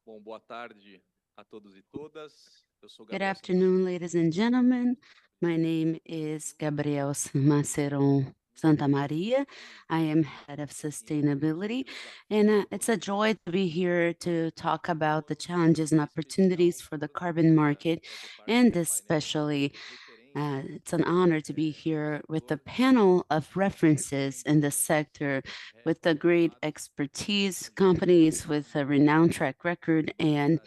Bom, boa tarde a todos e todas. Eu sou Good Gabriel afternoon, ladies and gentlemen. My name is Gabriel Maceron Santa Maria. I am head of sustainability, and it's a joy to be here to talk about the challenges and opportunities for the carbon market, and especially it's an honor to be here with the panel of references in the sector with the great expertise, companies with a renowned track record, and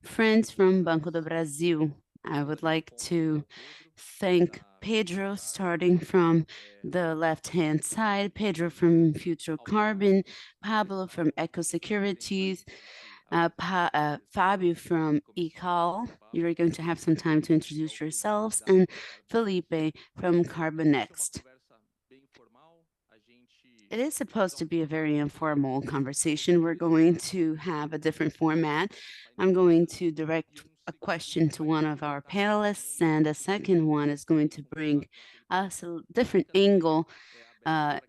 friends from Banco do Brasil. I would like to thank Pedro, starting from the left-hand side, Pedro from Future Carbon, Pablo from Eco Securities, Fabio from ECOL. You're going to have some time to introduce yourselves, and Felipe from Carbonext. It is supposed to be a very informal conversation. We're going to have a different format. I'm going to direct a question to one of our panelists, and a second one is going to bring us a different angle, uh,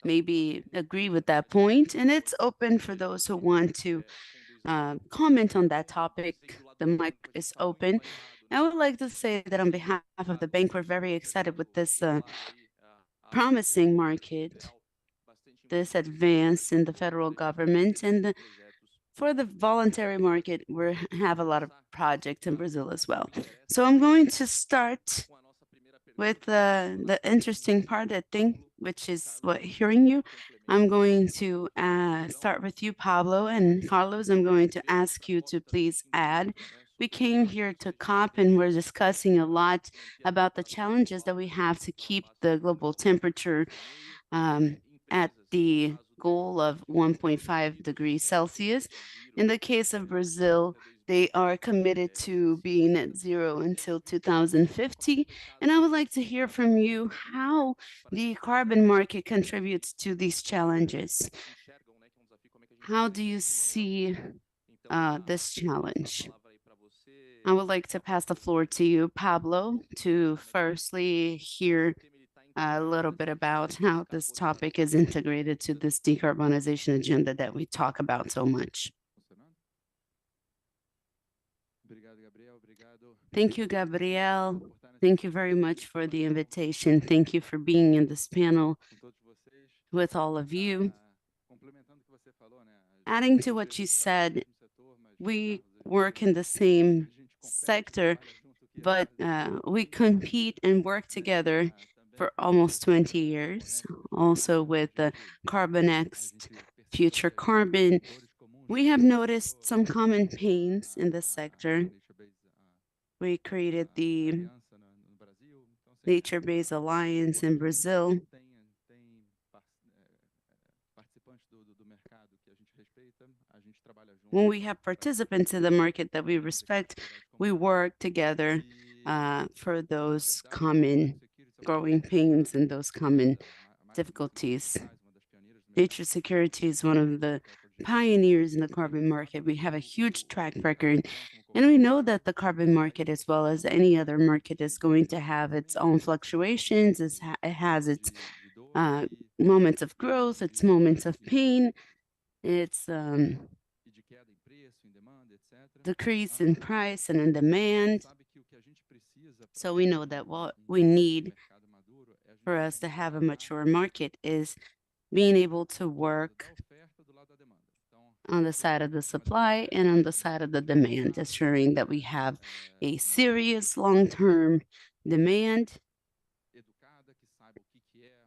maybe agree with that point. And it's open for those who want to comment on that topic. The mic is open. I would like to say that on behalf of the bank, we're very excited with this promising market, this advance in the federal government, and for the voluntary market, we have a lot of projects in Brazil as well. So I'm going to start with the interesting part, I think, which is what hearing you. I'm going to start with you, Pablo, and Carlos. I'm going to ask you to please add. We came here to COP and we're discussing a lot about the challenges that we have to keep the global temperature um, at the goal of 1.5 degrees Celsius. In the case of Brazil, they are committed to being net zero until 2050. And I would like to hear from you how the carbon market contributes to these challenges. How do you see this challenge? I would like to pass the floor to you, Pablo, to firstly hear a little bit about how this topic is integrated to this decarbonization agenda that we talk about so much. Thank you, Gabriel. Thank you very much for the invitation. Thank you for being in this panel with all of you. Adding to what you said, we work in the same sector, but we compete and work together for almost 20 years, also with the Carbonext, Future Carbon. We have noticed some common pains in this sector. We created the Nature-Based Alliance in Brazil. When we have participants in the market that we respect, we work together for those common growing pains and those common difficulties. Nature Security is one of the pioneers in the carbon market. We have a huge track record, and we know that the carbon market, as well as any other market, is going to have its own fluctuations. It has its moments of growth, its moments of pain, its decrease in price and in demand. So we know that what we need for us to have a mature market is being able to work on the side of the supply and on the side of the demand, assuring that we have a serious long-term demand,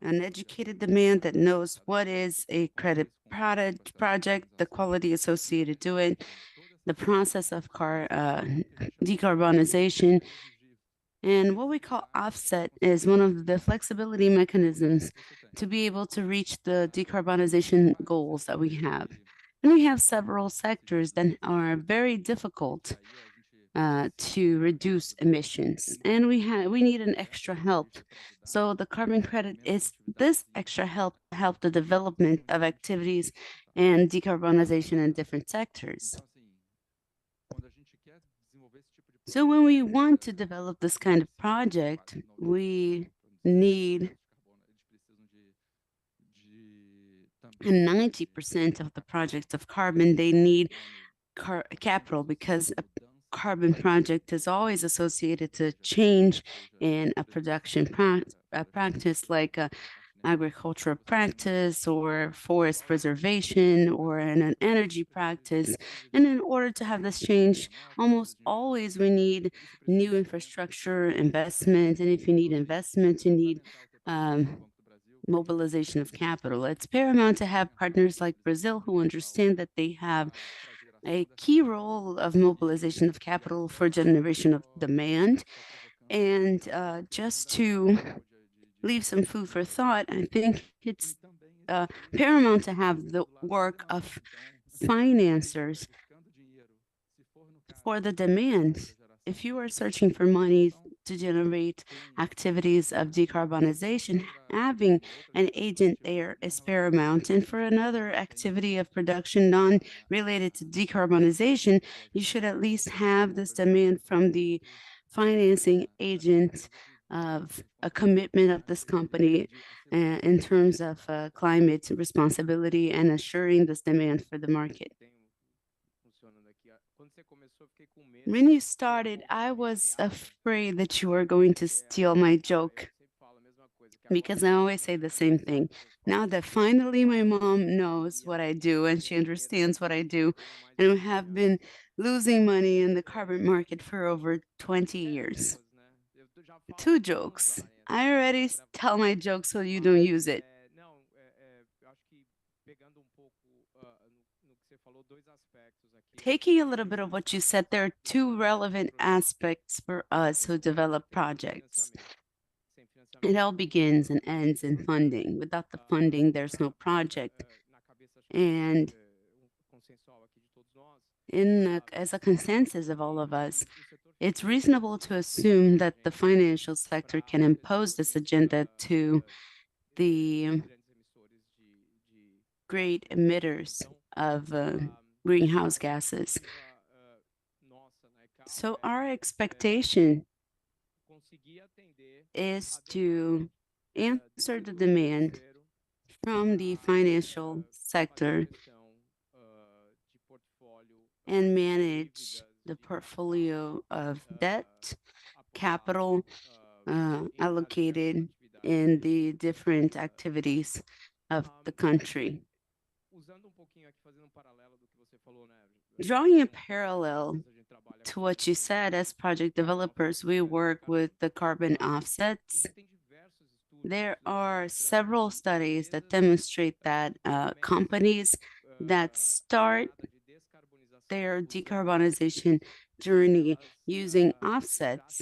an educated demand that knows what is a credit project, the quality associated to it, the process of decarbonization. And what we call offset is one of the flexibility mechanisms to be able to reach the decarbonization goals that we have. And we have several sectors that are very difficult to reduce emissions, and we need an extra help. So the carbon credit is this extra help the development of activities and decarbonization in different sectors. So when we want to develop this kind of project, we need And 90% of the projects of carbon, they need capital because a carbon project is always associated to change in a production practice like a agricultural practice or forest preservation or in an energy practice. And in order to have this change, almost always we need new infrastructure investment. And if you need investment, you need mobilization of capital. It's paramount to have partners like Brazil who understand that they have a key role of mobilization of capital for generation of demand. And just to leave some food for thought, I think it's paramount to have the work of financiers for the demand. If you are searching for money to generate activities of decarbonization, having an agent there is paramount. And for another activity of production non-related to decarbonization, you should at least have this demand from the financing agent of a commitment of this company in terms of climate responsibility and assuring this demand for the market. When you started, I was afraid that you were going to steal my joke because I always say the same thing. Now that finally my mom knows what I do and she understands what I do, and we have been losing money in the carbon market for over 20 years. Two jokes. I already tell my joke so you don't use it. Taking a little bit of what you said, there are two relevant aspects for us who develop projects. It all begins and ends in funding. Without the funding, there's no project. And as a consensus of all of us, it's reasonable to assume that the financial sector can impose this agenda to the great emitters of greenhouse gases. So our expectation is to answer the demand from the financial sector and manage the portfolio of debt, capital allocated in the different activities of the country. Drawing a parallel to what you said, as project developers, we work with the carbon offsets. There are several studies that demonstrate that companies that start their decarbonization journey using offsets,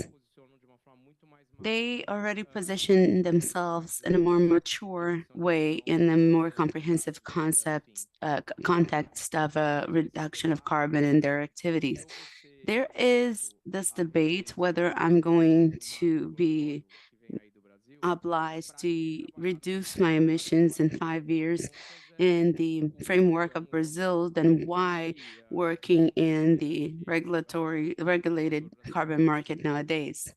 they already position themselves in a more mature way in a more comprehensive context of a reduction of carbon in their activities. There is this debate whether I'm going to be obliged to reduce my emissions in 5 years in the framework of Brazil, then why working in the regulated carbon market nowadays?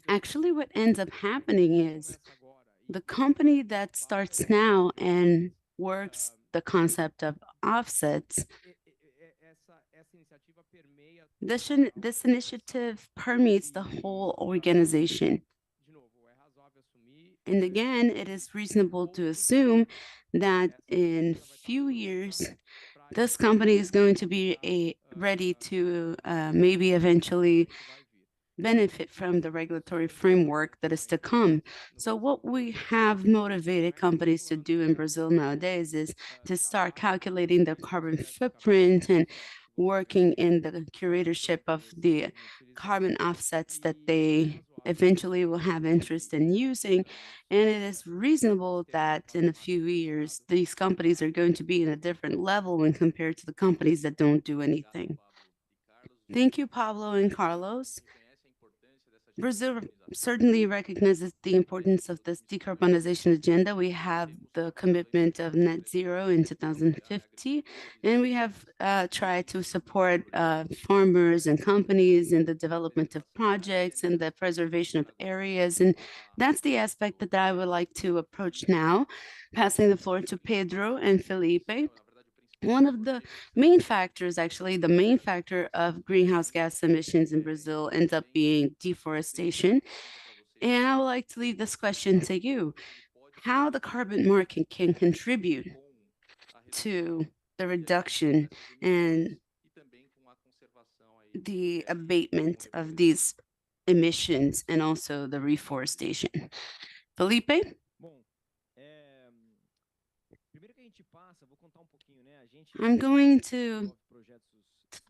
Actually, what ends up happening is the company that starts now and works the concept of offsets, this initiative permeates the whole organization. And again, it is reasonable to assume that in few years, this company is going to be ready to maybe eventually benefit from the regulatory framework that is to come. So what we have motivated companies to do in Brazil nowadays is to start calculating the carbon footprint and working in the curatorship of the carbon offsets that they eventually will have interest in using. And it is reasonable that in a few years, these companies are going to be in a different level when compared to the companies that don't do anything. Thank you, Pablo and Carlos. Brazil certainly recognizes the importance of this decarbonization agenda. We have the commitment of net zero in 2050, and we have tried to support farmers and companies in the development of projects and the preservation of areas. And that's the aspect that I would like to approach now, passing the floor to Pedro and Felipe. One of the main factors, actually, the main factor of greenhouse gas emissions in Brazil ends up being deforestation. And I would like to leave this question to you: how the carbon market can contribute to the reduction and the abatement of these emissions and also the reforestation. Felipe? I'm going to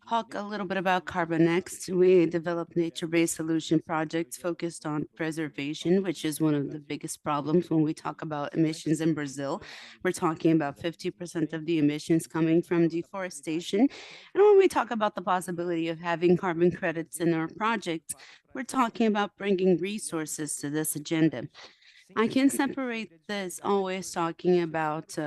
talk a little bit about CarbonNext. We developed nature-based solution projects focused on preservation, which is one of the biggest problems when we talk about emissions in Brazil. We're talking about 50% of the emissions coming from deforestation. And when we talk about the possibility of having carbon credits in our projects, we're talking about bringing resources to this agenda. I can separate this always talking about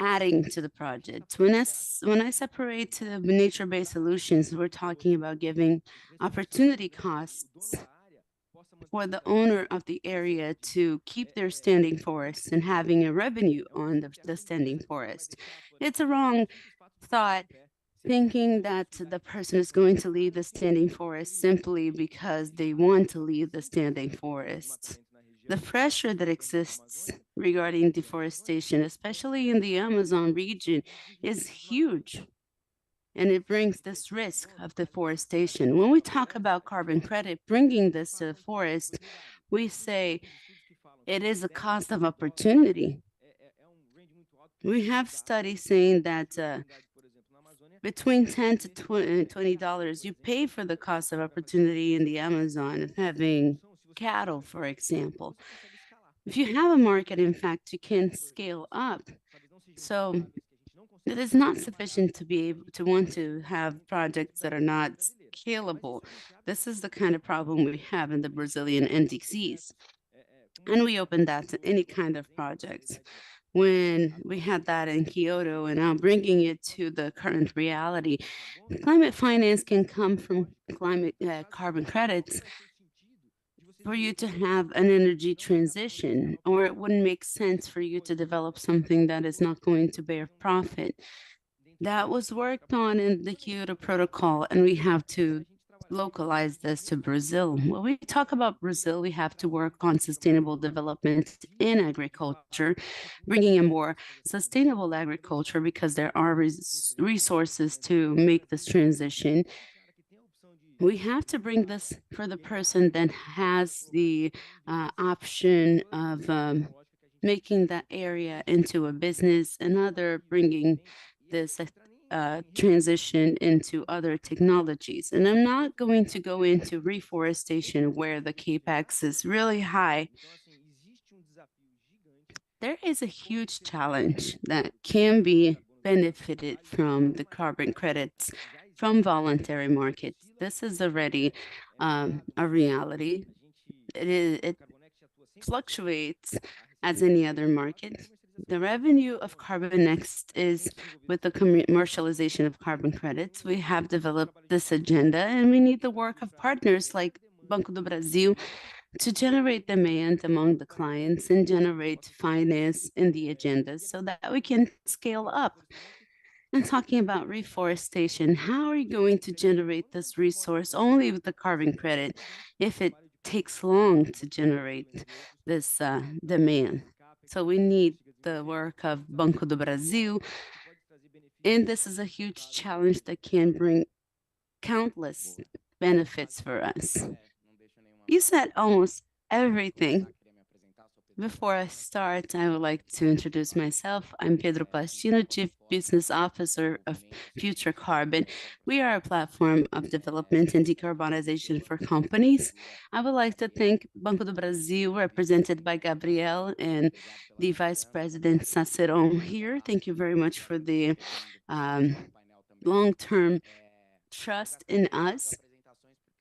adding to the project. When I separate to nature-based solutions, we're talking about giving opportunity costs for the owner of the area to keep their standing forests and having a revenue on the standing forest. It's a wrong thought thinking that the person is going to leave the standing forest simply because they want to leave the standing forest. The pressure that exists regarding deforestation, especially in the Amazon region, is huge. And it brings this risk of deforestation. When we talk about carbon credit, bringing this to the forest, we say it is a cost of opportunity. We have studies saying that between $10 to $20, you pay for the cost of opportunity in the Amazon of having cattle, for example. If you have a market, in fact, you can scale up. So it is not sufficient to be able to want to have projects that are not scalable. This is the kind of problem we have in the Brazilian NDCs. And we open that to any kind of projects. When we had that in Kyoto and now bringing it to the current reality, climate finance can come from climate carbon credits for you to have an energy transition, or it wouldn't make sense for you to develop something that is not going to bear profit. That was worked on in the Kyoto Protocol, and we have to localize this to Brazil. When we talk about Brazil, we have to work on sustainable development in agriculture, bringing a more sustainable agriculture because there are resources to make this transition. We have to bring this for the person that has the option of making that area into a business, and other bringing this transition into other technologies. And I'm not going to go into reforestation where the capex is really high. There is a huge challenge that can be benefited from the carbon credits from voluntary markets. This is already a reality. It fluctuates as any other market. The revenue of CarbonNext is with the commercialization of carbon credits. We have developed this agenda, and we need the work of partners like Banco do Brasil to generate demand among the clients and generate finance in the agenda so that we can scale up. And talking about reforestation, how are you going to generate this resource only with the carbon credit if it takes long to generate this demand? So we need the work of Banco do Brasil, and this is a huge challenge that can bring countless benefits for us. You said almost everything. Before I start, I would like to introduce myself. I'm Pedro Plastino, Chief Business Officer of Future Carbon. We are a platform of development and decarbonization for companies. I would like to thank Banco do Brasil, represented by Gabriel, and the Vice President Saceron here. Thank you very much for the long-term trust in us.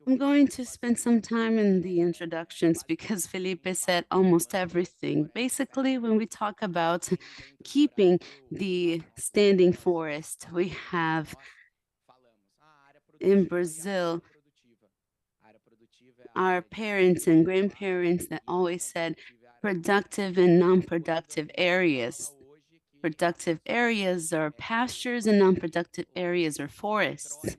I'm going to spend some time in the introductions because Felipe said almost everything. Basically, when we talk about keeping the standing forest, we have in Brazil our parents and grandparents that always said productive and non-productive areas. Productive areas are pastures and non-productive areas are forests.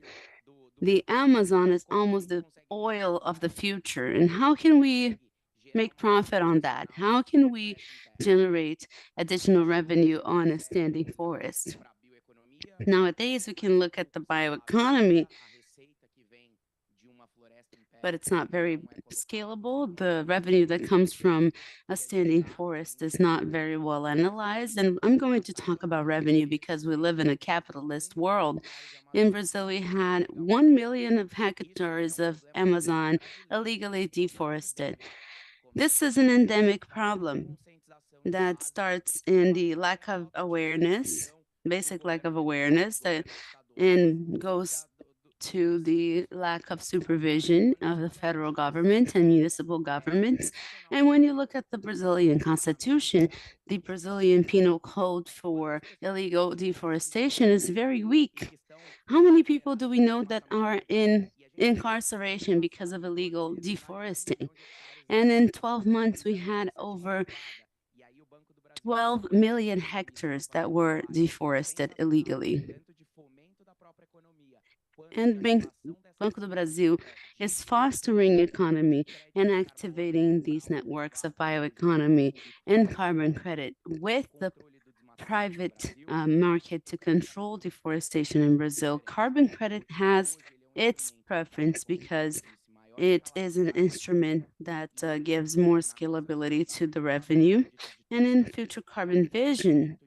The Amazon is almost the oil of the future. And how can we make profit on that? How can we generate additional revenue on a standing forest? Nowadays, we can look at the bioeconomy, but it's not very scalable. The revenue that comes from a standing forest is not very well analyzed. And I'm going to talk about revenue because we live in a capitalist world. In Brazil, we had 1 million of hectares of Amazon illegally deforested. This is an endemic problem that starts in the lack of awareness, basic lack of awareness, that and goes to the lack of supervision of the federal government and municipal governments. And when you look at the Brazilian constitution, the Brazilian penal code for illegal deforestation is very weak. How many people do we know that are in incarceration because of illegal deforesting? And in 12 months, we had over 12 million hectares that were deforested illegally. And Banco do Brasil is fostering economy and activating these networks of bioeconomy and carbon credit with the private market to control deforestation in Brazil. Carbon credit has its preference because it is an instrument that gives more scalability to the revenue. And in future carbon vision,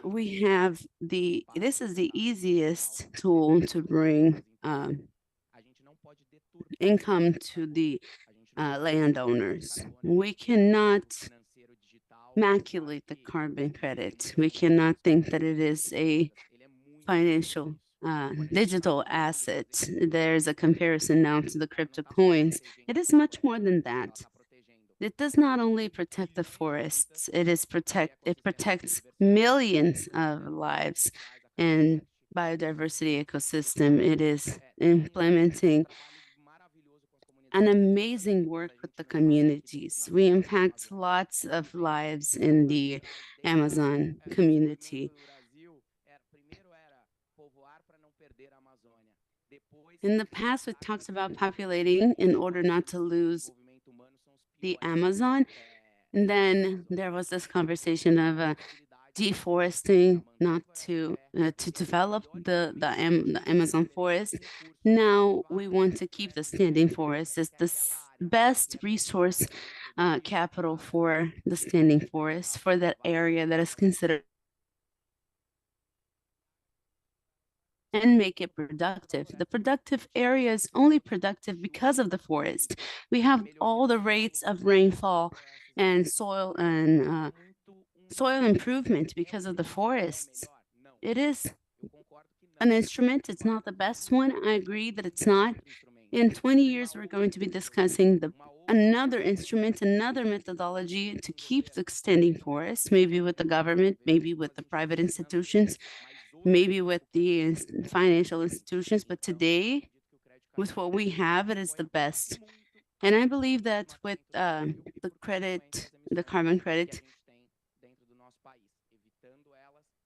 we have this is the easiest tool to bring income to the landowners. We cannot maculate the carbon credit. We cannot think that it is a financial digital asset. There's a comparison now to the crypto coins. It is much more than that. It does not only protect the forests, it protects millions of lives and biodiversity ecosystem. It is implementing an amazing work with the communities. We impact lots of lives in the Amazon community. In the past, we talked about populating in order not to lose the Amazon. And then there was this conversation of deforesting, not to develop the Amazon forest. Now we want to keep the standing forest as the best resource capital for the standing forest for that area that is considered and make it productive. The productive area is only productive because of the forest. We have all the rates of rainfall and soil improvement because of the forests. It is an instrument. It's not the best one. I agree that it's not. In 20 years, we're going to be discussing another instrument, another methodology to keep the standing forest, maybe with the government, maybe with the private institutions, maybe with the financial institutions, but today, with what we have, it is the best. And I believe that with the carbon credit,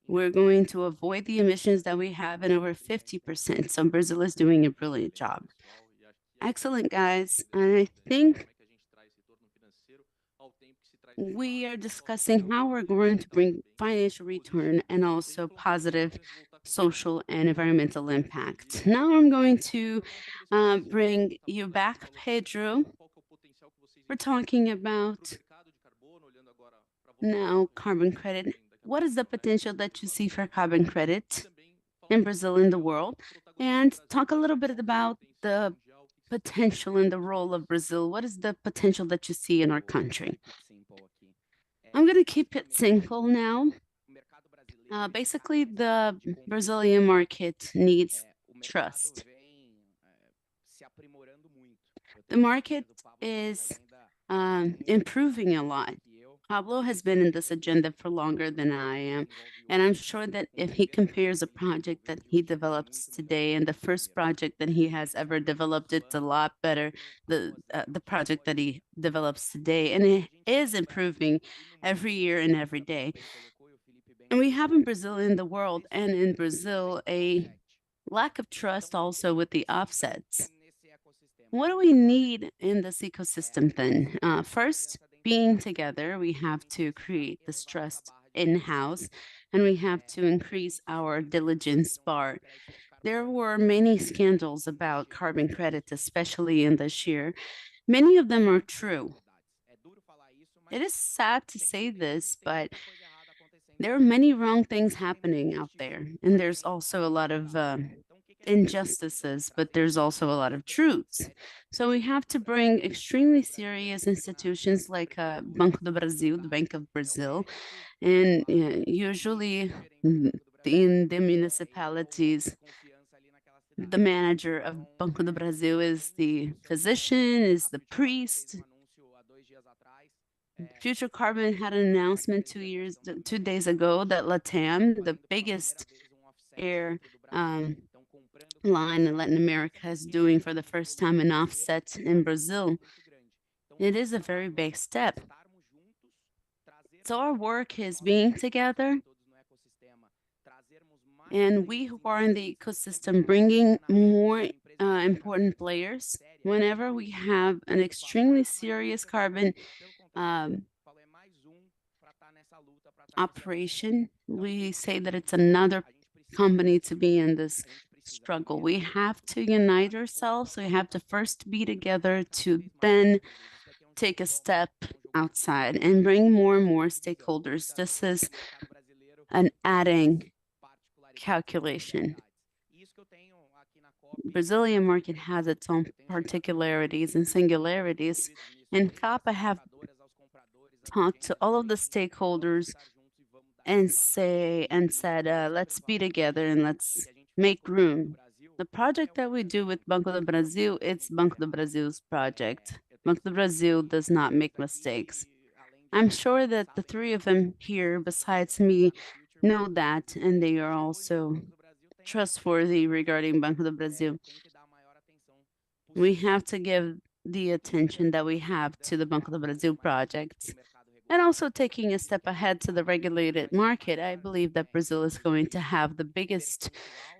we're going to avoid the emissions that we have in over 50%. So Brazil is doing a brilliant job. Excellent, guys. And I think we are discussing how we're going to bring financial return and also positive social and environmental impact. Now I'm going to bring you back, Pedro. We're talking about now carbon credit. What is the potential that you see for carbon credit in Brazil and the world? And talk a little bit about the potential and the role of Brazil. What is the potential that you see in our country? I'm going to keep it simple now. Basically, the Brazilian market needs trust. The market is improving a lot. Pablo has been in this agenda for longer than I am, and I'm sure that if he compares a project that he develops today and the first project that he has ever developed, it's a lot better. The project that he develops today, and it is improving every year and every day. And we have in Brazil, in the world, and in Brazil, a lack of trust also with the offsets. What do we need in this ecosystem then? First, being together, we have to create this trust in-house, and we have to increase our diligence bar. There were many scandals about carbon credits, especially in this year. Many of them are true. It is sad to say this, but there are many wrong things happening out there, and there's also a lot of injustices, but there's also a lot of truths. So we have to bring extremely serious institutions like Banco do Brasil, the Bank of Brazil, and usually in the municipalities, the manager of Banco do Brasil is the physician, is the priest. Future Carbon had an announcement 2 days ago that Latam, the biggest air line in Latin America, is doing for the first time an offset in Brazil. It is a very big step. So our work is being together, and we who are in the ecosystem bringing more important players. Whenever we have an extremely serious carbon operation, we say that it's another company to be in this struggle. We have to unite ourselves. We have to first be together to then take a step outside and bring more and more stakeholders. This is an adding calculation. Brazilian market has its own particularities and singularities. And COP, I have talked to all of the stakeholders and said, let's be together and let's make room. The project that we do with Banco do Brasil, it's Banco do Brasil's project. Banco do Brasil does not make mistakes. I'm sure that the three of them here, besides me, know that, and they are also trustworthy regarding Banco do Brasil. We have to give the attention that we have to the Banco do Brasil projects. And also taking a step ahead to the regulated market, I believe that Brazil is going to have the biggest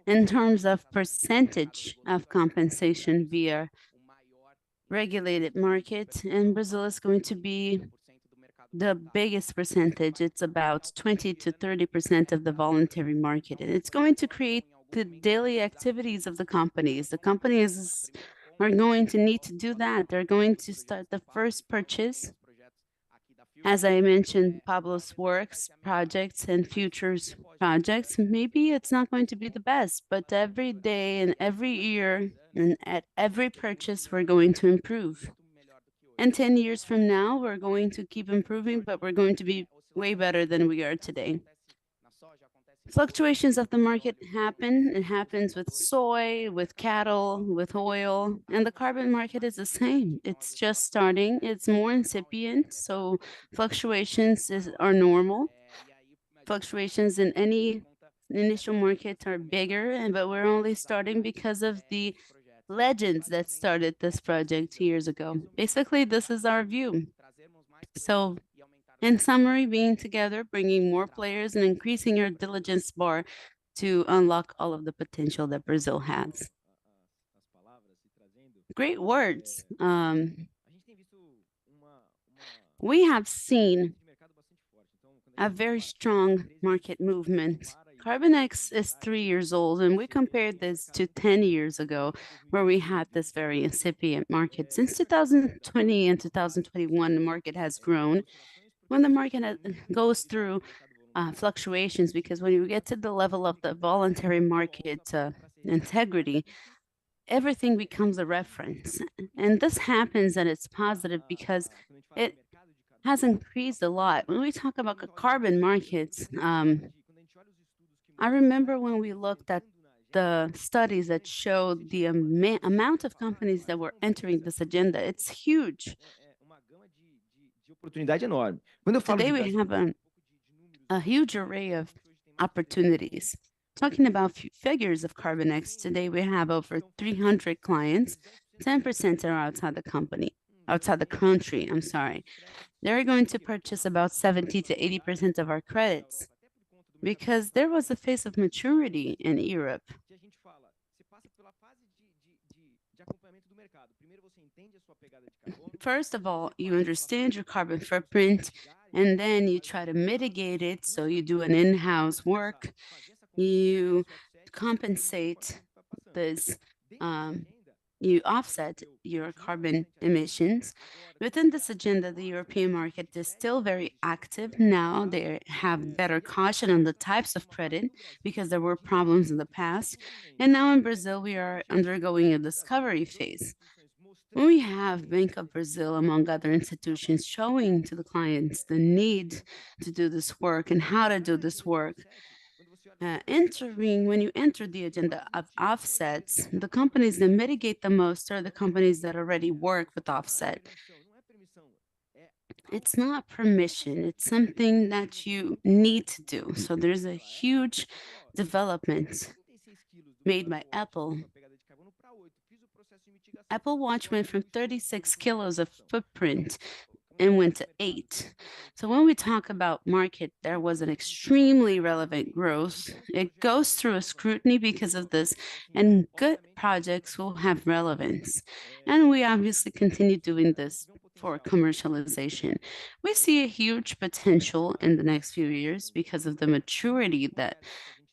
in terms of percentage of compensation via regulated market, and Brazil is going to be the biggest percentage. It's about 20 to 30% of the voluntary market, and it's going to create the daily activities of the companies. The companies are going to need to do that. They're going to start the first purchase. As I mentioned, Pablo's works, projects, and futures projects, maybe it's not going to be the best, but every day and every year and at every purchase, we're going to improve. And 10 years from now, we're going to keep improving, but we're going to be way better than we are today. Fluctuations of the market happen. It happens with soy, with cattle, with oil, and the carbon market is the same. It's just starting. It's more incipient, so fluctuations are normal. Fluctuations in any initial markets are bigger, but we're only starting because of the legends that started this project years ago. Basically, this is our view. So in summary, being together, bringing more players, and increasing your diligence bar to unlock all of the potential that Brazil has. Great words. We have seen a very strong market movement. Carbonex is 3 years old, and we compared this to 10 years ago, where we had this very incipient market. Since 2020 and 2021, the market has grown. When the market goes through fluctuations, because when you get to the level of the voluntary market integrity, everything becomes a reference. And this happens and it's positive because it has increased a lot. When we talk about carbon markets, I remember when we looked at the studies that show the amount of companies that were entering this agenda. It's huge. Oportunidade enorme. Quando eu falo Today de we Brasil, have a huge array of opportunities. Talking about figures of CarbonX, today we have over 300 clients. 10% are outside the company, outside the country, I'm sorry. They're going to purchase about 70 to 80% of our credits because there was a phase of maturity in Europe. que a gente fala, você passa pela fase de acompanhamento do mercado. Primeiro você entende a sua pegada de carbono. First of all, you understand your carbon footprint, and then you try to mitigate it. So you do an in-house work, you compensate this, you offset your carbon emissions. Within this agenda, the European market is still very active now. They have better caution on the types of credit because there were problems in the past. And now in Brazil, we are undergoing a discovery phase. When we have Bank of Brazil, among other institutions, showing to the clients the need to do this work and how to do this work, when you enter the agenda of offsets, the companies that mitigate the most are the companies that already work with offset. It's not permission, it's something that you need to do. So there's a huge development made by Apple. Apple Watch went from 36 kilos of footprint and went to 8. So when we talk about market, there was an extremely relevant growth. It goes through a scrutiny because of this, and good projects will have relevance. And we obviously continue doing this for commercialization. We see a huge potential in the next few years because of the maturity that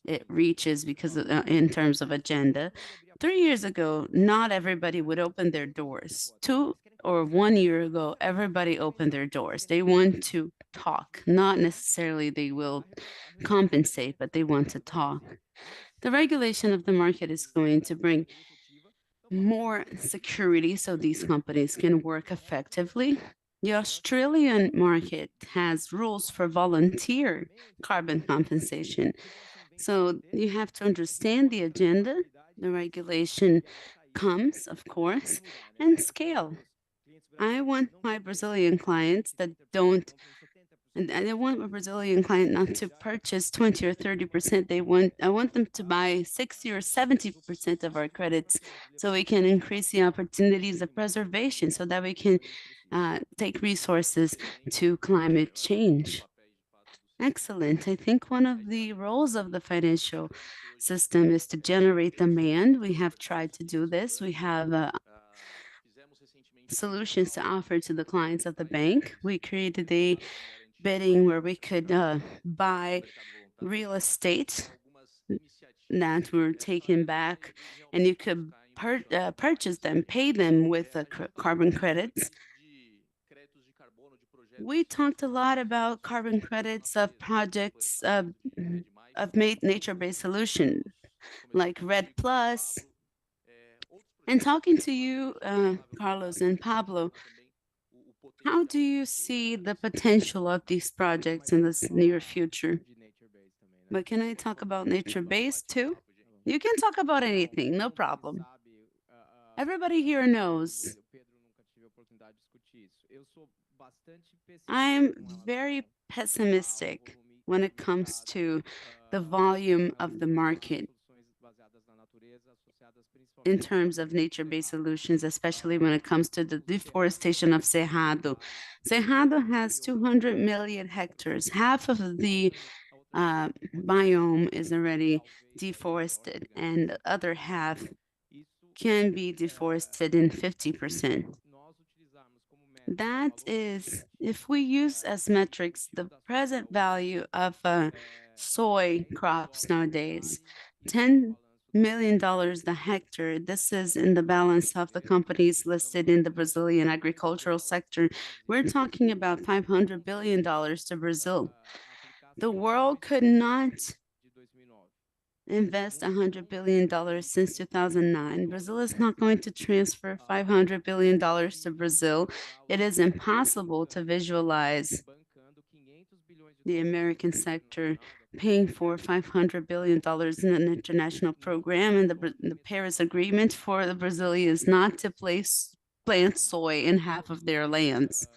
it reaches because of, in terms of agenda. 3 years ago, not everybody would open their doors. 2 or 1 year ago, everybody opened their doors. They want to talk, not necessarily they will compensate, but they want to talk. The regulation of the market is going to bring more security so these companies can work effectively. The Australian market has rules for volunteer carbon compensation. So you have to understand the agenda, the regulation comes, of course, and scale. I want my Brazilian clients that don't, and I want my Brazilian client not to purchase 20 or 30%. I want them to buy 60 or 70% of our credits so we can increase the opportunities of preservation so that we can take resources to climate change. Excellent. I think one of the roles of the financial system is to generate demand. We have tried to do this. We have solutions to offer to the clients of the bank. We created a bidding where we could buy real estate that were taken back, and you could purchase them, pay them with carbon credits. We talked a lot about carbon credits of projects of nature-based solution, like REDD+. And talking to you, Carlos and Pablo, how do you see the potential of these projects in this near future? But can I talk about nature-based too? You can talk about anything, no problem. Everybody here knows I'm very pessimistic when it comes to the volume of the market in terms of nature-based solutions, especially when it comes to the deforestation of Cerrado. Cerrado has 200 million hectares. Half of the biome is already deforested, and the other half can be deforested in 50%. That is, if we use as metrics the present value of soy crops nowadays, $10 million the hectare. This is in the balance of the companies listed in the Brazilian agricultural sector. We're talking about $500 billion to Brazil. The world could not invest $100 billion since 2009. Brazil is not going to transfer $500 billion to Brazil. It is impossible to visualize the American sector paying for $500 billion in an international program, and the Paris Agreement for the Brazilians not to plant soy in half of their lands.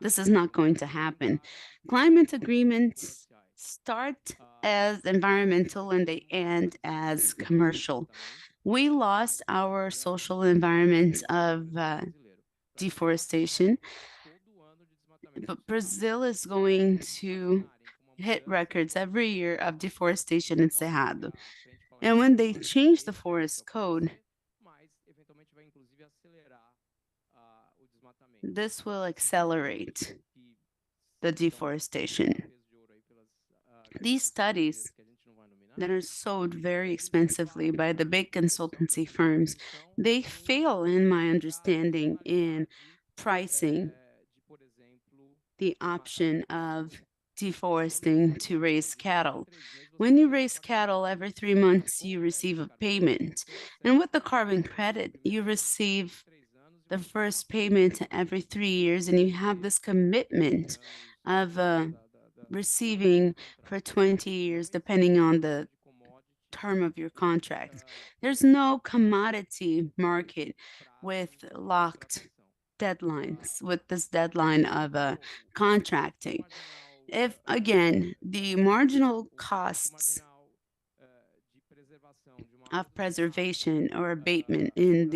This is not going to happen. Climate agreements start as environmental and they end as commercial. We lost our social environment of deforestation, but Brazil is going to hit records every year of deforestation in Cerrado. And when they change the forest code, this will accelerate the deforestation. These studies that are sold very expensively by the big consultancy firms, they fail, in my understanding, in pricing the option of deforesting to raise cattle. When you raise cattle, every 3 months you receive a payment. And with the carbon credit, you receive the first payment every 3 years, and you have this commitment of receiving for 20 years, depending on the term of your contract. There's no commodity market with locked deadlines, with this deadline of contracting. If, again, the marginal costs of preservation or abatement in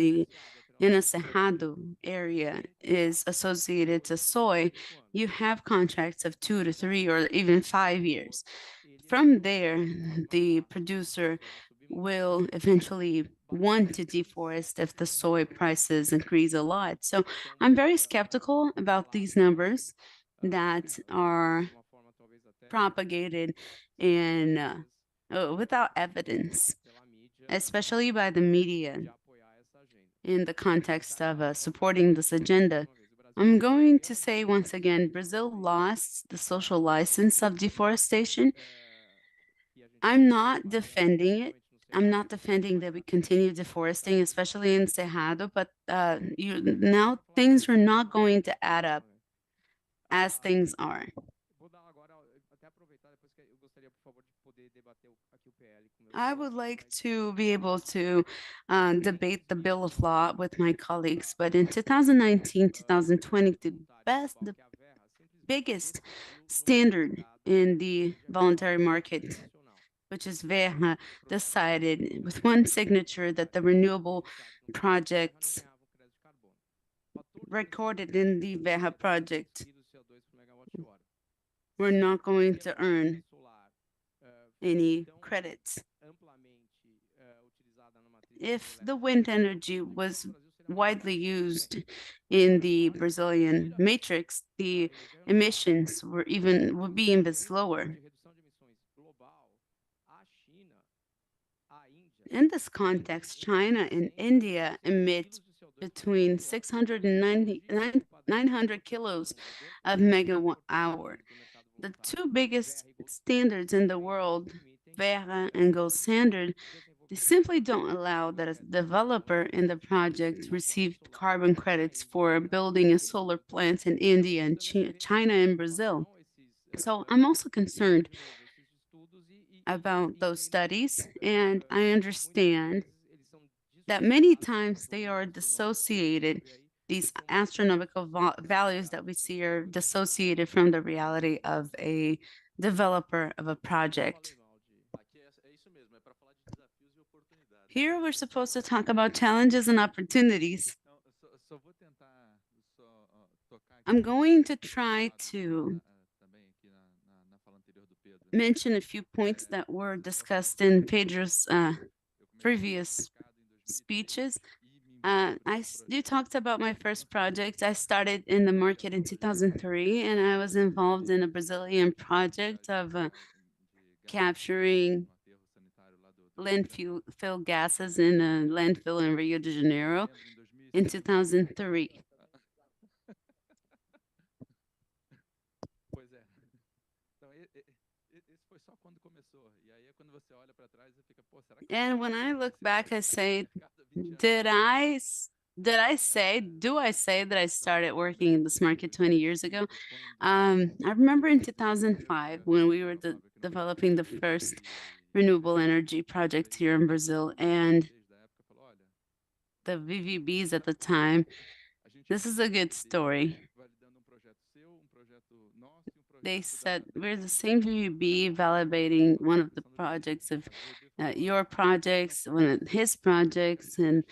a Cerrado area is associated to soy, you have contracts of 2 to 3 or even 5 years. From there, the producer will eventually want to deforest if the soy prices increase a lot. So I'm very skeptical about these numbers that are propagated and without evidence, especially by the media in the context of supporting this agenda. I'm going to say once again, Brazil lost the social license of deforestation. I'm not defending it. I'm not defending that we continue deforesting, especially in Cerrado, but now things are not going to add up as things are. I would like to be able to debate the bill of law with my colleagues, but in 2019, 2020, the biggest standard in the voluntary market, which is VERRA, decided with one signature that the renewable projects recorded in the VERRA project were not going to earn any credits. If the wind energy was widely used in the Brazilian matrix, the emissions would be even slower. In this context, China and India emit between 600 and 900 kilos of megawatt hour. The two biggest standards in the world, VERRA and Gold Standard, they simply don't allow that a developer in the project receive carbon credits for building a solar plant in India and China and Brazil. So I'm also concerned about those studies, and I understand that many times they are dissociated. These astronomical values that we see are dissociated from the reality of a developer of a project. Here we're supposed to talk about challenges and opportunities. I'm going to try to mention a few points that were discussed in Pedro's previous speeches. You talked about my first project. I started in the market in 2003, and I was involved in a Brazilian project of capturing landfill gases in a landfill in Rio de Janeiro in 2003. And when I look back, I say, did I do I say that I started working in this market 20 years ago? I remember in 2005 when we were developing the first renewable energy project here in Brazil, and the VVBs at the time. This is a good story. They said we're the same VVB validating one of the projects of your projects, one of his projects, and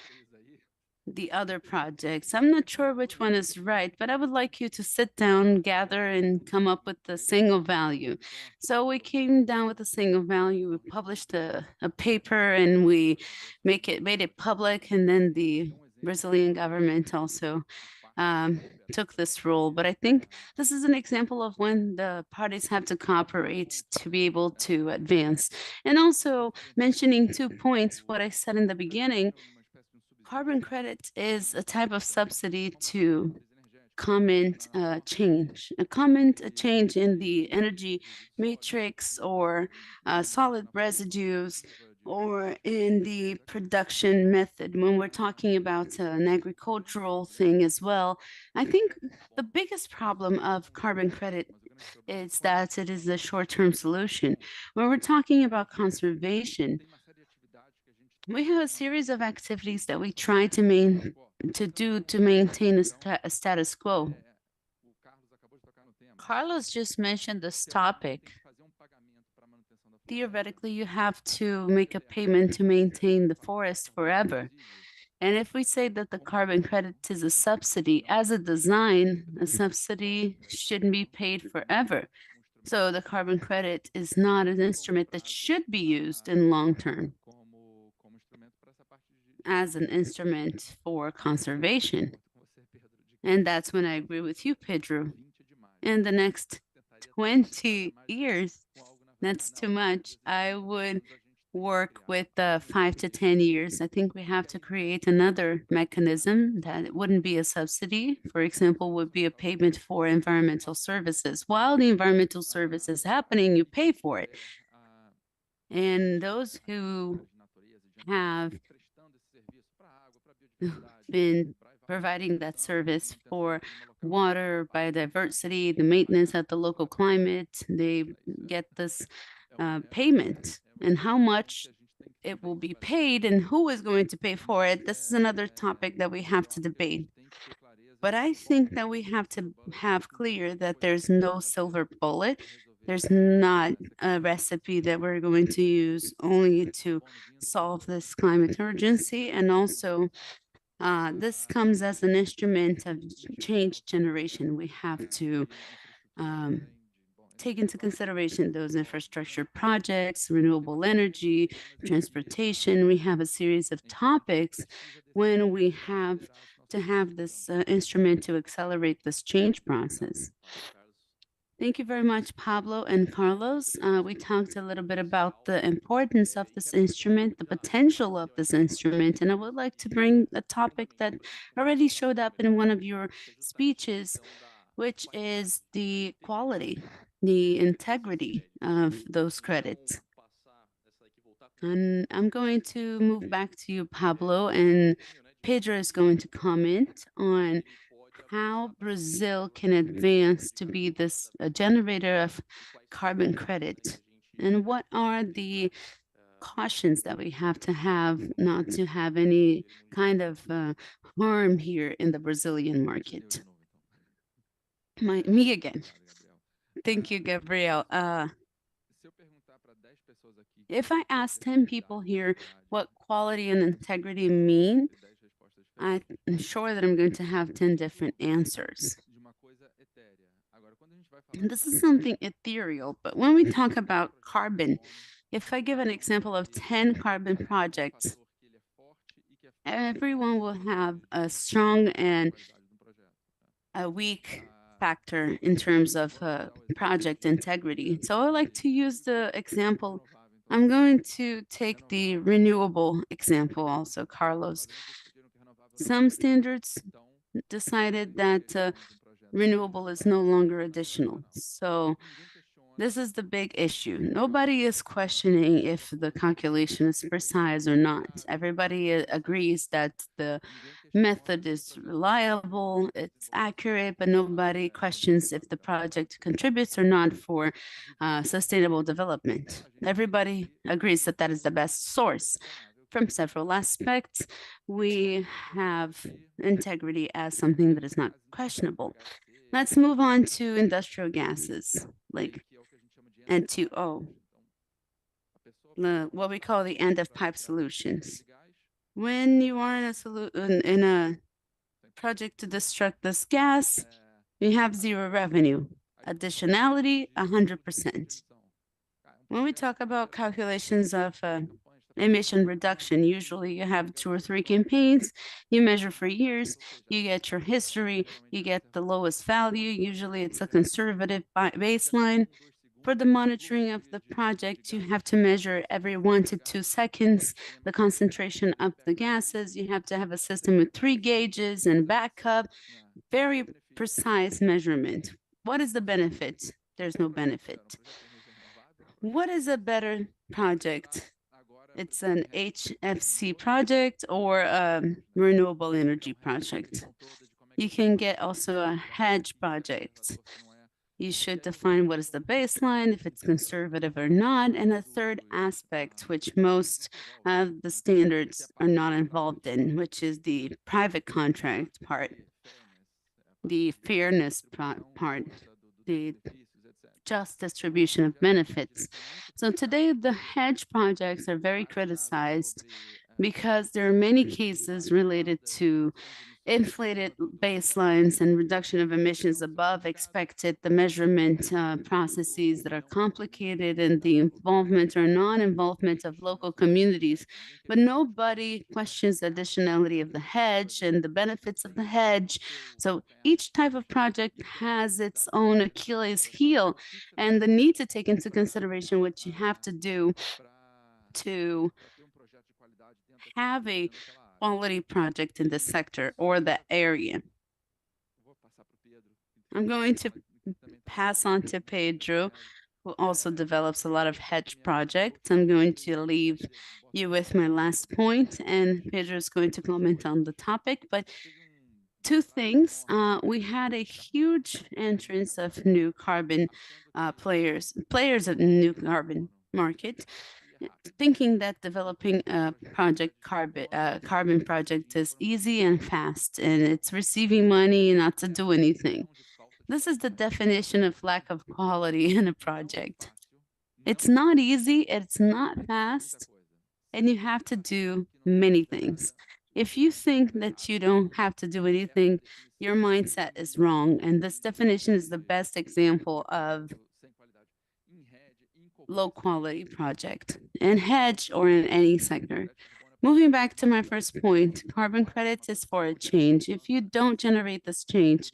the other projects. I'm not sure which one is right, but I would like you to sit down, gather, and come up with the single value. So we came down with a single value. We published a paper and we made it public, and then the Brazilian government also took this role. But I think this is an example of when the parties have to cooperate to be able to advance. And also mentioning 2 points, what I said in the beginning, carbon credit is a type of subsidy to comment a change in the energy matrix or solid residues or in the production method. When we're talking about an agricultural thing as well, I think the biggest problem of carbon credit is that it is a short-term solution. When we're talking about conservation, we have a series of activities that we try to do to maintain a status quo. Carlos just mentioned this topic. Theoretically, you have to make a payment to maintain the forest forever. And if we say that the carbon credit is a subsidy, as a design, a subsidy shouldn't be paid forever. So the carbon credit is not an instrument that should be used in long term as an instrument for conservation. And that's when I agree with you, Pedro. In the next 20 years, that's too much. I would work with 5 to 10 years. I think we have to create another mechanism that it wouldn't be a subsidy. For example, would be a payment for environmental services. While the environmental service is happening, you pay for it. And those who have been providing that service for water, biodiversity, the maintenance of the local climate, they get this payment. And how much it will be paid and who is going to pay for it, this is another topic that we have to debate. But I think that we have to have clear that there's no silver bullet. There's not a recipe that we're going to use only to solve this climate emergency. And also, this comes as an instrument of change generation. We have to take into consideration those infrastructure projects, renewable energy, transportation. We have a series of topics when we have to have this instrument to accelerate this change process. Thank you very much, Pablo and Carlos. We talked a little bit about the importance of this instrument, the potential of this instrument, and I would like to bring a topic that already showed up in one of your speeches, which is the quality, the integrity of those credits. And I'm going to move back to you, Pablo, and Pedro is going to comment on how Brazil can advance to be this generator of carbon credit, and what are the cautions that we have to have not to have any kind of harm here in the Brazilian market. Me again. Thank you, Gabriel. If I ask 10 people here what quality and integrity mean, I'm sure that I'm going to have 10 different answers. And this is something ethereal, but when we talk about carbon, if I give an example of 10 carbon projects, everyone will have a strong and a weak factor in terms of project integrity. So I like to use the example. I'm going to take the renewable example also, Carlos. Some standards decided that renewable is no longer additional. So this is the big issue. Nobody is questioning if the calculation is precise or not. Everybody agrees that the method is reliable, it's accurate, but nobody questions if the project contributes or not for sustainable development. Everybody agrees that that is the best source. From several aspects, we have integrity as something that is not questionable. Let's move on to industrial gases, like N2O, what we call the end of pipe solutions. When you are in a project to destruct this gas, you have zero revenue. Additionality, 100%. When we talk about calculations of emission reduction, usually you have 2 or 3 campaigns, you measure for years, you get your history, you get the lowest value. Usually it's a conservative baseline. For the monitoring of the project, you have to measure every 1 to 2 seconds the concentration of the gases. You have to have a system with 3 gauges and backup, very precise measurement. What is the benefit? There's no benefit. What is a better project? It's an HFC project or a renewable energy project. You can get also a hedge project. You should define what is the baseline, if it's conservative or not. And a third aspect, which most of the standards are not involved in, which is the private contract part, the fairness part, the just distribution of benefits. So today, the hedge projects are very criticized because there are many cases related to inflated baselines and reduction of emissions above expected, the measurement processes that are complicated, and the involvement or non-involvement of local communities. But nobody questions the additionality of the hedge and the benefits of the hedge. So each type of project has its own Achilles heel, and the need to take into consideration what you have to do to have a quality project in the sector or the area. I'm going to pass on to Pedro, who also develops a lot of hedge projects. I'm going to leave you with my last point, and Pedro is going to comment on the topic. But 2 things, we had a huge entrance of new carbon players of new carbon market, thinking that developing a carbon project is easy and fast, and it's receiving money and not to do anything. This is the definition of lack of quality in a project. It's not easy, it's not fast, and you have to do many things. If you think that you don't have to do anything, your mindset is wrong. And this definition is the best example of low quality project in hedge or in any sector. Moving back to my first point, carbon credits is for a change. If you don't generate this change,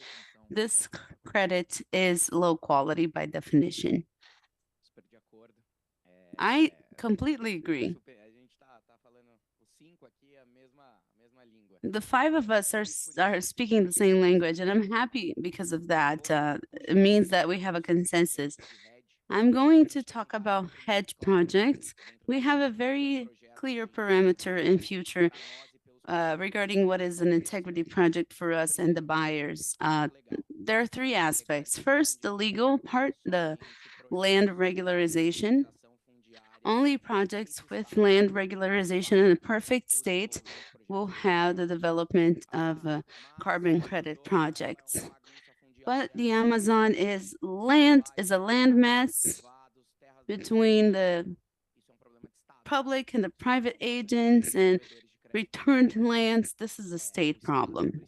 this credit is low quality by definition. I completely agree. The 5 of us are speaking the same language, and I'm happy because of that. It means that we have a consensus. I'm going to talk about hedge projects. We have a very clear parameter in future regarding what is an integrity project for us and the buyers. There are 3 aspects. First, the legal part, the land regularization. Only projects with land regularization in a perfect state will have the development of carbon credit projects. But the Amazon is a land mass between the public and the private agents and returned lands. This is a state problem.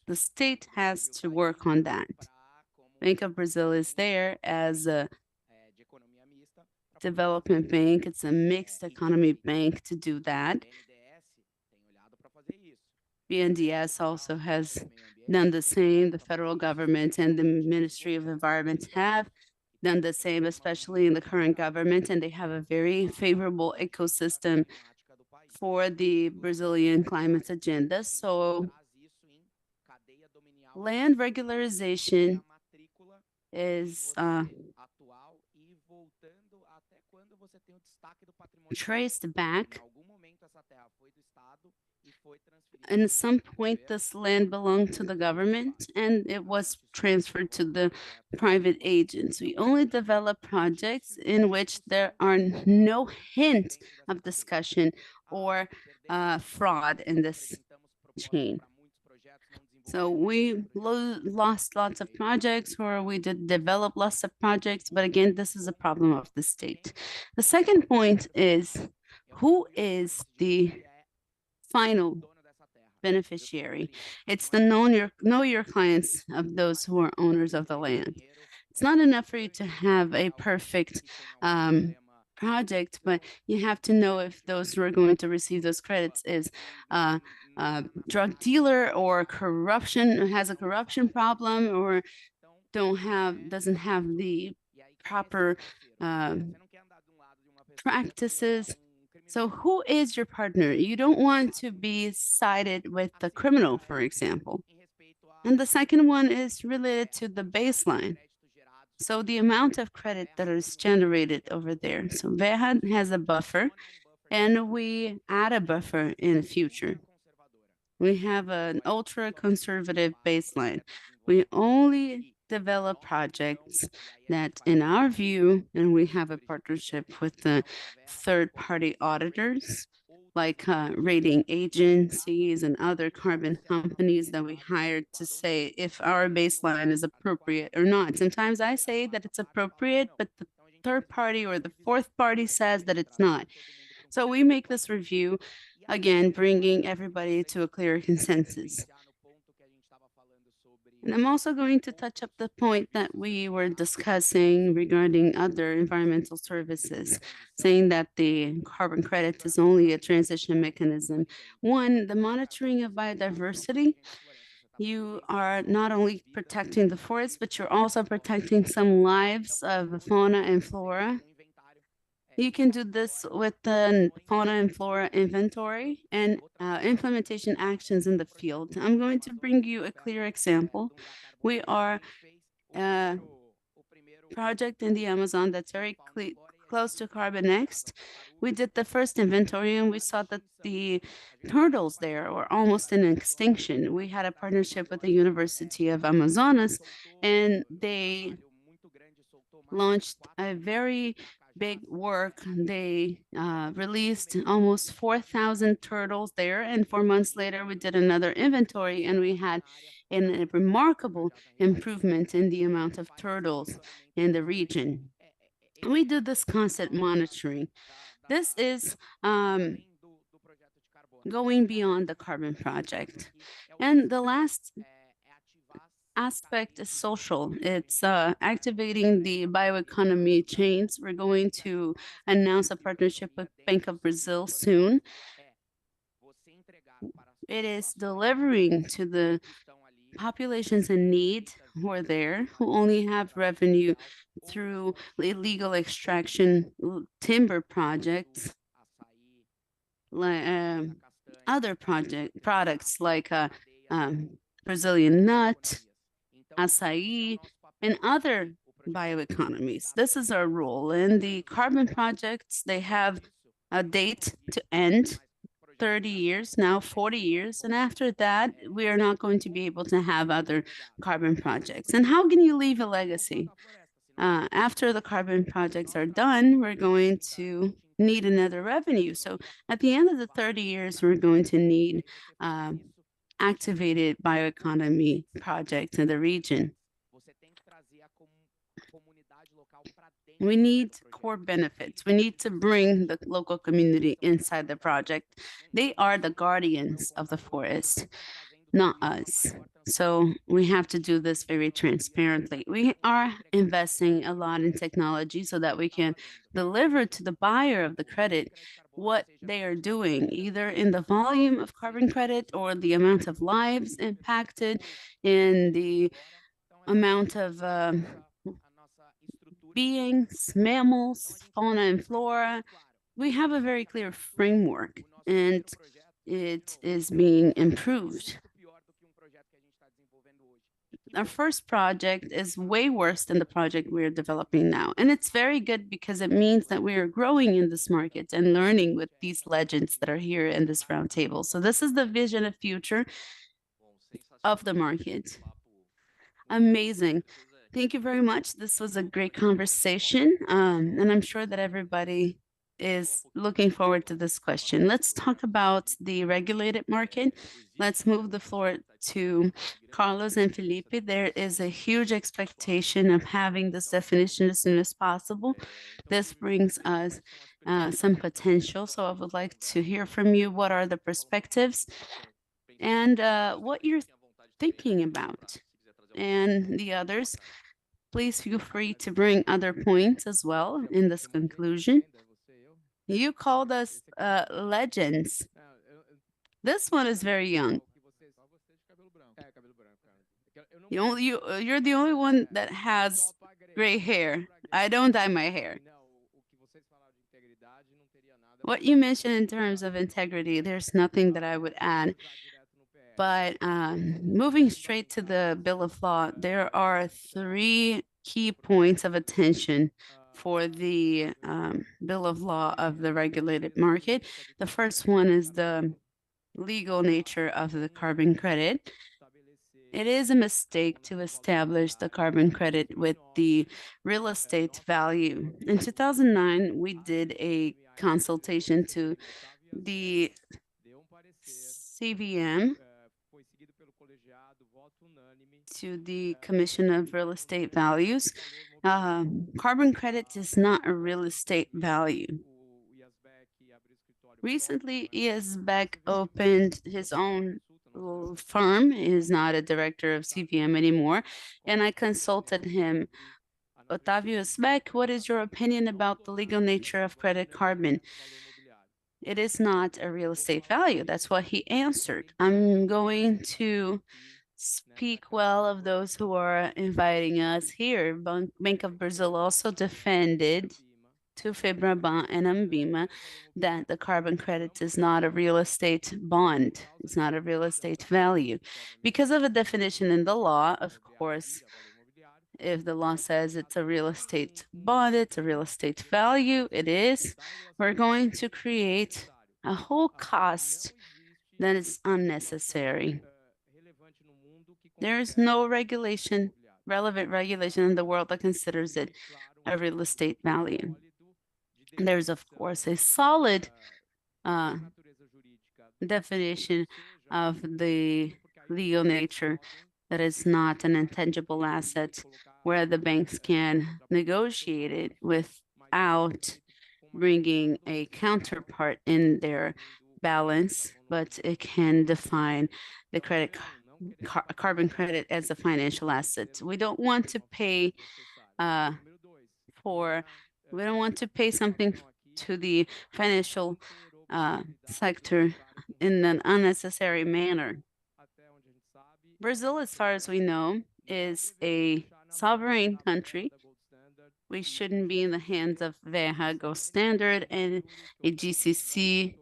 The state has to work on that. Bank of Brazil is there as a development bank. It's a mixed economy bank to do that. BNDES also has done the same. The federal government and the Ministry of Environment have done the same, especially in the current government, and they have a very favorable ecosystem for the Brazilian climate agenda. So land regularization is traced back in some point, this land belonged to the government and it was transferred to the private agents. We only develop projects in which there are no hint of discussion or fraud in this chain. So we lost lots of projects, or we did develop lots of projects, but again, this is a problem of the state. The second point is, who is the final beneficiary? It's the know your clients of those who are owners of the land. It's not enough for you to have a perfect project, but you have to know if those who are going to receive those credits is drug dealer or corruption, has a corruption problem, or doesn't have the proper practices. So who is your partner? You don't want to be sided with the criminal, for example. And the second one is related to the baseline. So the amount of credit that is generated over there. So VERRA has a buffer, and we add a buffer in the future. We have an ultra conservative baseline. We only develop projects that, in our view, and we have a partnership with the third-party auditors, like rating agencies and other carbon companies that we hired to say if our baseline is appropriate or not. Sometimes I say that it's appropriate, but the third party or the fourth party says that it's not. So we make this review, again, bringing everybody to a clear consensus. And I'm also going to touch up the point that we were discussing regarding other environmental services, saying that the carbon credit is only a transition mechanism. One, the monitoring of biodiversity. You are not only protecting the forest, but you're also protecting some lives of fauna and flora. You can do this with the fauna and flora inventory and implementation actions in the field. I'm going to bring you a clear example. We are a project in the Amazon that's very close to Carbon Next. We did the first inventory and we saw that the turtles there were almost in extinction. We had a partnership with the University of Amazonas, and they launched a very big work. They released almost 4,000 turtles there, and 4 months later we did another inventory and we had a remarkable improvement in the amount of turtles in the region. We do this constant monitoring. This is going beyond the carbon project. And the last aspect is social. It's activating the bioeconomy chains. We're going to announce a partnership with Bank of Brazil soon. It is delivering to the populations in need who are there, who only have revenue through illegal extraction timber projects, like other products like Brazilian nut, acai, and other bioeconomies. This is our role. And the carbon projects, they have a date to end, 30 years, now 40 years. And after that, we are not going to be able to have other carbon projects. And how can you leave a legacy? After the carbon projects are done, we're going to need another revenue. So at the end of the 30 years, we're going to need activated bioeconomy projects in the region. We need core benefits. We need to bring the local community inside the project. They are the guardians of the forest, not us. So we have to do this very transparently. We are investing a lot in technology so that we can deliver to the buyer of the credit what they are doing, either in the volume of carbon credit or the amount of lives impacted, in the amount of beings, mammals, fauna and flora. We have a very clear framework and it is being improved. our first project is way worse than the project we're developing now. And it's very good because it means that we are growing in this market and learning with these legends that are here in this round table. So this is the vision of future of the market. Amazing. Thank you very much. This was a great conversation. And I'm sure that everybody is looking forward to this question. Let's talk about the regulated market. Let's move the floor to Carlos and Felipe. There is a huge expectation of having this definition as soon as possible. This brings us some potential. So I would like to hear from you. What are the perspectives and what you're thinking about? And the others, please feel free to bring other points as well in this conclusion. You called us legends. This one is very young. You're the only one that has gray hair. I don't dye my hair. What you mentioned in terms of integrity, there's nothing that I would add. But moving straight to the Bill of Law, there are three key points of attention for the Bill of Law of the regulated market. The first one is the legal nature of the carbon credit. It is a mistake to establish the carbon credit with the real estate value. In 2009, we did a consultation to the CVM, to the Commission of Real Estate Values. Carbon credit is not a real estate value. Recently, IASBEC opened his own firm. He is not a director of CVM anymore. And I consulted him. Otávio Asbeck, what is your opinion about the legal nature of credit carbon? It is not a real estate value. That's what he answered. I'm going to speak well of those who are inviting us here. Bank of Brazil also defended to Febraban and Ambima that the carbon credit is not a real estate bond. It's not a real estate value. Because of a definition in the law, of course, if the law says it's a real estate bond, it's a real estate value, it is. We're going to create a whole cost that is unnecessary. There is no regulation, relevant regulation in the world that considers it a real estate value. There's, of course, a solid definition of the legal nature that is not an intangible asset where the banks can negotiate it without bringing a counterpart in their balance, but it can define the carbon credit as a financial asset. We don't want to pay we don't want to pay something to the financial sector in an unnecessary manner. Brazil, as far as we know, is a sovereign country. We shouldn't be in the hands of Verra Gold Standard and a GCC.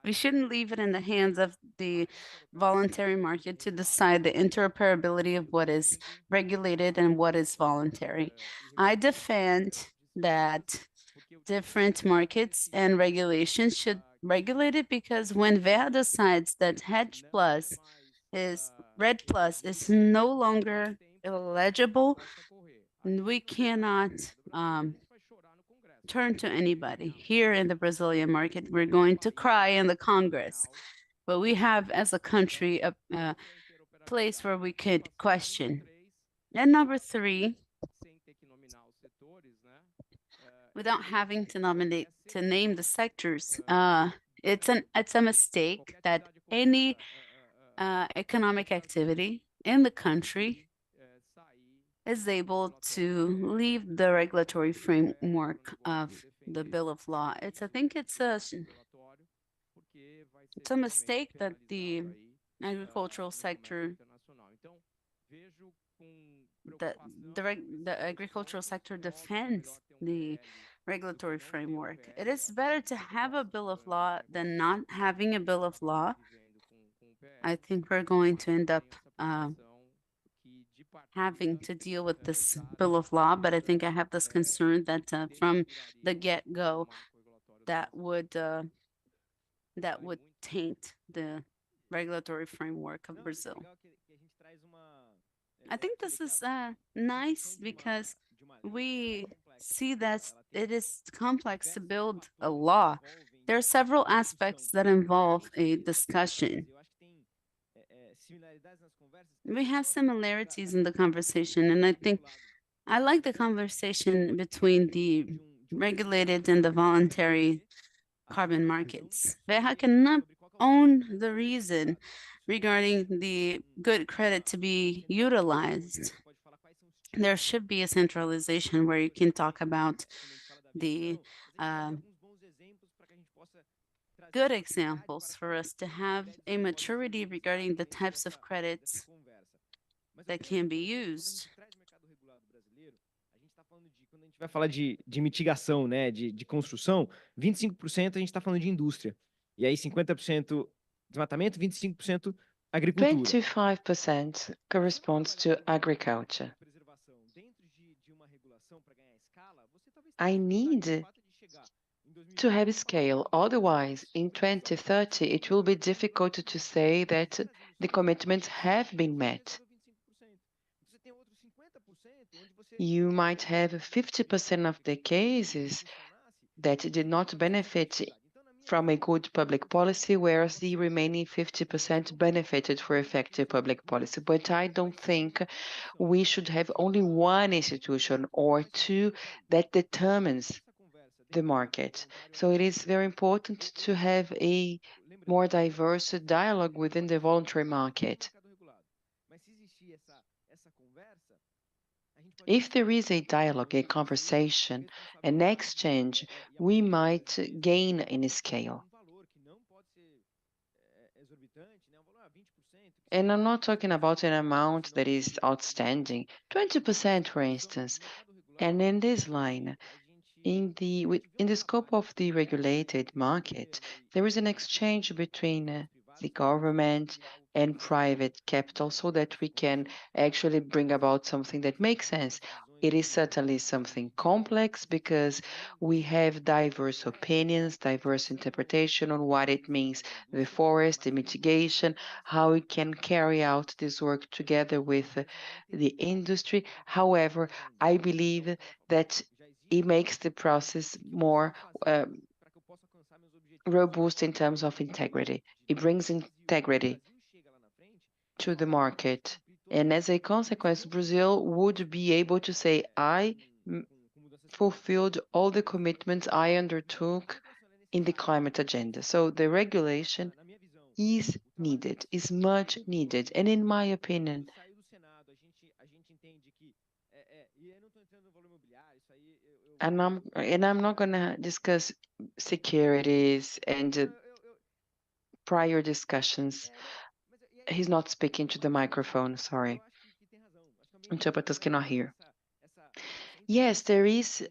We shouldn't leave it in the hands of the voluntary market to decide the interoperability of what is regulated and what is voluntary. I defend that different markets and regulations should regulate it, because when Verra decides that Red Plus is no longer eligible, we cannot turn to anybody. Here in the Brazilian market, we're going to cry in the Congress, but we have as a country a place where we could question. And number three, without having to name the sectors, it's a mistake that any economic activity in the country is able to leave the regulatory framework of the Bill of Law. I think it's a mistake that the agricultural sector, the agricultural sector defends the regulatory framework. It is better to have a bill of law than not having a bill of law. I think we're going to end up having to deal with this bill of law, but I think I have this concern that from the get-go, that would taint the regulatory framework of Brazil. I think this is nice because we see that it is complex to build a law. There are several aspects that involve a discussion. We have similarities in the conversation, and I think I like the conversation between the regulated and the voluntary carbon markets. Verra cannot own the reason regarding the good credit to be utilized. There should be a centralization where you can talk about the good examples for us to have a maturity regarding the types of credits that can be used. Quando a gente vai falar de mitigação, né, de construção, 25% a gente está falando de indústria. E aí 50% desmatamento, 25% agricultura. 25% corresponds to agriculture. I need to have scale. Otherwise, in 2030, it will be difficult to say that the commitments have been met. You might have 50% of the cases that did not benefit from a good public policy, whereas the remaining 50% benefited for effective public policy. But I don't think we should have only one institution or two that determines the market. So it is very important to have a more diverse dialogue within the voluntary market. If there is a dialogue, a conversation, an exchange, we might gain in scale. And I'm not talking about an amount that is outstanding, 20%, for instance. And in this line, in the scope of the regulated market, there is an exchange between the government and private capital so that we can actually bring about something that makes sense. It is certainly something complex because we have diverse opinions, diverse interpretation on what it means, the forest, the mitigation, how we can carry out this work together with the industry. However, I believe that it makes the process more robust in terms of integrity. It brings integrity to the market. And as a consequence, Brazil would be able to say, I fulfilled all the commitments I undertook in the climate agenda. So the regulation is needed, is much needed. And in my opinion, and I'm not going to discuss securities and prior discussions. He's not speaking to the microphone, sorry. Interpreters cannot hear. Yes, there is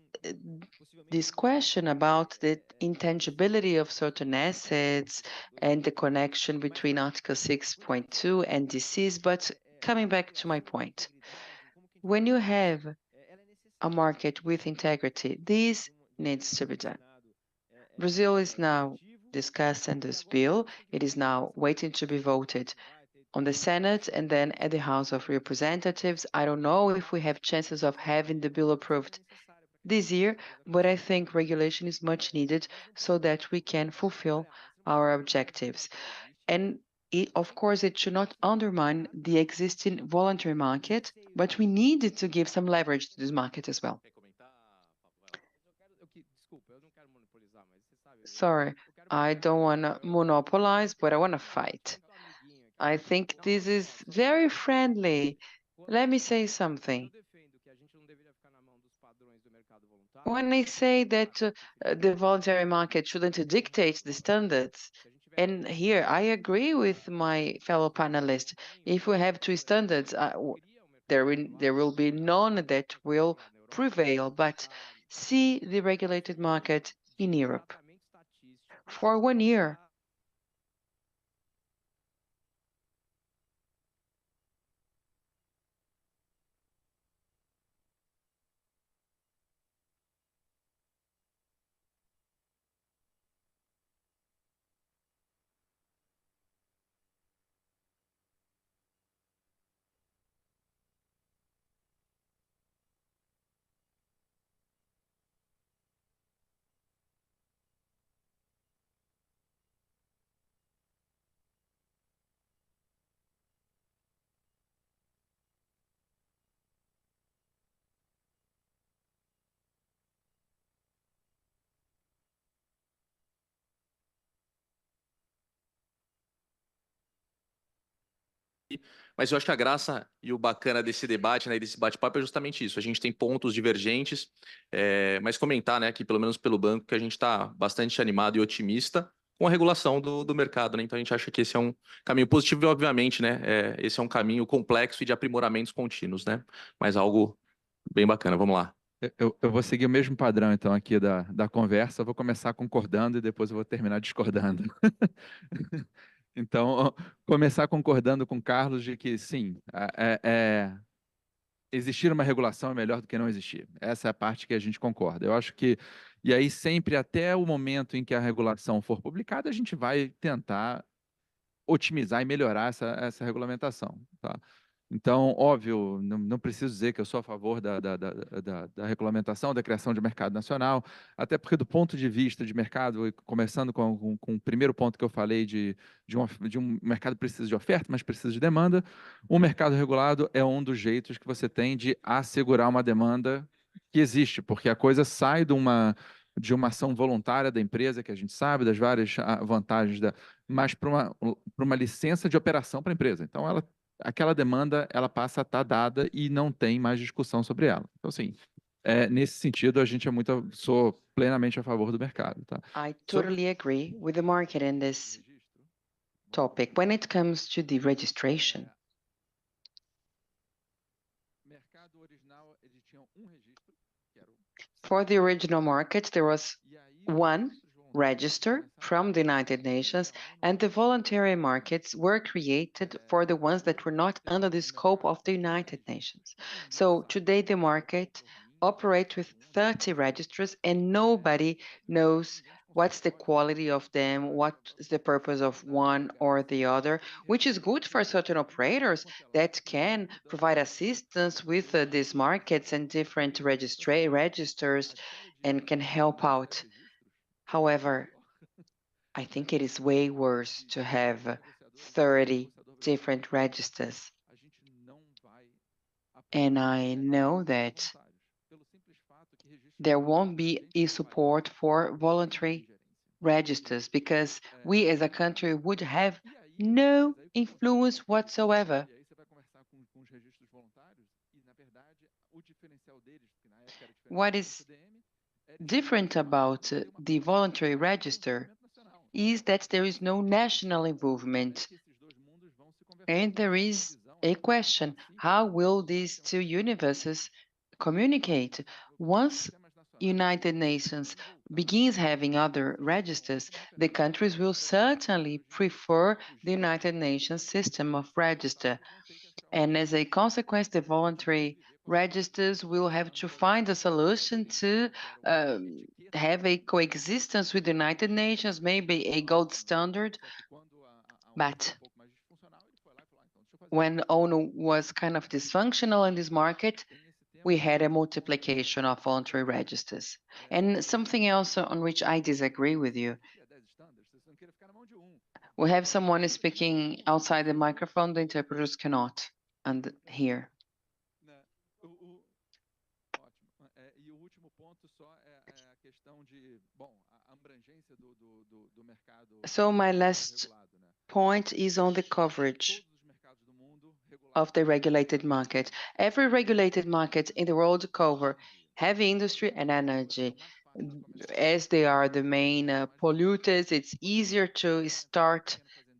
this question about the intangibility of certain assets and the connection between Article 6.2 and DCs, but coming back to my point, when you have a market with integrity, this needs to be done. Brazil is now discussing this bill. It is now waiting to be voted on the Senate and then at the House of Representatives. I don't know if we have chances of having the bill approved this year, but I think regulation is much needed so that we can fulfill our objectives. And of course, it should not undermine the existing voluntary market, but we need to give some leverage to this market as well. Sorry, I don't want to monopolize, but I want to fight. I think this is very friendly. Let me say something. When I say that the voluntary market shouldn't dictate the standards, and here I agree with my fellow panelists, if we have two standards, there will be none that will prevail. But see the regulated market in Europe. For 1 year, Mas eu acho que a graça e o bacana desse debate, né, desse bate-papo é justamente isso. A gente tem pontos divergentes, mas comentar, né, aqui, pelo menos pelo banco, que a gente está bastante animado e otimista com a regulação do mercado, né? Então a gente acha que esse é um caminho positivo e, obviamente, né, esse é um caminho complexo e de aprimoramentos contínuos, né? Mas algo bem bacana. Vamos lá. Eu vou seguir o mesmo padrão, então, aqui da conversa. Eu vou começar concordando e depois eu vou terminar discordando. Então, começar concordando com o Carlos de que, sim, existir uma regulação é melhor do que não existir. Essa é a parte que a gente concorda. Eu acho que, e aí sempre até o momento em que a regulação for publicada, a gente vai tentar otimizar e melhorar essa regulamentação, tá? Então, óbvio, não preciso dizer que eu sou a favor da regulamentação, da criação de mercado nacional, até porque do ponto de vista de mercado, e começando com o primeiro ponto que eu falei de um mercado que precisa de oferta, mas precisa de demanda, o mercado regulado é um dos jeitos que você tem de assegurar uma demanda que existe, porque a coisa sai de uma ação voluntária da empresa, que a gente sabe das várias vantagens, mas para uma licença de operação para a empresa. Então, aquela demanda ela passa a estar dada e não tem mais discussão sobre ela. Então, assim, nesse sentido, sou plenamente a favor do mercado. Tá? I totally agree with the market in this topic. When it comes to the registration, for the original market, there was one register from the United Nations, and the voluntary markets were created for the ones that were not under the scope of the United Nations. So today the market operates with 30 registers, and nobody knows what's the quality of them, what is the purpose of one or the other, which is good for certain operators that can provide assistance with these markets and different registers and can help out. However, I think it is way worse to have 30 different registers. And I know that there won't be a support for voluntary registers because we as a country would have no influence whatsoever. What is different about the voluntary register is that there is no national involvement. And there is a question, how will these two universes communicate? Once United Nations begins having other registers, the countries will certainly prefer the United Nations system of register. And as a consequence, the voluntary registers will have to find a solution to have a coexistence with the United Nations, maybe a gold standard. But when ONU was kind of dysfunctional in this market, we had a multiplication of voluntary registers. And something else on which I disagree with you. We have someone speaking outside the microphone, the interpreters cannot hear. So my last point is on the coverage of the regulated market. Every regulated market in the world cover heavy industry and energy. As they are the main polluters, it's easier to start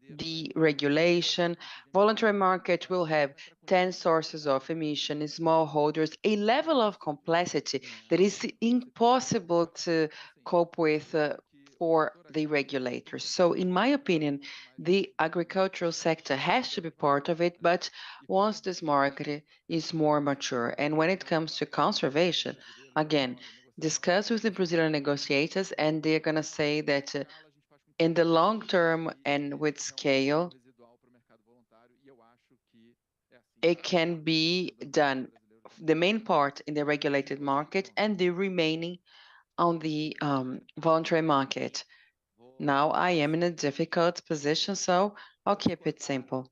the regulation. Voluntary market will have 10 sources of emission, small holders, a level of complexity that is impossible to cope with for the regulators. So in my opinion, the agricultural sector has to be part of it, but once this market is more mature. And when it comes to conservation, again, discuss with the Brazilian negotiators, and they're going to say that in the long term and with scale, it can be done, the main part in the regulated market and the remaining on the voluntary market. Now I am in a difficult position, so I'll keep it simple.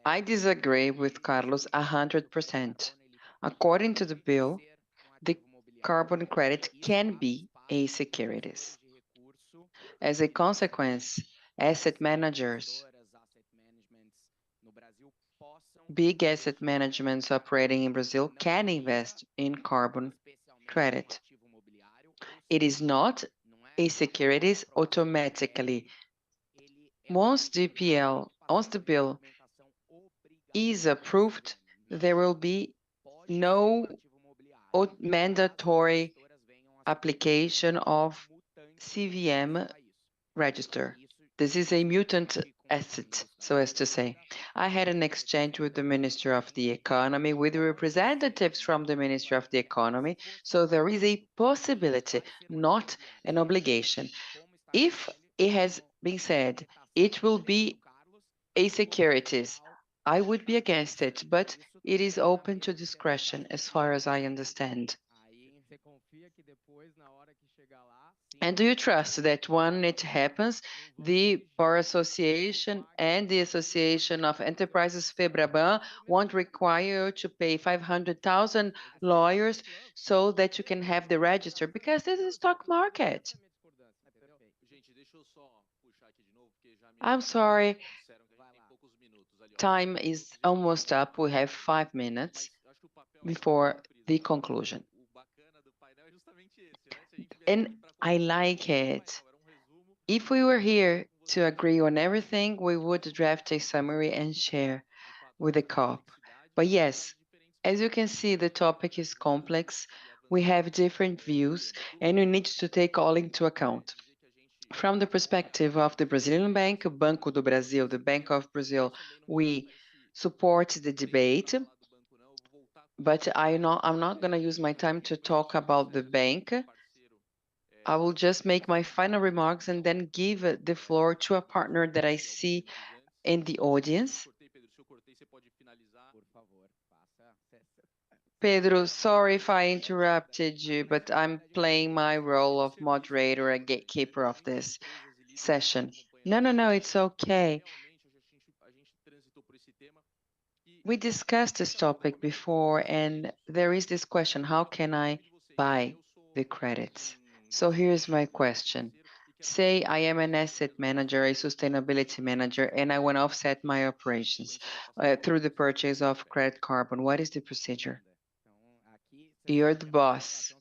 I disagree with Carlos 100%. According to the bill, the carbon credit can be a securities. As a consequence, asset managers, big asset managements operating in Brazil can invest in carbon credit. It is not a securities automatically. Once the bill is approved, there will be no mandatory application of CVM register. This is a mutant asset, so as to say. I had an exchange with the Minister of the Economy, with representatives from the Ministry of the Economy, so there is a possibility, not an obligation. If it has been said it will be a securities, I would be against it, but it is open to discretion as far as I understand. And do you trust that when it happens, the Bar Association and the Association of Enterprises FEBRABAN won't require you to pay 500,000 lawyers so that you can have the register? Because this is a stock market. I'm sorry, time is almost up. We have 5 minutes before the conclusion. And I like it. If we were here to agree on everything, we would draft a summary and share with the COP. But yes, as you can see, the topic is complex. We have different views, and we need to take all into account. From the perspective of the Brazilian Bank, Banco do Brasil, the Bank of Brazil, we support the debate. But I'm not going to use my time to talk about the bank. I will just make my final remarks and then give the floor to a partner that I see in the audience. Pedro, sorry if I interrupted you, but I'm playing my role of moderator and gatekeeper of this session. No, it's okay. We discussed this topic before, and there is this question, how can I buy the credits? So here's my question. Say I am an asset manager, a sustainability manager, and I want to offset my operations through the purchase of credit carbon. What is the procedure? You're the boss.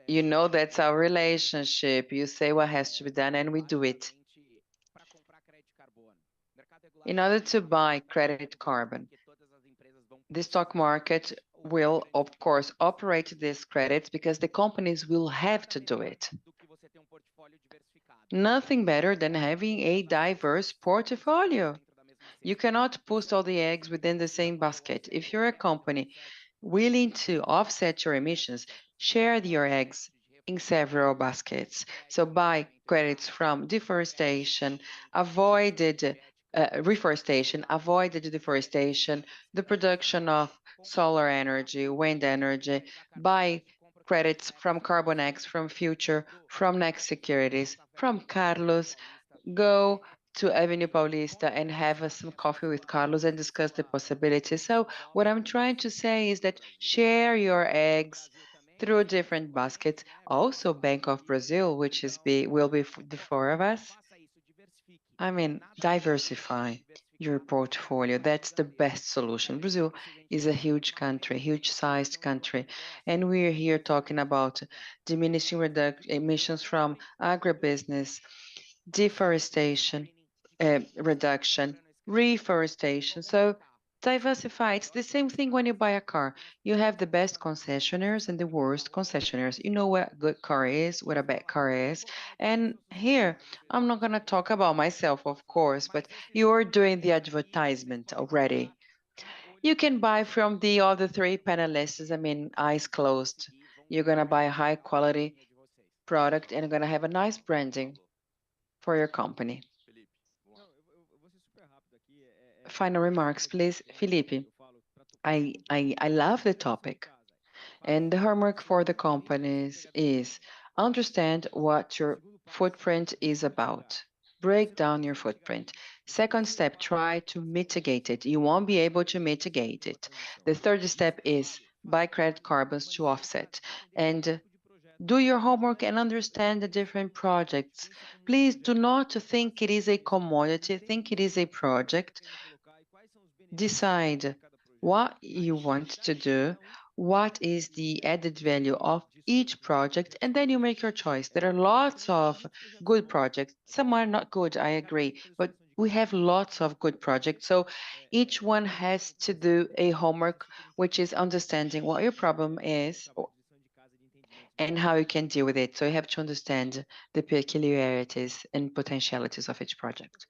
You know that's our relationship. You say what has to be done, and we do it. In order to buy credit carbon, the stock market will, of course, operate these credits because the companies will have to do it. Nothing better than having a diverse portfolio. You cannot put all the eggs within the same basket. If you're a company willing to offset your emissions, share your eggs in several baskets. So buy credits from deforestation, reforestation, avoid the deforestation, the production of solar energy, wind energy, buy credits from Carbonex, from Future, from Next Securities, from Carlos. Go to Avenue Paulista and have some coffee with Carlos and discuss the possibilities. So what I'm trying to say is that share your eggs through different baskets. Also Bank of Brazil, will be the four of us. I mean, diversify. your portfolio. That's the best solution. Brazil is a huge country, huge-sized country, and we're here talking about diminishing emissions from agribusiness, deforestation, reduction, reforestation. So diversify. It's the same thing when you buy a car. You have the best concessionaires and the worst concessionaires. You know what a good car is, what a bad car is. And here, I'm not going to talk about myself, of course, but you're doing the advertisement already. You can buy from the other three panelists, I mean, eyes closed. You're going to buy a high quality product and you're going to have a nice branding for your company. Final remarks, please. Felipe, I love the topic. And the homework for the companies is understand what your footprint is about. Break down your footprint. Second step, try to mitigate it. You won't be able to mitigate it. The third step is buy credit carbons to offset. And do your homework and understand the different projects. Please do not think it is a commodity, think it is a project. Decide what you want to do, what is the added value of each project, and then you make your choice. There are lots of good projects. Some are not good, I agree, but we have lots of good projects. So each one has to do a homework, which is understanding what your problem is and how you can deal with it. So you have to understand the peculiarities and potentialities of each project.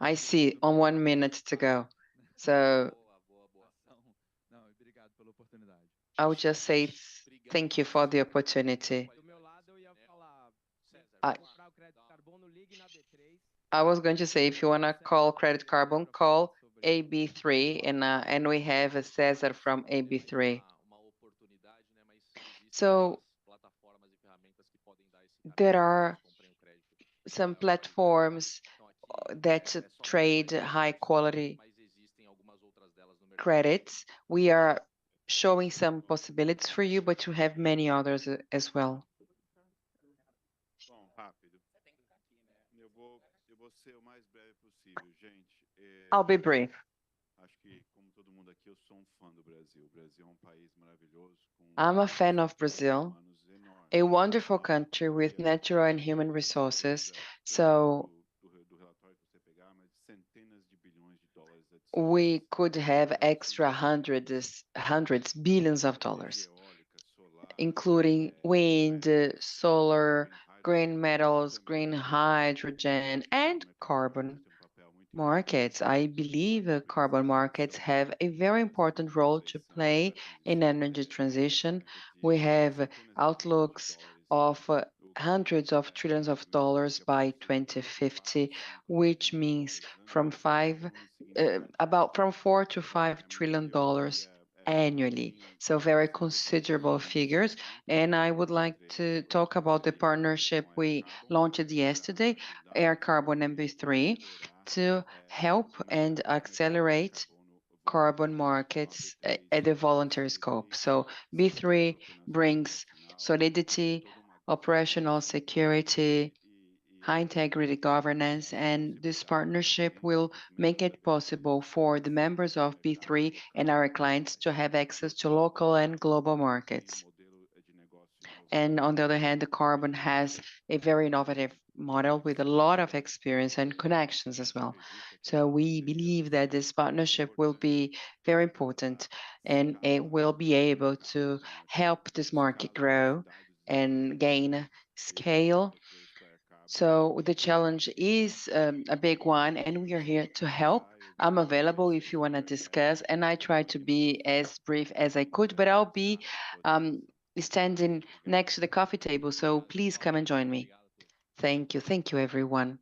I see on 1 minute to go. So I would just say thank you for the opportunity. I was going to say, if you want to call Credit Carbon, call AB3, and we have a Cesar from AB3. So there are some platforms that trade high quality credits. We are showing some possibilities for you, but you have many others as well. I'll be brief. I'm a fan of Brazil, a wonderful country with natural and human resources. So we could have extra hundreds billions of dollars, including wind, solar, green metals, green hydrogen, and carbon markets. I believe carbon markets have a very important role to play in energy transition. We have outlooks of hundreds of trillions of dollars by 2050, which means from 4 to 5 trillion dollars annually. So very considerable figures. And I would like to talk about the partnership we launched yesterday, Air Carbon and B3, to help and accelerate carbon markets at the voluntary scope. So B3 brings solidity, operational security, high integrity governance, and this partnership will make it possible for the members of B3 and our clients to have access to local and global markets. And on the other hand, the carbon has a very innovative model with a lot of experience and connections as well. So we believe that this partnership will be very important and it will be able to help this market grow and gain scale. So the challenge is a big one, and we are here to help. I'm available if you want to discuss, and I try to be as brief as I could, but I'll be standing next to the coffee table, so please come and join me. Thank you. Thank you, everyone.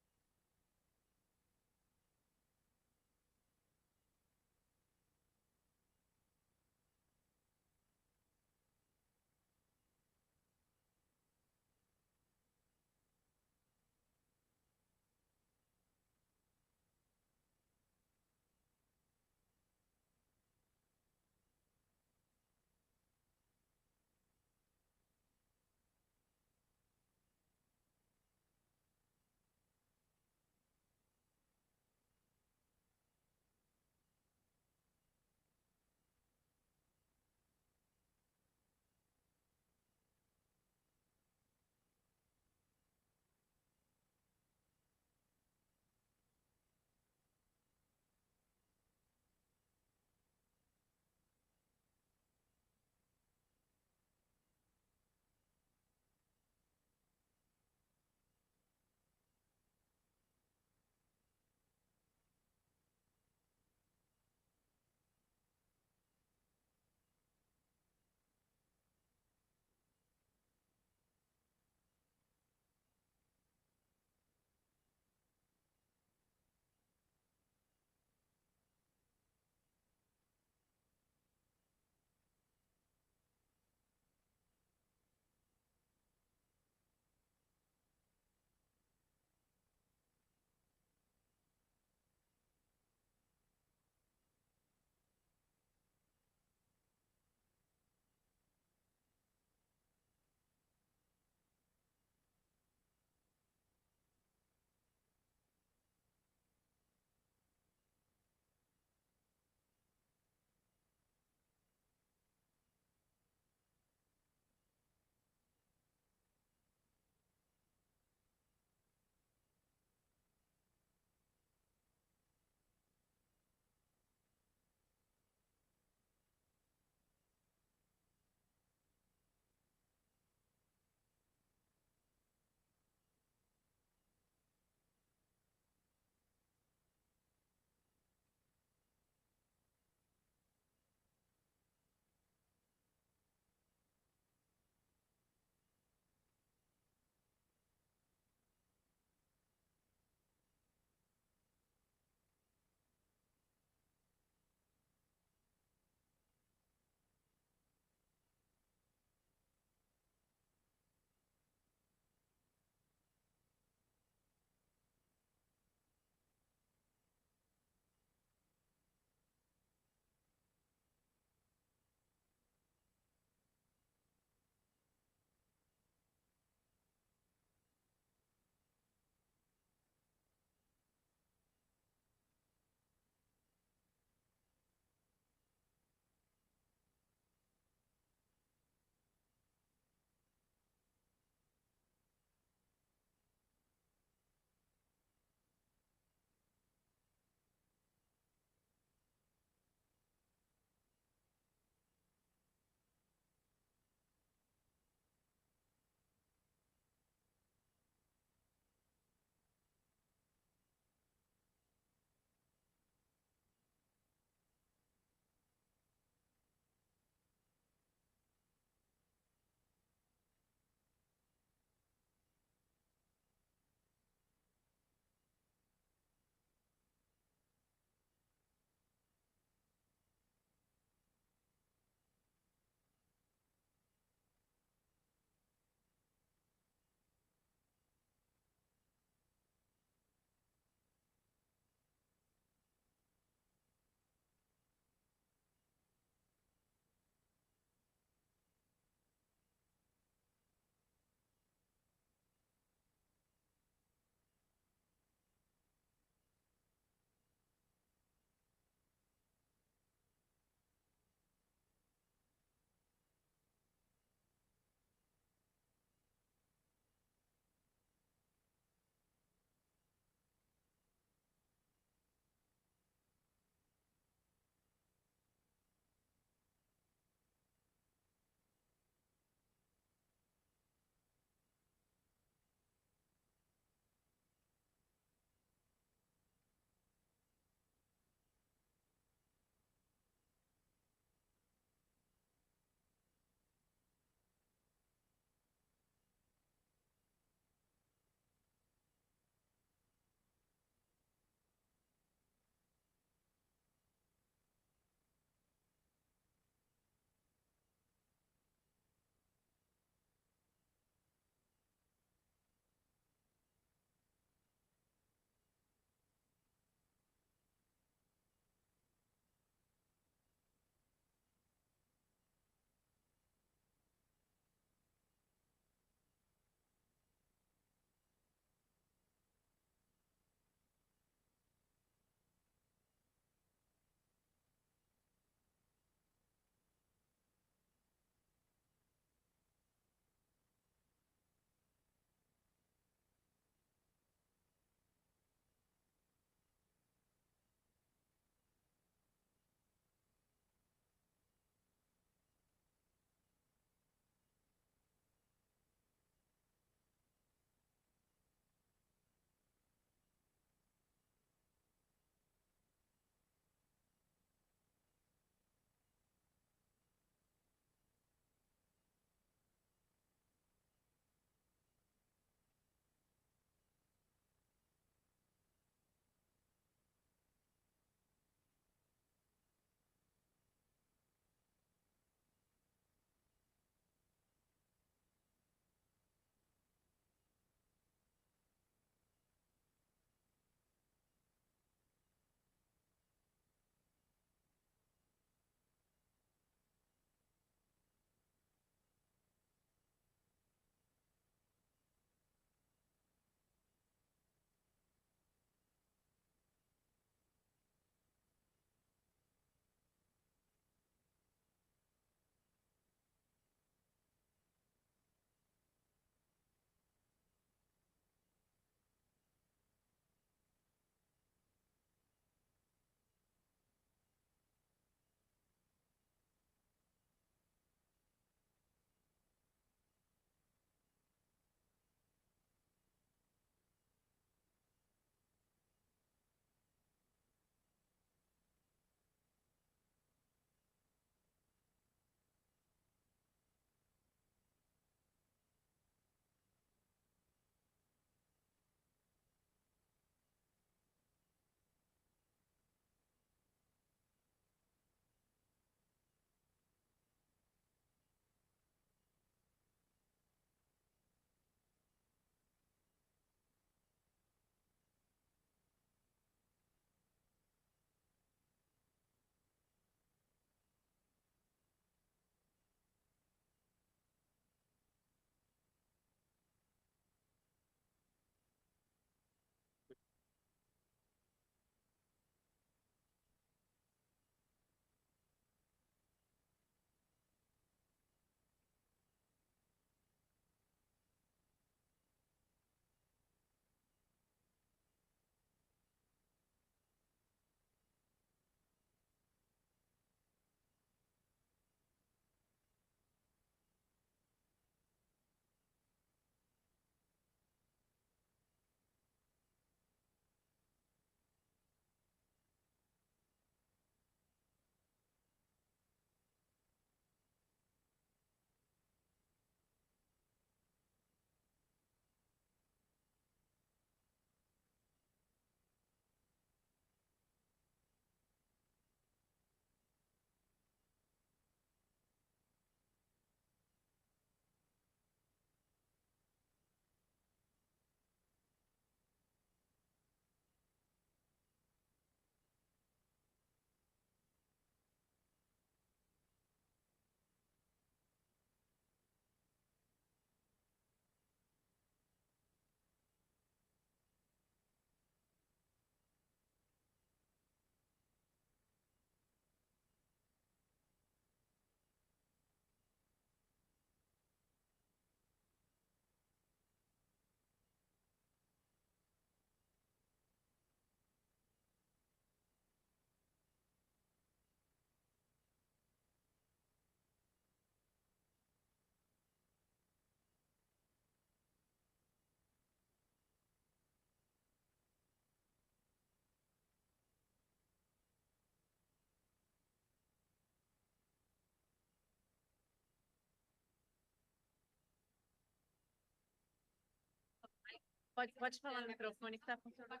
Pode falar no microfone que tá funcionando.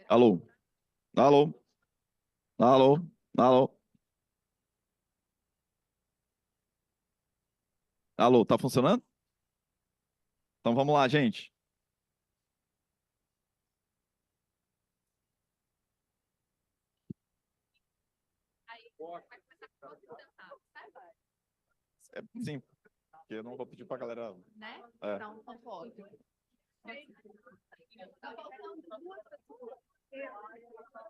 Alô? Alô? Alô? Alô? Alô, tá funcionando? Então vamos lá, gente. Sim, porque eu não vou pedir pra galera. Né? É. Então, foto.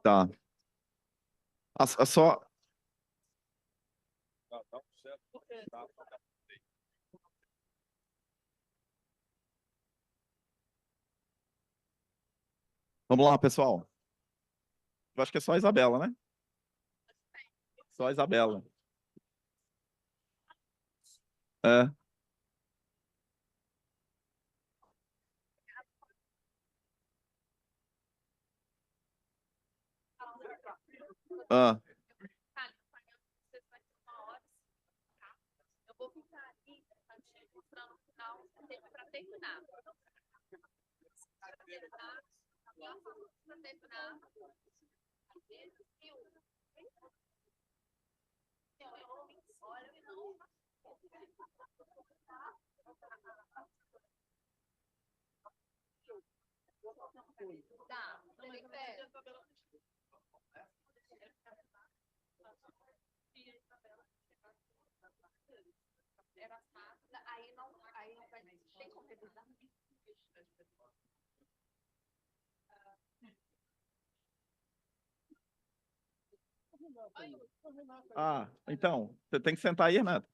Tá. Só. Vamos lá, pessoal. Eu acho que é só a Isabela, né? Só a Isabela. É. Ah. Eu vou ficar aqui mostrando o final para terminar. Tá, aí não vai ter como revisar. Ah, então, você tem que sentar aí, Renato.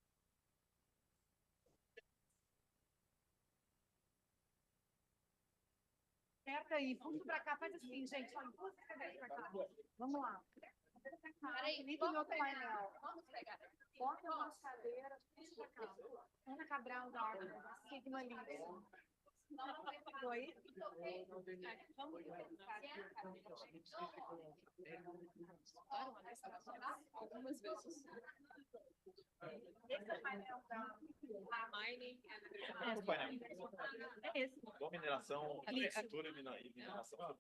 Aperta aí, puxa pra cá, faz assim, gente. Puxa pra cá. Vamos lá. Peraí, liga o meu painel. Vamos pegar. Bota umas cadeiras, puxa pra cá. Ana Cabral da Ordem, Sigma Lins. Pegou aí? Vamos algumas vezes. Esse é o painel da mining. É esse. Mineração, agricultura e mineração.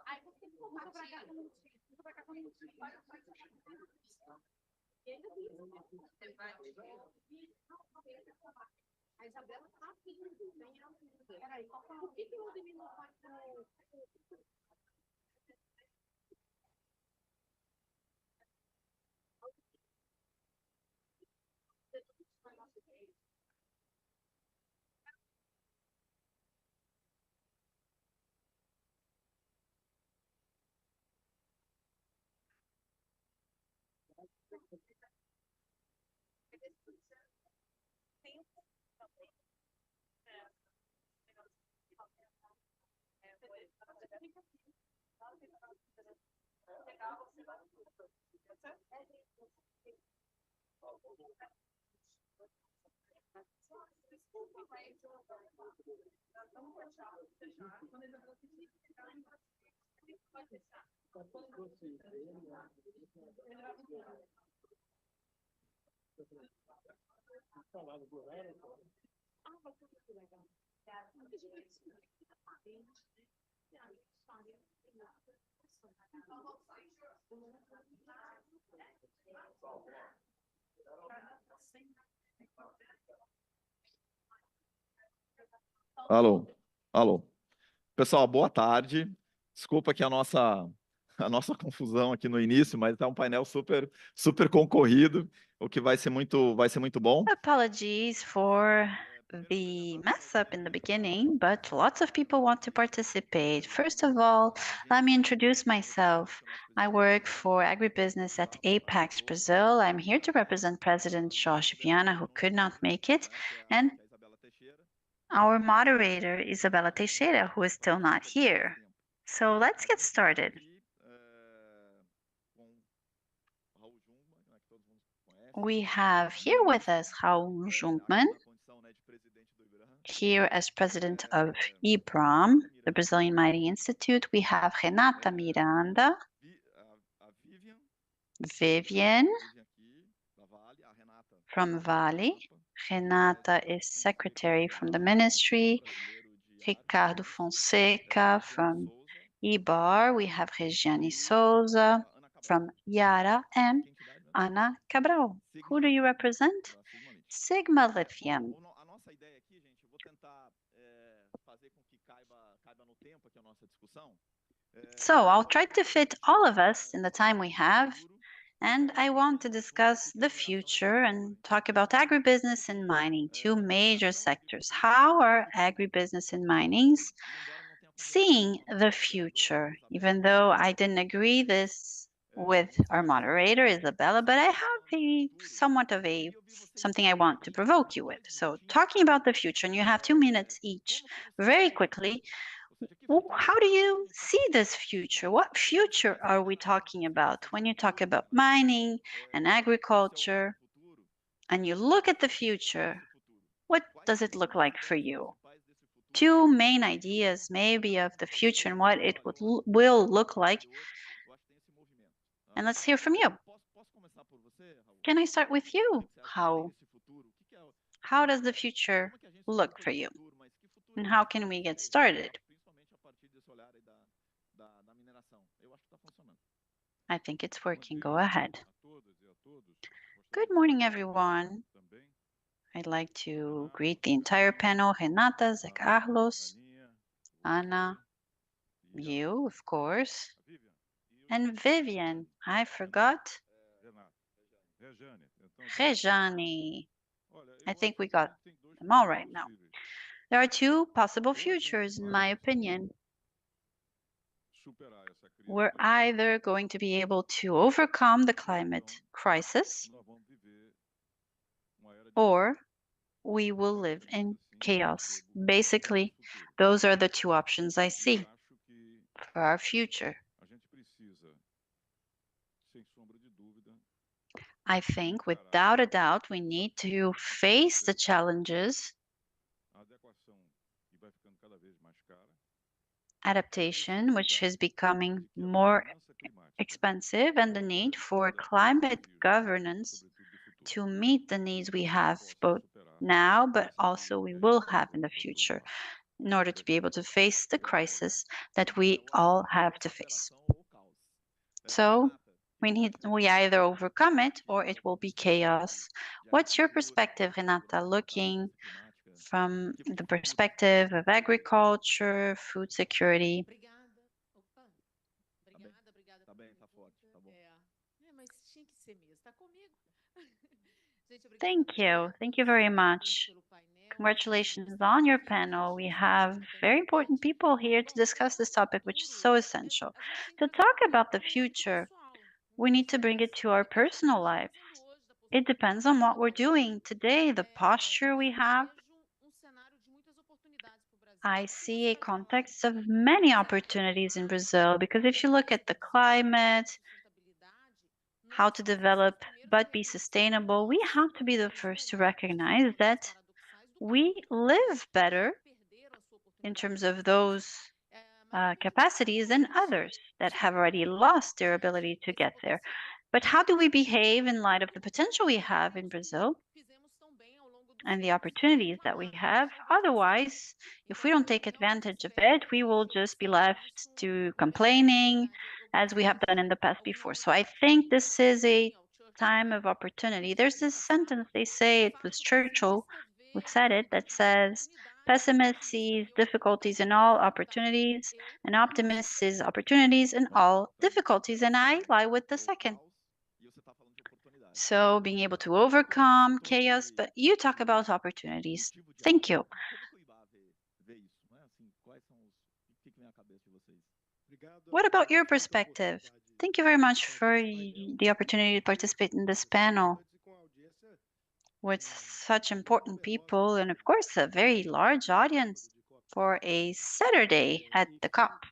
Aí você tem que voltar pra cá com um minutinho. A Isabela tá aqui. Peraí, por que o Odemir não faz Alô, alô. Pessoal, boa tarde. Desculpa aqui a nossa confusão aqui no início, mas é um painel super concorrido, o que vai ser muito bom. Apologies for the mess up in the beginning, but lots of people want to participate. First of all, let me introduce myself. I work for agribusiness at Apex Brazil. I'm here to represent President Jorge Viana, who could not make it, and our moderator, Isabella Teixeira, who is still not here. So let's get started. We have here with us Raul Jungmann. Here as president of IBRAM, the Brazilian Mining Institute, we have Renata Miranda, Vivian from Vale. Renata is secretary from the ministry. Ricardo Fonseca from IBAR. We have Regiane Souza from Yara and Ana Cabral. Who do you represent? Sigma Lithium. A nossa ideia aqui, gente, eu vou tentar fazer com que caiba no tempo aqui a nossa discussão. So I'll try to fit all of us in the time we have, and I want to discuss the future and talk about agribusiness and mining, two major sectors. How are agribusiness and minings seeing the future? Even though I didn't agree this with our moderator, Isabella, but I have something I want to provoke you with. So talking about the future, and you have 2 minutes each, very quickly. How do you see this future? What future are we talking about? When you talk about mining and agriculture, and you look at the future, what does it look like for you? 2 main ideas maybe of the future and what it will look like. And let's hear from you. Can I start with you? How does the future look for you? And how can we get started? I think it's working. Go ahead. Good morning, everyone. I'd like to greet the entire panel, Renata, Zé Carlos, Ana, you, of course, and Vivian. I forgot. Rejane. I think we got them all right now. There are 2 possible futures, in my opinion. We're either going to be able to overcome the climate crisis, or we will live in chaos. Basically, those are the 2 options I see for our future. I think, without a doubt, we need to face the challenges. Adaptation, which is becoming more expensive, and the need for climate governance to meet the needs we have both now, but also we will have in the future, in order to be able to face the crisis that we all have to face. So we either overcome it or it will be chaos. What's your perspective, Renata, looking from the perspective of agriculture, food security? Thank you. Thank you very much. Congratulations on your panel. We have very important people here to discuss this topic, which is so essential. To talk about the future, we need to bring it to our personal lives. It depends on what we're doing today, the posture we have. I see a context of many opportunities in Brazil, because if you look at the climate, how to develop but be sustainable, we have to be the first to recognize that we live better in terms of those capacities than others that have already lost their ability to get there. But how do we behave in light of the potential we have in Brazil and the opportunities that we have? Otherwise, if we don't take advantage of it, we will just be left to complaining, as we have done in the past before. So I think this is a time of opportunity. There's this sentence, they say, it was Churchill who said it, that says, pessimist sees difficulties in all opportunities, and optimist sees opportunities in all difficulties. And I lie with the second. So being able to overcome chaos, but you talk about opportunities. Thank you. What about your perspective? Thank you very much for the opportunity to participate in this panel with such important people, and of course a very large audience for a Saturday at the COP.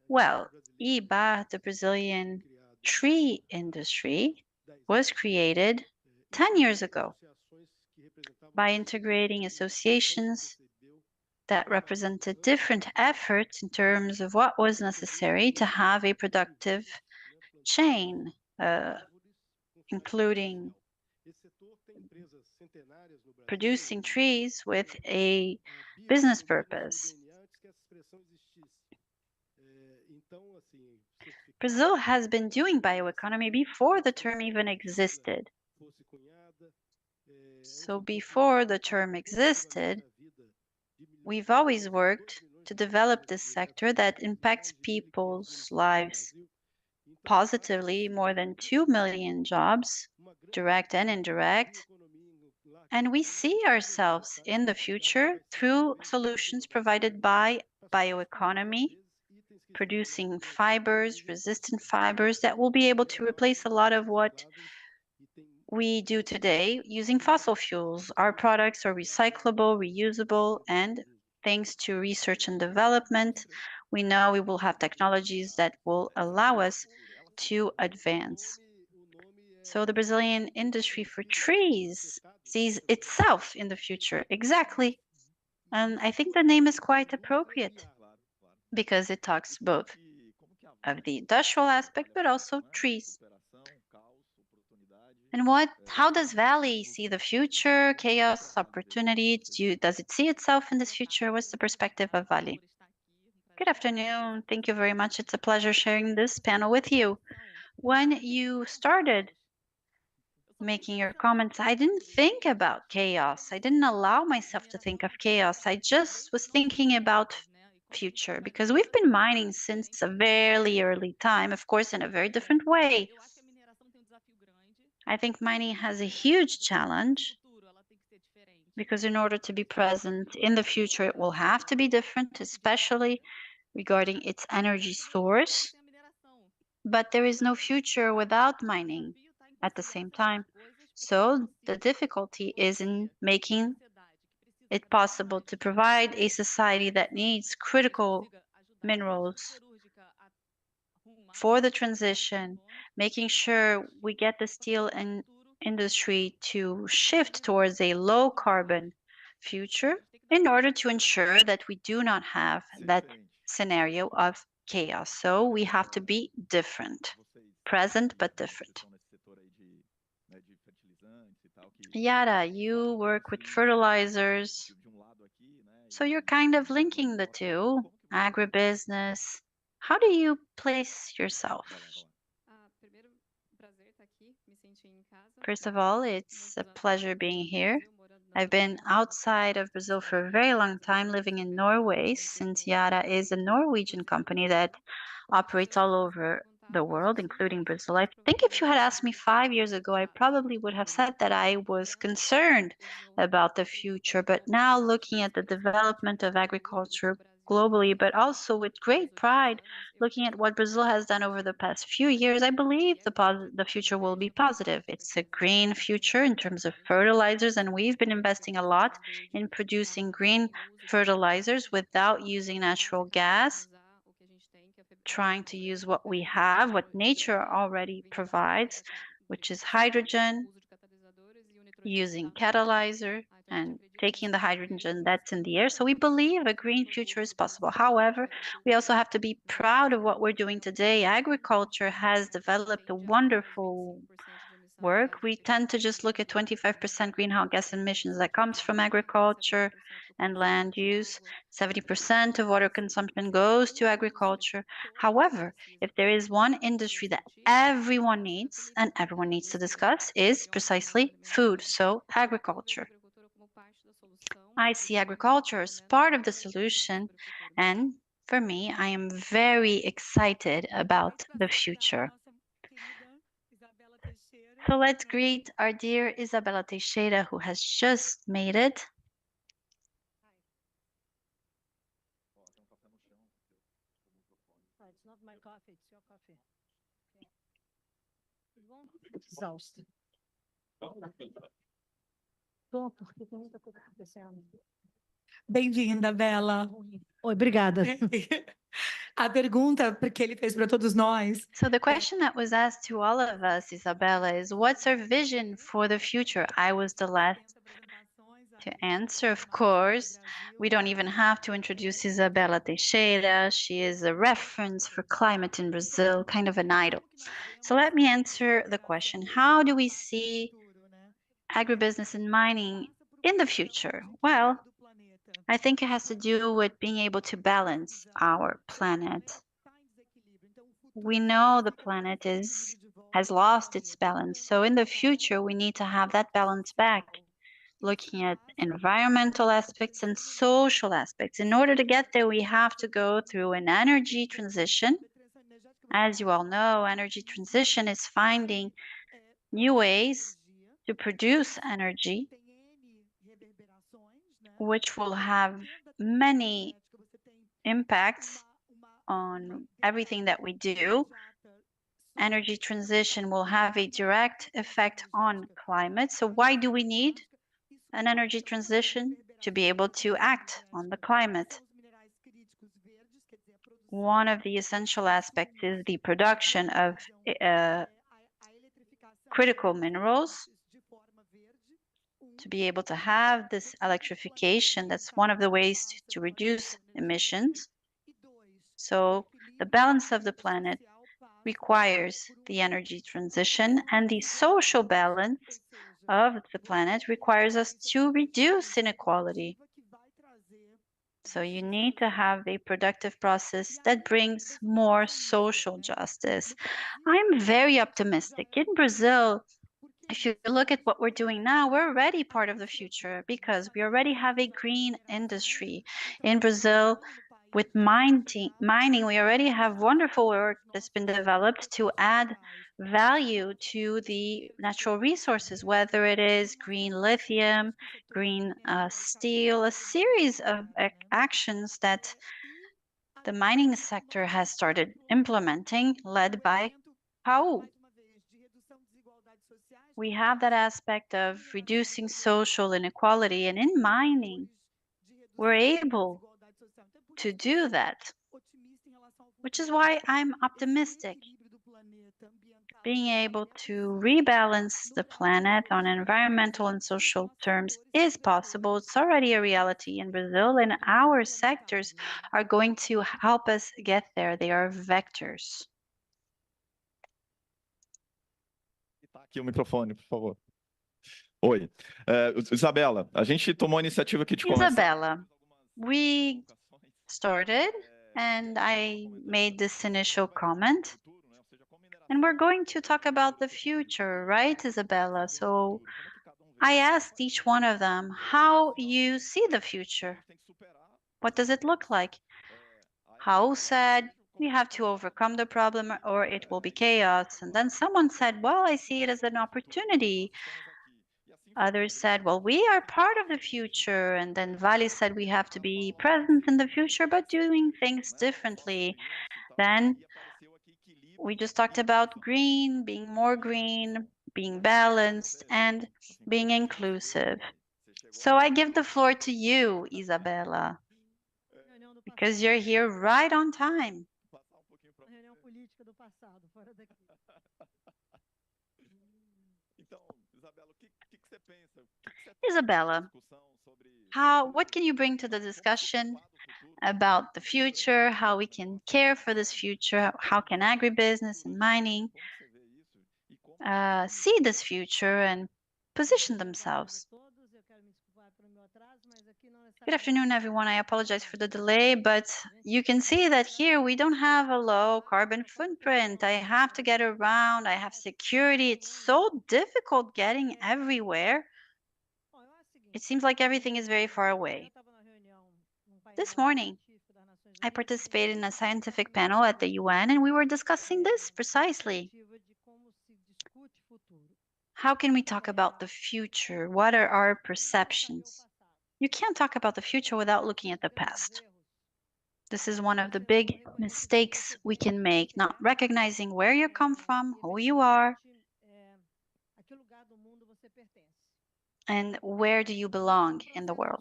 Well, IBAR, the Brazilian tree industry, was created 10 years ago. by integrating associations that represented different efforts in terms of what was necessary to have a productive chain, including producing trees with a business purpose. Brazil has been doing bioeconomy before the term even existed. So before the term existed, we've always worked to develop this sector that impacts people's lives positively, more than 2 million jobs, direct and indirect. And we see ourselves in the future through solutions provided by bioeconomy, producing fibers, resistant fibers that will be able to replace a lot of what we do today using fossil fuels. Our products are recyclable, reusable, and thanks to research and development, we know we will have technologies that will allow us to advance. So the Brazilian industry for trees sees itself in the future. Exactly. And I think the name is quite appropriate because it talks both of the industrial aspect, but also trees. And how does Valley see the future, chaos, opportunity? Does it see itself in this future? What's the perspective of Valley? Good afternoon. Thank you very much. It's a pleasure sharing this panel with you. When you started making your comments, I didn't think about chaos. I didn't allow myself to think of chaos. I just was thinking about future because we've been mining since a very early time, of course, in a very different way. I think mining has a huge challenge because in order to be present in the future, it will have to be different, especially regarding its energy source. But there is no future without mining at the same time. So the difficulty is in making it possible to provide a society that needs critical minerals for the transition, making sure we get the steel and industry to shift towards a low carbon future in order to ensure that we do not have that scenario of chaos. So we have to be different, present but different. Yara, you work with fertilizers, so you're kind of linking the two, agribusiness. How do you place yourself? First of all, it's a pleasure being here. I've been outside of Brazil for a very long time, living in Norway, since Yara is a Norwegian company that operates all over the world, including Brazil. I think if you had asked me 5 years ago, I probably would have said that I was concerned about the future. But now looking at the development of agriculture globally, but also with great pride, looking at what Brazil has done over the past few years, I believe the future will be positive. It's a green future in terms of fertilizers, and we've been investing a lot in producing green fertilizers without using natural gas, trying to use what we have, what nature already provides, which is hydrogen, using catalyzer and taking the hydrogen that's in the air. So we believe a green future is possible. However, we also have to be proud of what we're doing today. Agriculture has developed a wonderful work. We tend to just look at 25% greenhouse gas emissions that comes from agriculture and land use. 70% of water consumption goes to agriculture. However, if there is one industry that everyone needs and everyone needs to discuss is precisely food, so agriculture. I see agriculture as part of the solution, and for me, I am very excited about the future. So let's greet our dear Isabella Teixeira, who has just made it. It's not my coffee, it's your coffee. Exausta. Tô, porque tem muita coisa acontecendo. Bem-vinda, Bela. Oi, obrigada. A pergunta que ele fez para todos nós. So the question that was asked to all of us, Isabella, is what's our vision for the future? I was the last to answer. Of course, we don't even have to introduce Isabella Teixeira. She is a reference for climate in Brazil, kind of an idol. So let me answer the question. How do we see agribusiness and mining in the future? Well, I think it has to do with being able to balance our planet. We know the planet has lost its balance. So in the future, we need to have that balance back, looking at environmental aspects and social aspects. In order to get there, we have to go through an energy transition. As you all know, energy transition is finding new ways to produce energy, which will have many impacts on everything that we do. Energy transition will have a direct effect on climate. So why do we need an energy transition? To be able to act on the climate. One of the essential aspects is the production of critical minerals. To be able to have this electrification, that's one of the ways to reduce emissions. So the balance of the planet requires the energy transition, and the social balance of the planet requires us to reduce inequality. So you need to have a productive process that brings more social justice. I'm very optimistic. In Brazil, if you look at what we're doing now, we're already part of the future because we already have a green industry. In Brazil, with mining, we already have wonderful work that's been developed to add value to the natural resources, whether it is green lithium, green steel, a series of actions that the mining sector has started implementing, led by Raul. We have that aspect of reducing social inequality, and in mining, we're able to do that, which is why I'm optimistic. Being able to rebalance the planet on environmental and social terms is possible. It's already a reality in Brazil, and our sectors are going to help us get there. They are vectors. Aqui o microfone, por favor. Oi. Isabela, a gente tomou a iniciativa aqui de começar. Isabella, we started and I made this initial comment. And we're going to talk about the future, right, Isabella? So I asked each one of them how you see the future. What does it look like? Raul said, we have to overcome the problem or it will be chaos. And then someone said, well, I see it as an opportunity. Others said, well, we are part of the future. And then Vali said, we have to be present in the future, but doing things differently. Then we just talked about green, being more green, being balanced, and being inclusive. So I give the floor to you, Isabella, because you're here right on time. Isabella, what can you bring to the discussion about the future, how we can care for this future, how can agribusiness and mining see this future and position themselves? Good afternoon, everyone. I apologize for the delay, but you can see that here we don't have a low carbon footprint. I have to get around, I have security. It's so difficult getting everywhere. It seems like everything is very far away. This morning, I participated in a scientific panel at the UN, and we were discussing this precisely. How can we talk about the future? What are our perceptions? You can't talk about the future without looking at the past. This is one of the big mistakes we can make, not recognizing where you come from, who you are, and where do you belong in the world.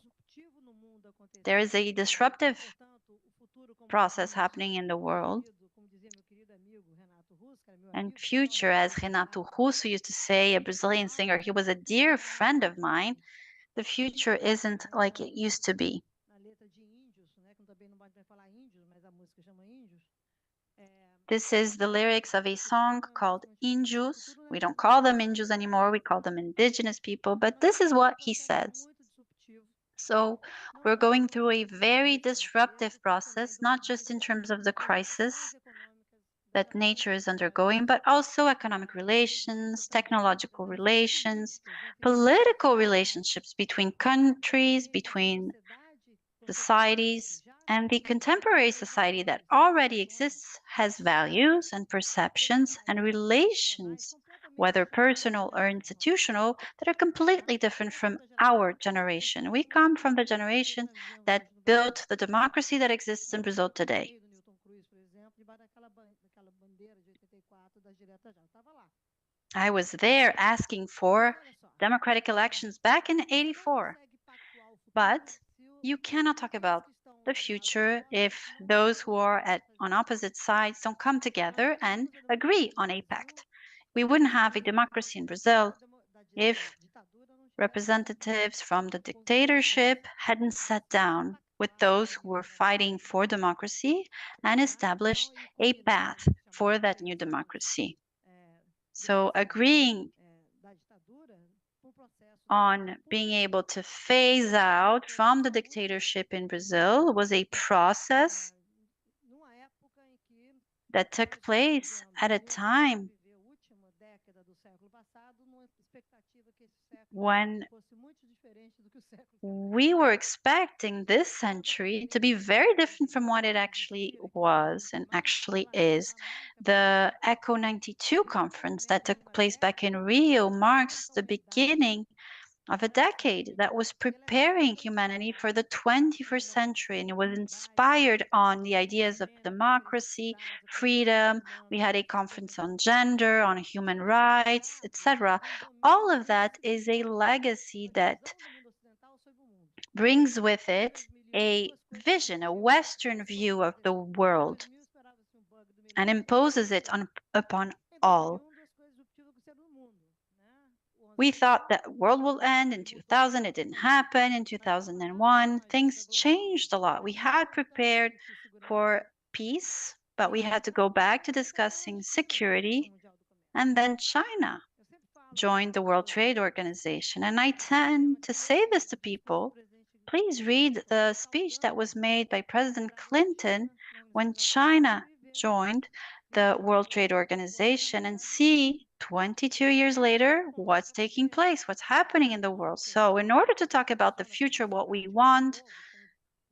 There is a disruptive process happening in the world. And future, as Renato Russo used to say, a Brazilian singer, he was a dear friend of mine. the future isn't like it used to be. This is the lyrics of a song called Índios. We don't call them Índios anymore, we call them indigenous people, but this is what he says. So we're going through a very disruptive process, not just in terms of the crisis that nature is undergoing, but also economic relations, technological relations, political relationships between countries, between societies, and the contemporary society that already exists has values and perceptions and relations, whether personal or institutional, that are completely different from our generation. We come from the generation that built the democracy that exists in Brazil today. I was there asking for democratic elections back in '84. But you cannot talk about the future if those who are on opposite sides don't come together and agree on a pact. We wouldn't have a democracy in Brazil if representatives from the dictatorship hadn't sat down with those who were fighting for democracy and established a path for that new democracy. So agreeing on being able to phase out from the dictatorship in Brazil was a process that took place at a time when we were expecting this century to be very different from what it actually was and actually is. The ECO 92 conference that took place back in Rio marks the beginning of a decade that was preparing humanity for the 21st century, and it was inspired on the ideas of democracy, freedom. We had a conference on gender, on human rights, etc. All of that is a legacy that brings with it a vision, a Western view of the world, and imposes it upon all. We thought that world will end in 2000. It didn't happen. In 2001, things changed a lot. We had prepared for peace, but we had to go back to discussing security. And then China joined the World Trade Organization. And I tend to say this to people. Please read the speech that was made by President Clinton when China joined the World Trade Organization and see 22 years later what's taking place, what's happening in the world. So in order to talk about the future, what we want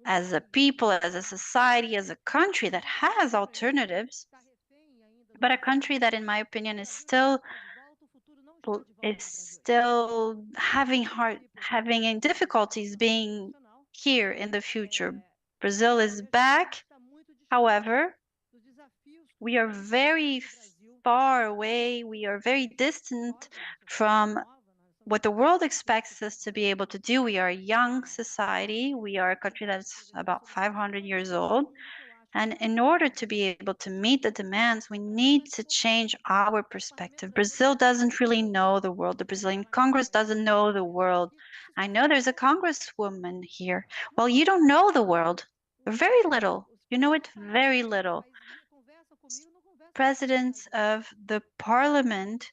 as a people, as a society, as a country that has alternatives, but a country that, in my opinion, is still having difficulties being here in the future. Brazil is back. However, we are very far away. We are very distant from what the world expects us to be able to do. We are a young society. We are a country that's about 500 years old. And in order to be able to meet the demands, we need to change our perspective. Brazil doesn't really know the world. The Brazilian Congress doesn't know the world. I know there's a congresswoman here. Well, you don't know the world. Very little. You know it very little. Presidents of the parliament,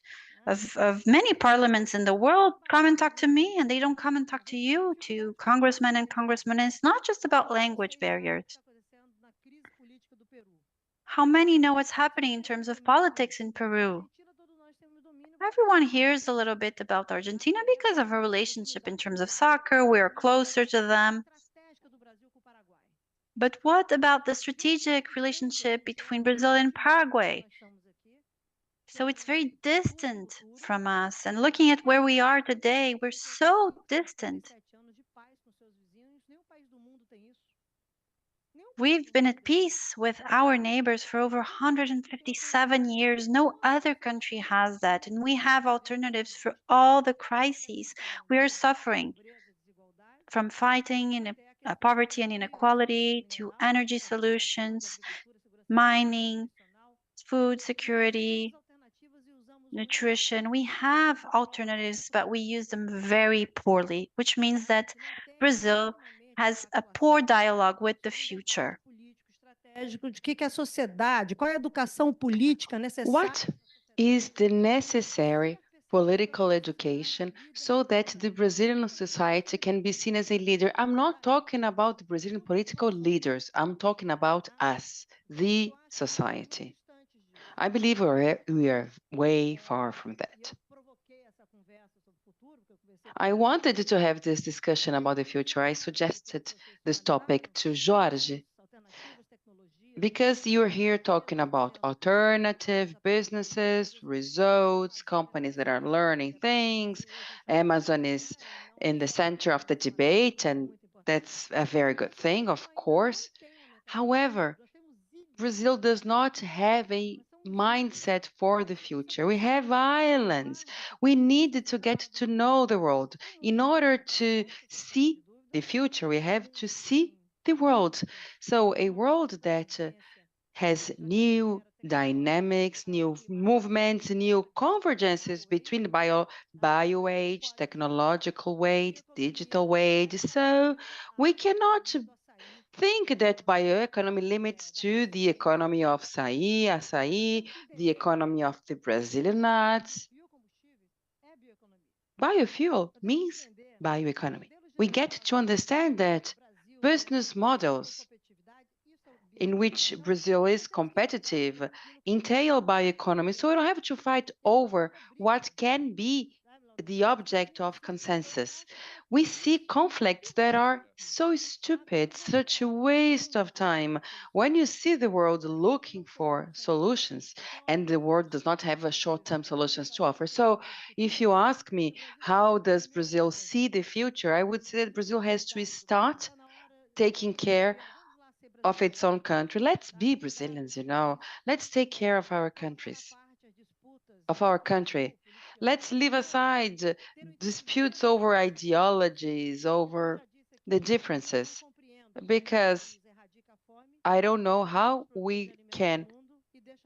of many parliaments in the world, come and talk to me, and they don't come and talk to you, to congressmen and congresswomen. It's not just about language barriers. How many know what's happening in terms of politics in Peru? Everyone hears a little bit about Argentina because of our relationship in terms of soccer. We're closer to them. But what about the strategic relationship between Brazil and Paraguay? So it's very distant from us. And looking at where we are today, we're so distant. We've been at peace with our neighbors for over 157 years. No other country has that. And we have alternatives for all the crises we are suffering, from fighting in poverty and inequality to energy solutions, mining, food security. nutrition. We have alternatives, but we use them very poorly, which means that Brazil has a poor dialogue with the future. Estratégico de que a sociedade, qual é a educação política necessária? What is the necessary political education so that the Brazilian society can be seen as a leader? I'm not talking about the Brazilian political leaders. I'm talking about us, the society. I believe we are way far from that. I wanted to have this discussion about the future. I suggested this topic to Jorge because you're here talking about alternative businesses, results, companies that are learning things. Amazon is in the center of the debate, and that's a very good thing, of course. However, Brazil does not have a mindset for the future. We have islands. We need to get to know the world. In order to see the future, we have to see the world. So a world that has new dynamics, new movements, new convergences between bio age, technological age, digital age. So we cannot think that bioeconomy limits to the economy of açaí, the economy of the Brazilian nuts. Biofuel means bioeconomy. We get to understand that business models in which Brazil is competitive entail bioeconomy. So we don't have to fight over what can be the object of consensus. We see conflicts that are so stupid, such a waste of time. When you see the world looking for solutions, and the world does not have a short-term solutions to offer. So if you ask me, how does Brazil see the future? I would say that Brazil has to start taking care of its own country. Let's be Brazilians, you know. Let's take care of our countries, of our country. Let's leave aside disputes over ideologies, over the differences, because I don't know how we can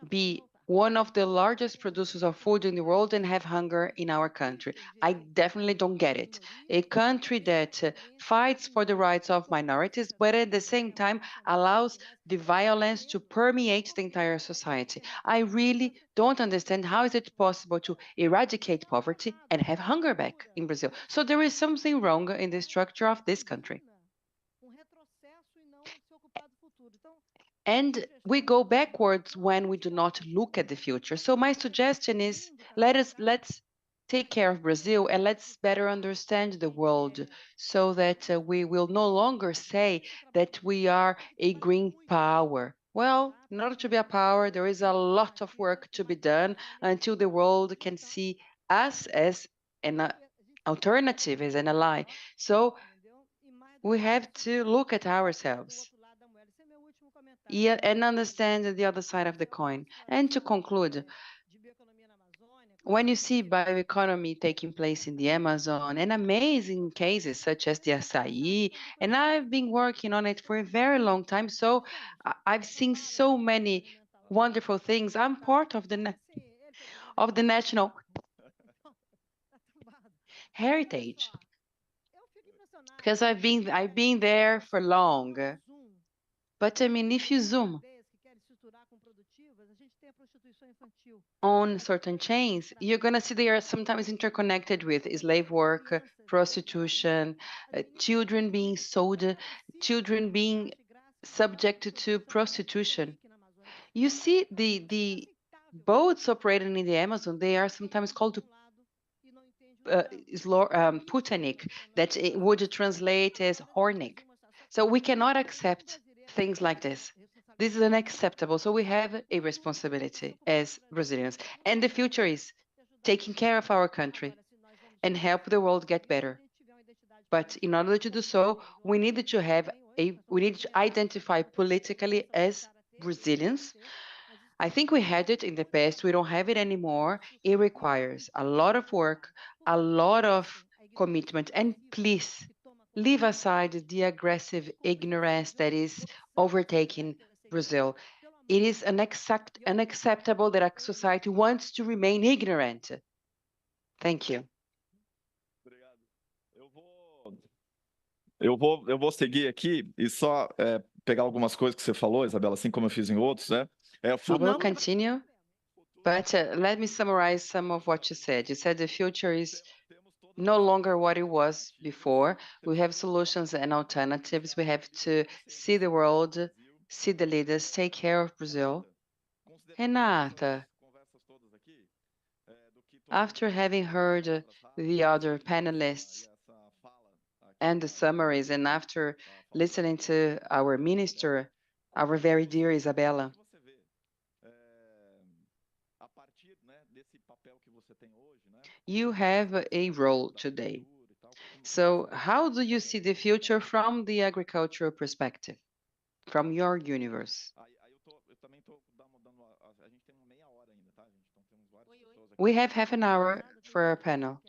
be one of the largest producers of food in the world and have hunger in our country. I definitely don't get it. A country that fights for the rights of minorities, but at the same time allows the violence to permeate the entire society. I really don't understand how is it possible to eradicate poverty and have hunger back in Brazil. So there is something wrong in the structure of this country. And we go backwards when we do not look at the future. So my suggestion is let's take care of Brazil and let's better understand the world so that we will no longer say that we are a green power. Well, in order to be a power, there is a lot of work to be done until the world can see us as an alternative, as an ally. So we have to look at ourselves. Yeah, and understand the other side of the coin. And to conclude, when you see bioeconomy taking place in the Amazon and amazing cases such as the açaí, and I've been working on it for a very long time, so I've seen so many wonderful things. I'm part of the national heritage because I've been there for long. But I mean, if you zoom on certain chains, you're going to see they are sometimes interconnected with slave work, prostitution, children being sold, children being subjected to prostitution. You see the boats operating in the Amazon, they are sometimes called Putanik, that it would translate as hornik. So we cannot accept things like this. This is unacceptable. So we have a responsibility as Brazilians. And the future is taking care of our country and help the world get better. But in order to do so, we need to identify politically as Brazilians. I think we had it in the past. We don't have it anymore. It requires a lot of work, a lot of commitment, and please leave aside the aggressive ignorance that is overtaking Brazil. It is unacceptable that a society wants to remain ignorant. Thank you. Eu vou seguir aqui e só pegar algumas coisas que você falou, Isabela, assim como eu fiz em outros, né? I will continue, but let me summarize some of what you said. You said the future is no longer what it was before. We have solutions and alternatives. We have to see the world, see the leaders, take care of Brazil. Renata, after having heard the other panelists and the summaries, and after listening to our minister, our very dear Isabella, you have a role today. So how do you see the future from the agricultural perspective, from your universe? We have half an hour for our panel.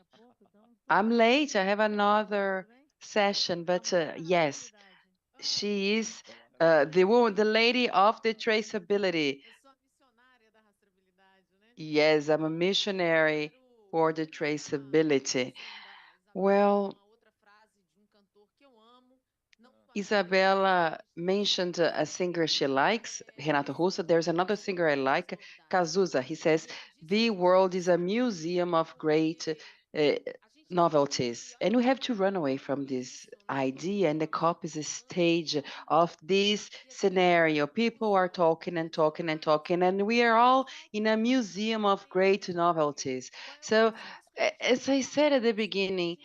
I'm late, I have another session, but yes, she is the woman, the lady of the traceability. Yes, I'm a missionary for the traceability. Well, Isabella mentioned a singer she likes, Renato Russo. There's another singer I like, Cazuza. He says, the world is a museum of great novelties. And we have to run away from this idea, and the COP is a stage of this scenario. People are talking and talking and talking, and we are all in a museum of great novelties. So, as I said at the beginning,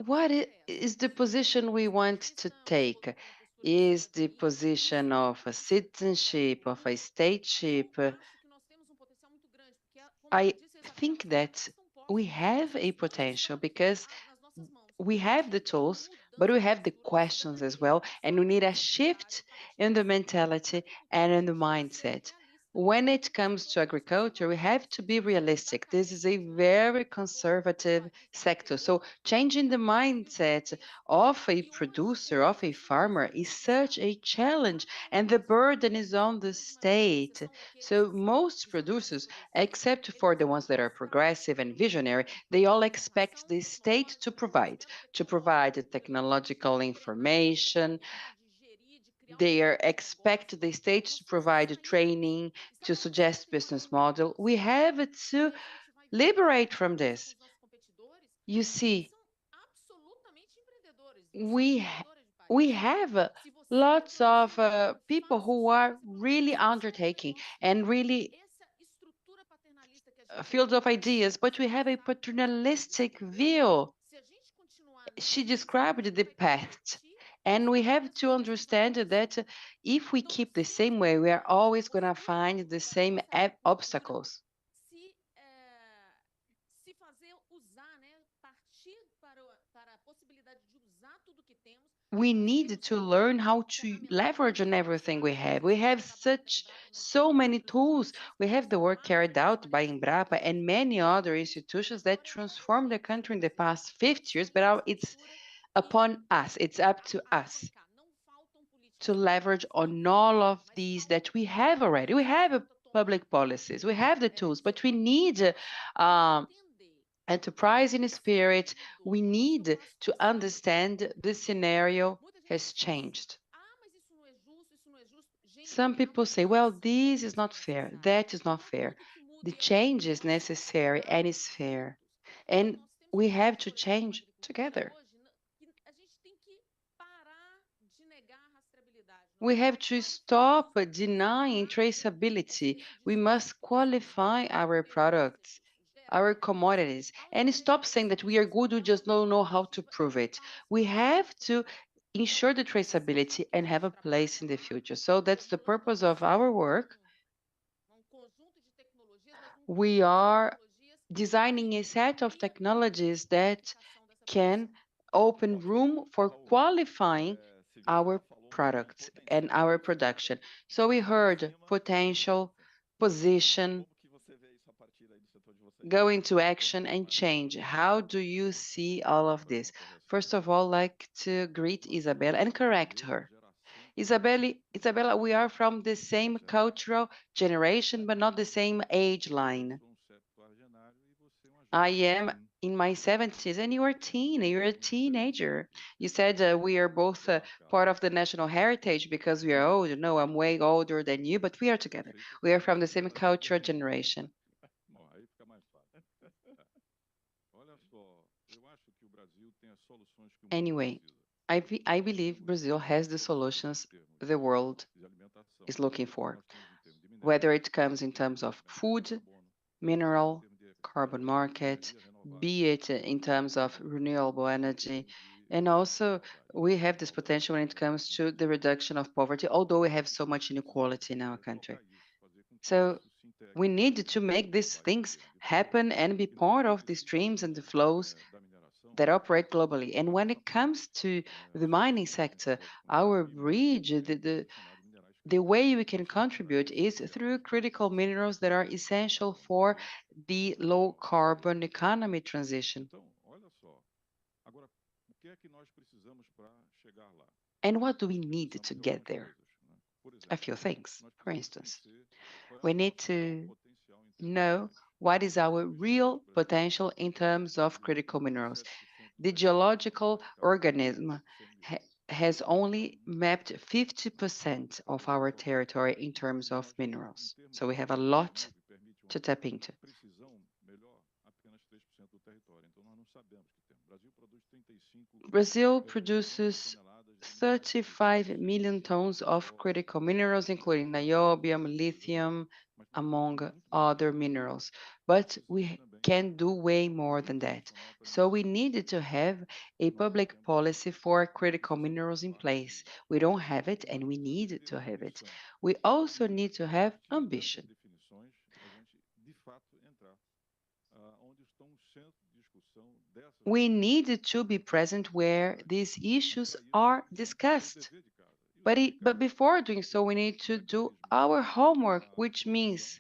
what is the position we want to take? Is the position of a citizenship, of a stateship? I think that we have a potential because we have the tools, but we have the questions as well, and we need a shift in the mentality and in the mindset. When it comes to agriculture, we have to be realistic. This is a very conservative sector. So changing the mindset of a producer, of a farmer, is such a challenge, and the burden is on the state. So most producers, except for the ones that are progressive and visionary, they all expect the state to provide the technological information. They expect the state to provide training, to suggest business model. We have to liberate from this. You see, we have lots of people who are really undertaking and really fields of ideas, but we have a paternalistic view. She described the past. And we have to understand that if we keep the same way, we are always going to find the same obstacles. We need to learn how to leverage on everything we have. We have so many tools. We have the work carried out by Embrapa and many other institutions that transformed the country in the past 50 years, but now it's upon us, it's up to us to leverage on all of these that we have already. We have public policies, we have the tools, but we need enterprise in spirit. We need to understand the scenario has changed. Some people say, well, this is not fair, that is not fair. The change is necessary and is fair. And we have to change together. We have to stop denying traceability. We must qualify our products, our commodities, and stop saying that we are good, we just don't know how to prove it. We have to ensure the traceability and have a place in the future. So that's the purpose of our work. We are designing a set of technologies that can open room for qualifying our products and our production. So we heard potential, position, go into action and change. How do you see all of this? First of all, I'd like to greet Isabel and correct her. Isabella, we are from the same cultural generation, but not the same age line. I am in my 70s, and you're a teenager. You said we are both part of the national heritage because we are old. No, I'm way older than you, but we are together. We are from the same cultural generation. Anyway, I believe Brazil has the solutions the world is looking for, whether it comes in terms of food, mineral, carbon market, be it in terms of renewable energy. And also, we have this potential when it comes to the reduction of poverty, although we have so much inequality in our country. So we need to make these things happen and be part of the streams and the flows that operate globally. And when it comes to the mining sector, our bridge, the way we can contribute is through critical minerals that are essential for the low carbon economy transition. And what do we need to get there? A few things. For instance, we need to know what is our real potential in terms of critical minerals. The geological organism has only mapped 50% of our territory in terms of minerals. So we have a lot to tap into. Brazil produces 35 million tons of critical minerals, including niobium, lithium, among other minerals. But we can do way more than that. So we needed to have a public policy for critical minerals in place. We don't have it, and we need to have it. We also need to have ambition. We need to be present where these issues are discussed. But before doing so, we need to do our homework, which means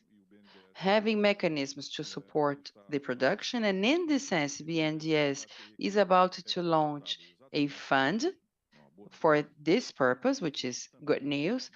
having mechanisms to support the production. And in this sense, BNDES is about to launch a fund for this purpose, which is good news.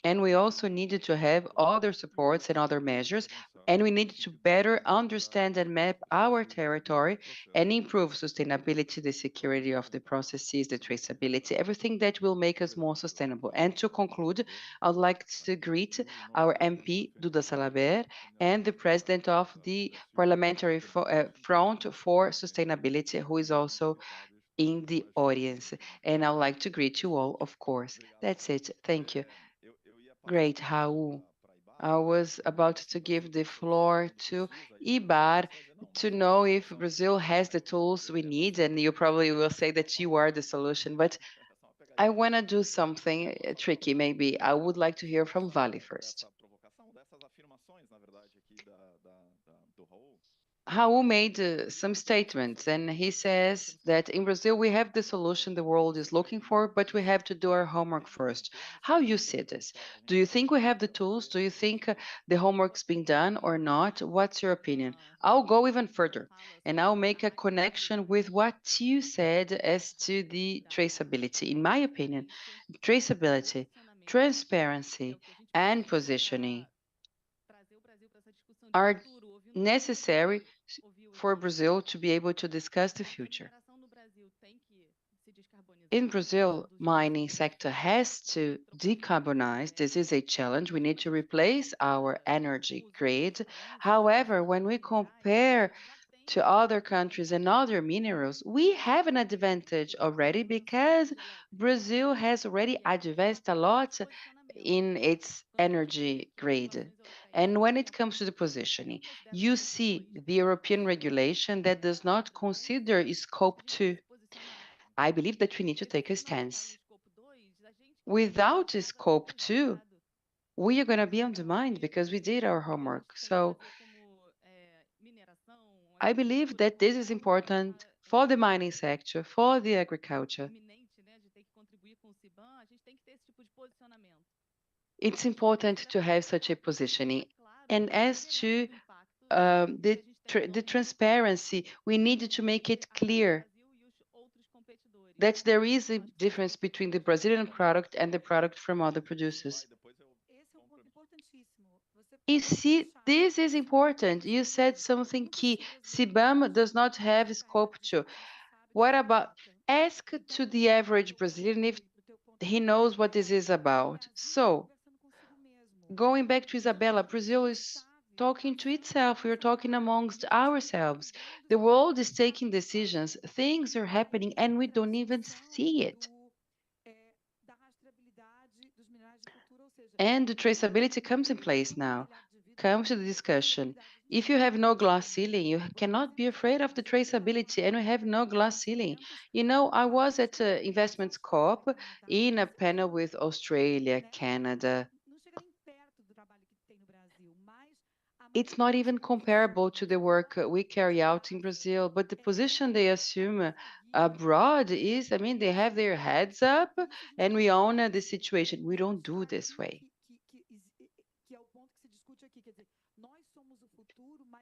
And we also needed to have other supports and other measures. And we need to better understand and map our territory and improve sustainability, the security of the processes, the traceability, everything that will make us more sustainable. And to conclude, I would like to greet our MP, Duda Salaber, and the president of the Parliamentary Front for Sustainability, who is also in the audience. And I would like to greet you all, of course. That's it. Thank you. Great, Raul. I was about to give the floor to Ibar to know if Brazil has the tools we need, and you probably will say that you are the solution, but I want to do something tricky, maybe. I would like to hear from Vale first. Raul made some statements, and he says that in Brazil we have the solution the world is looking for, but we have to do our homework first. How you see this? Do you think we have the tools? Do you think the homework's been done or not? What's your opinion? I'll go even further, and I'll make a connection with what you said as to the traceability. In my opinion, traceability, transparency, and positioning are necessary for Brazil to be able to discuss the future. In Brazil, mining sector has to decarbonize. This is a challenge. We need to replace our energy grid. However, when we compare to other countries and other minerals, we have an advantage already because Brazil has already advanced a lot in its energy grid. And when it comes to the positioning, you see the European regulation that does not consider scope 2. I believe that we need to take a stance. Without scope 2, we are going to be undermined because we did our homework. So I believe that this is important for the mining sector, for the agriculture. It's important to have such a positioning. And as to the transparency, we need to make it clear that there is a difference between the Brazilian product and the product from other producers. You see, this is important. You said something key. CBAM does not have scope to. What about ask to the average Brazilian if he knows what this is about? So, going back to Isabella, Brazil is talking to itself. We're talking amongst ourselves. The world is taking decisions. Things are happening and we don't even see it. And the traceability comes in place now, comes to the discussion. If you have no glass ceiling, you cannot be afraid of the traceability, and we have no glass ceiling. You know, I was at Investments Corp in a panel with Australia, Canada. It's not even comparable to the work we carry out in Brazil, but the position they assume abroad is, I mean, they have their heads up and we own the situation. We don't do this way.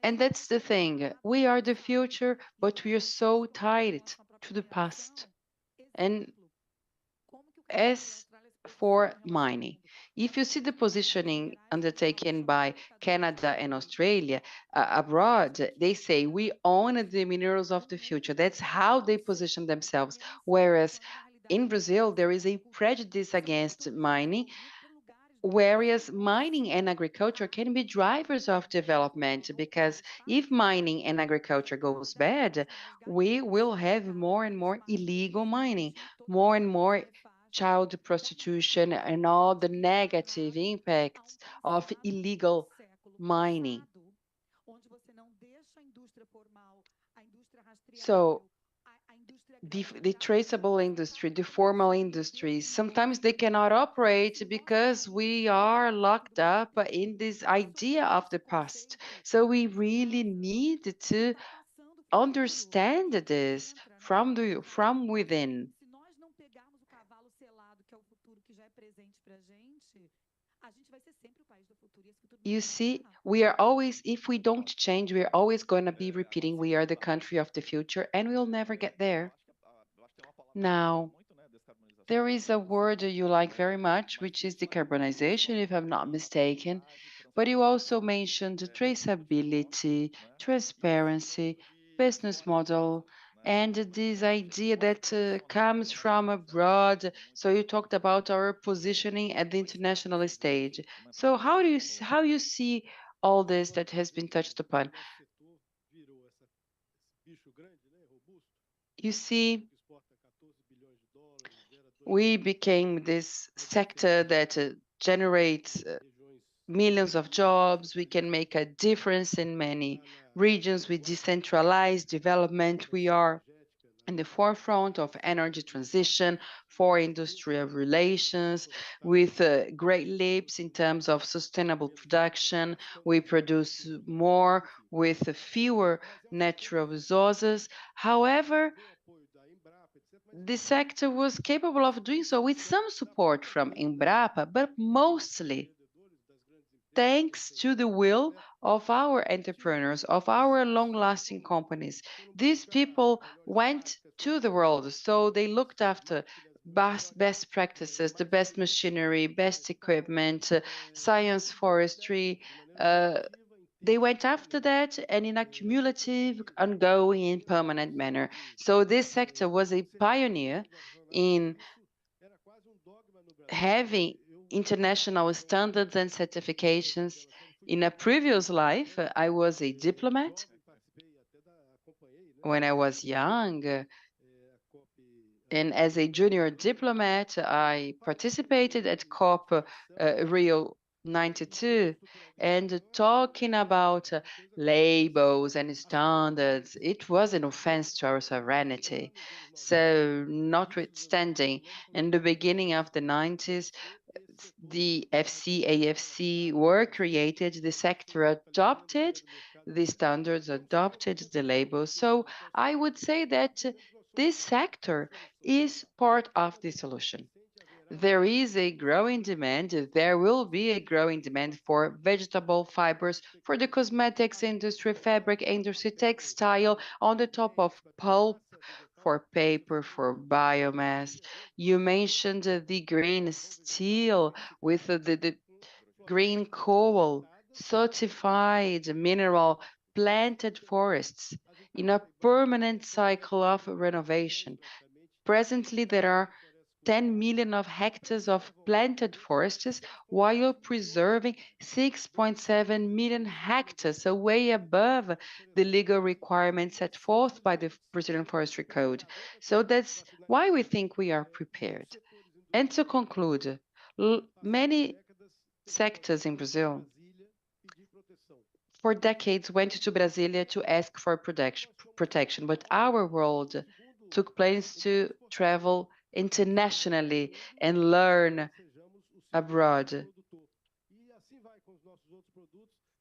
And that's the thing. We are the future, but we are so tied to the past. And as for mining, if you see the positioning undertaken by Canada and Australia abroad, they say we own the minerals of the future. That's how they position themselves. Whereas in Brazil, there is a prejudice against mining, whereas mining and agriculture can be drivers of development, because if mining and agriculture goes bad, we will have more and more illegal mining, more and more child prostitution, and all the negative impacts of illegal mining. So the traceable industry, the formal industries, sometimes they cannot operate because we are locked up in this idea of the past. So we really need to understand this from within. You see, we are always, if we don't change, we're always going to be repeating we are the country of the future, and we'll never get there. Now, there is a word you like very much, which is decarbonization, if I'm not mistaken. But you also mentioned traceability, transparency, business model, and this idea that comes from abroad. So you talked about our positioning at the international stage. So how you see all this that has been touched upon? You see, we became this sector that generates millions of jobs. We can make a difference in many regions with decentralized development. We are in the forefront of energy transition for industrial relations, with great leaps in terms of sustainable production. We produce more with fewer natural resources. However, the sector was capable of doing so with some support from Embrapa, but mostly thanks to the will of our entrepreneurs, of our long-lasting companies. These people went to the world, so they looked after best practices, the best machinery, best equipment, science, forestry. They went after that and in a cumulative, ongoing, and permanent manner. So this sector was a pioneer in having international standards and certifications. In a previous life, I was a diplomat. When I was young, and as a junior diplomat, I participated at COP Rio 92, and talking about labels and standards, it was an offense to our sovereignty. So notwithstanding, in the beginning of the 90s, the AFC were created, the sector adopted the standards, adopted the labels. So I would say that this sector is part of the solution. There is a growing demand, there will be a growing demand for vegetable fibers, for the cosmetics industry, fabric industry, textile, on the top of pulp, for paper, for biomass. You mentioned the green steel with the green coal, certified mineral, planted forests in a permanent cycle of renovation. Presently, there are 10 million of hectares of planted forests while preserving 6.7 million hectares, so way above the legal requirements set forth by the Brazilian Forestry Code. So that's why we think we are prepared. And to conclude, many sectors in Brazil for decades went to Brasilia to ask for protection, but our world took plans to travel internationally and learn abroad.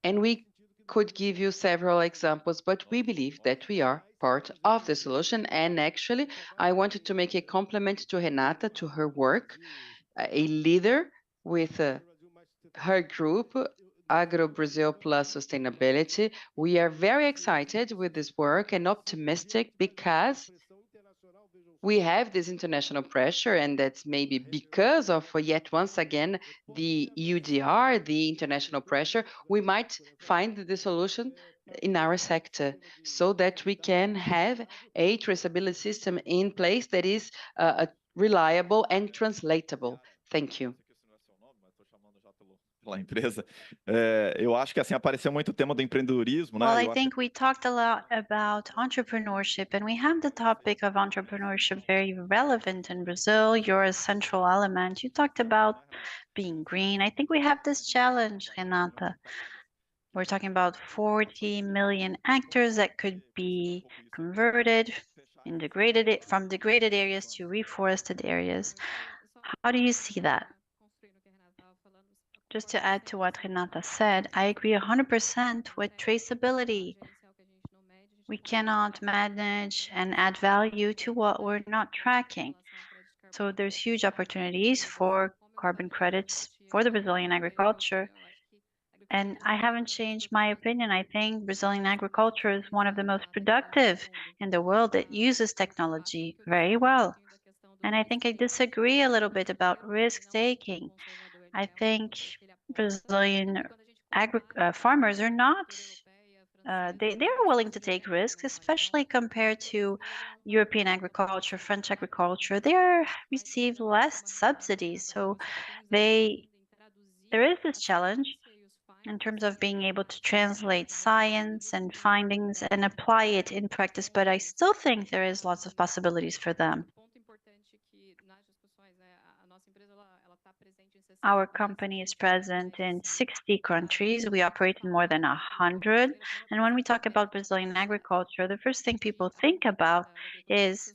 And we could give you several examples, but we believe that we are part of the solution. And actually, I wanted to make a compliment to Renata, to her work, a leader with her group, Agro Brazil Plus Sustainability. We are very excited with this work and optimistic because we have this international pressure, and that's maybe because of, yet once again, the UDR, the international pressure. We might find the solution in our sector so that we can have a traceability system in place that is reliable and translatable. Thank you. Pela empresa. Eu acho que assim apareceu muito o tema do empreendedorismo, né? Well, I Eu acho think we talked a lot about entrepreneurship, and we have the topic of entrepreneurship very relevant in Brazil. You're a central element. You talked about being green. I think we have this challenge, Renata. We're talking about 40 million hectares that could be converted from degraded areas to reforested areas. How do you see that? Just to add to what Renata said, I agree 100% with traceability. We cannot manage and add value to what we're not tracking. So there's huge opportunities for carbon credits for the Brazilian agriculture. And I haven't changed my opinion. I think Brazilian agriculture is one of the most productive in the world that uses technology very well. And I think I disagree a little bit about risk taking. I think Brazilian farmers are not, they're willing to take risks, especially compared to European agriculture, French agriculture. They receive less subsidies. So there is this challenge in terms of being able to translate science and findings and apply it in practice, but I still think there is lots of possibilities for them. Our company is present in 60 countries. We operate in more than 100. And when we talk about Brazilian agriculture, the first thing people think about is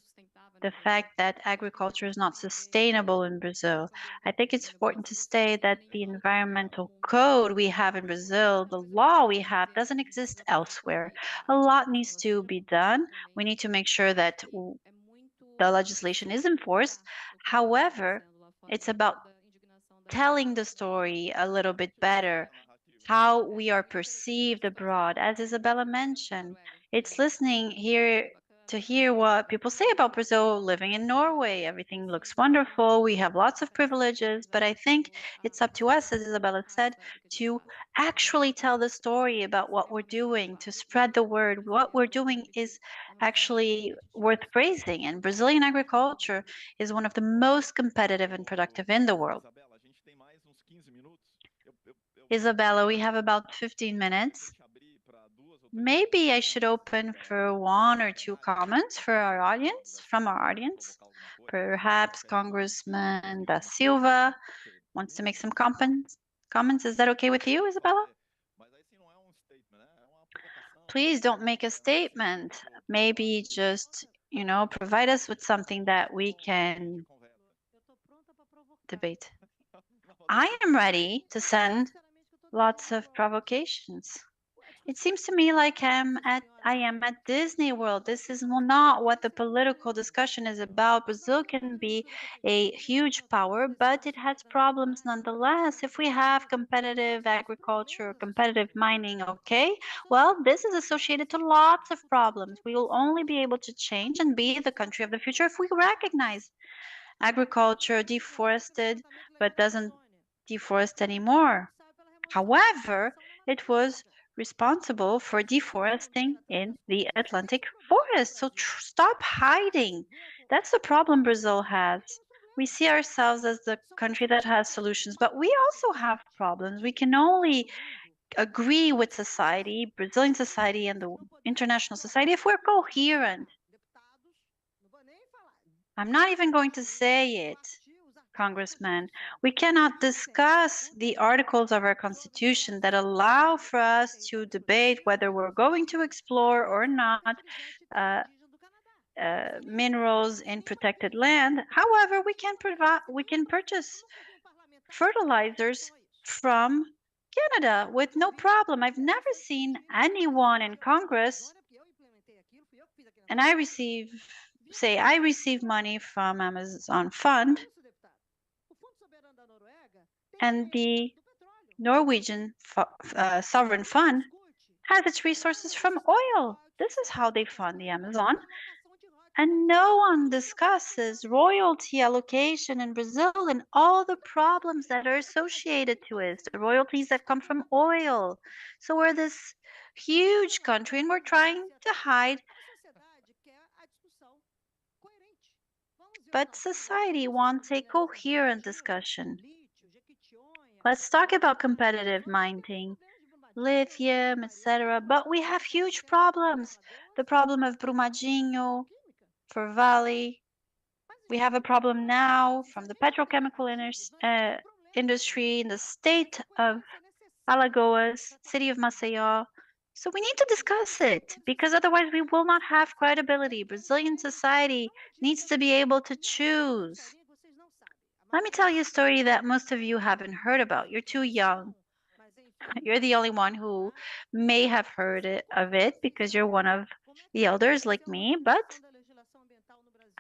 the fact that agriculture is not sustainable in Brazil. I think it's important to state that the environmental code we have in Brazil, the law we have, doesn't exist elsewhere. A lot needs to be done. We need to make sure that the legislation is enforced. However, it's about telling the story a little bit better, how we are perceived abroad. As Isabella mentioned, it's listening here to hear what people say about Brazil living in Norway. Everything looks wonderful. We have lots of privileges, but I think it's up to us, as Isabella said, to actually tell the story about what we're doing, to spread the word. What we're doing is actually worth praising, and Brazilian agriculture is one of the most competitive and productive in the world. Isabella, we have about 15 minutes. Maybe I should open for one or two comments for our audience, from our audience. Perhaps Congressman Da Silva wants to make some comments. Is that okay with you, Isabella? Please don't make a statement. Maybe just, provide us with something that we can debate. I am ready to send lots of provocations. It seems to me like I am at Disney World. This is not what the political discussion is about. Brazil can be a huge power, but it has problems nonetheless. If we have competitive agriculture, competitive mining, okay, well, this is associated to lots of problems. We will only be able to change and be the country of the future if we recognize agriculture deforested, but doesn't deforest anymore. However, it was responsible for deforesting in the Atlantic forest. So stop hiding. That's the problem Brazil has. We see ourselves as the country that has solutions, but we also have problems. We can only agree with society, Brazilian society, and the international society if we're coherent. I'm not even going to say it, Congressman. We cannot discuss the articles of our Constitution that allow for us to debate whether we're going to explore or not minerals in protected land. However, we can purchase fertilizers from Canada with no problem. I've never seen anyone in Congress, and I receive money from Amazon Fund, and the Norwegian sovereign fund has its resources from oil. This is how they fund the Amazon. And no one discusses royalty allocation in Brazil and all the problems that are associated to it, the royalties that come from oil. So we're this huge country and we're trying to hide. But society wants a coherent discussion. Let's talk about competitive mining, lithium, etc. But we have huge problems. The problem of Brumadinho for Vale. We have a problem now from the petrochemical industry in the state of Alagoas, city of Maceió. So we need to discuss it because otherwise we will not have credibility. Brazilian society needs to be able to choose. Let me tell you a story that most of you haven't heard about. You're too young. You're the only one who may have heard of it because you're one of the elders like me. But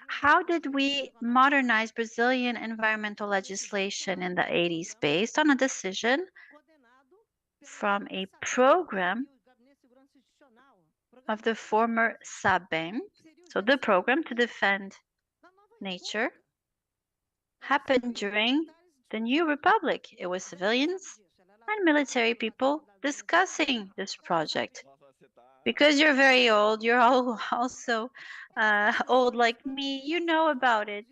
how did we modernize Brazilian environmental legislation in the 80s based on a decision from a program of the former SABEM? So the program to defend nature happened during the New Republic. It was civilians and military people discussing this project. Because you're very old, you're all also old like me, you know about it.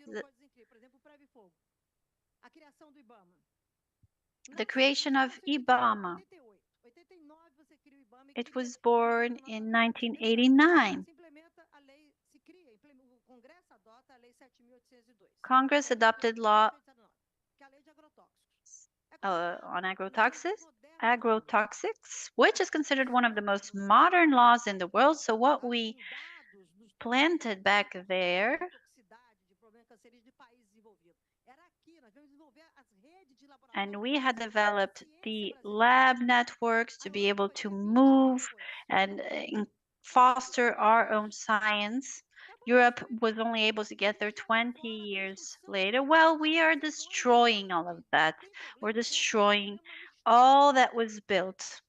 The creation of IBAMA. It was born in 1989. Congress adopted law on agrotoxics, which is considered one of the most modern laws in the world. So what we planted back there and we had developed the lab networks to be able to move and foster our own science. Europe was only able to get there 20 years later. Well, we are destroying all of that. We're destroying all that was built.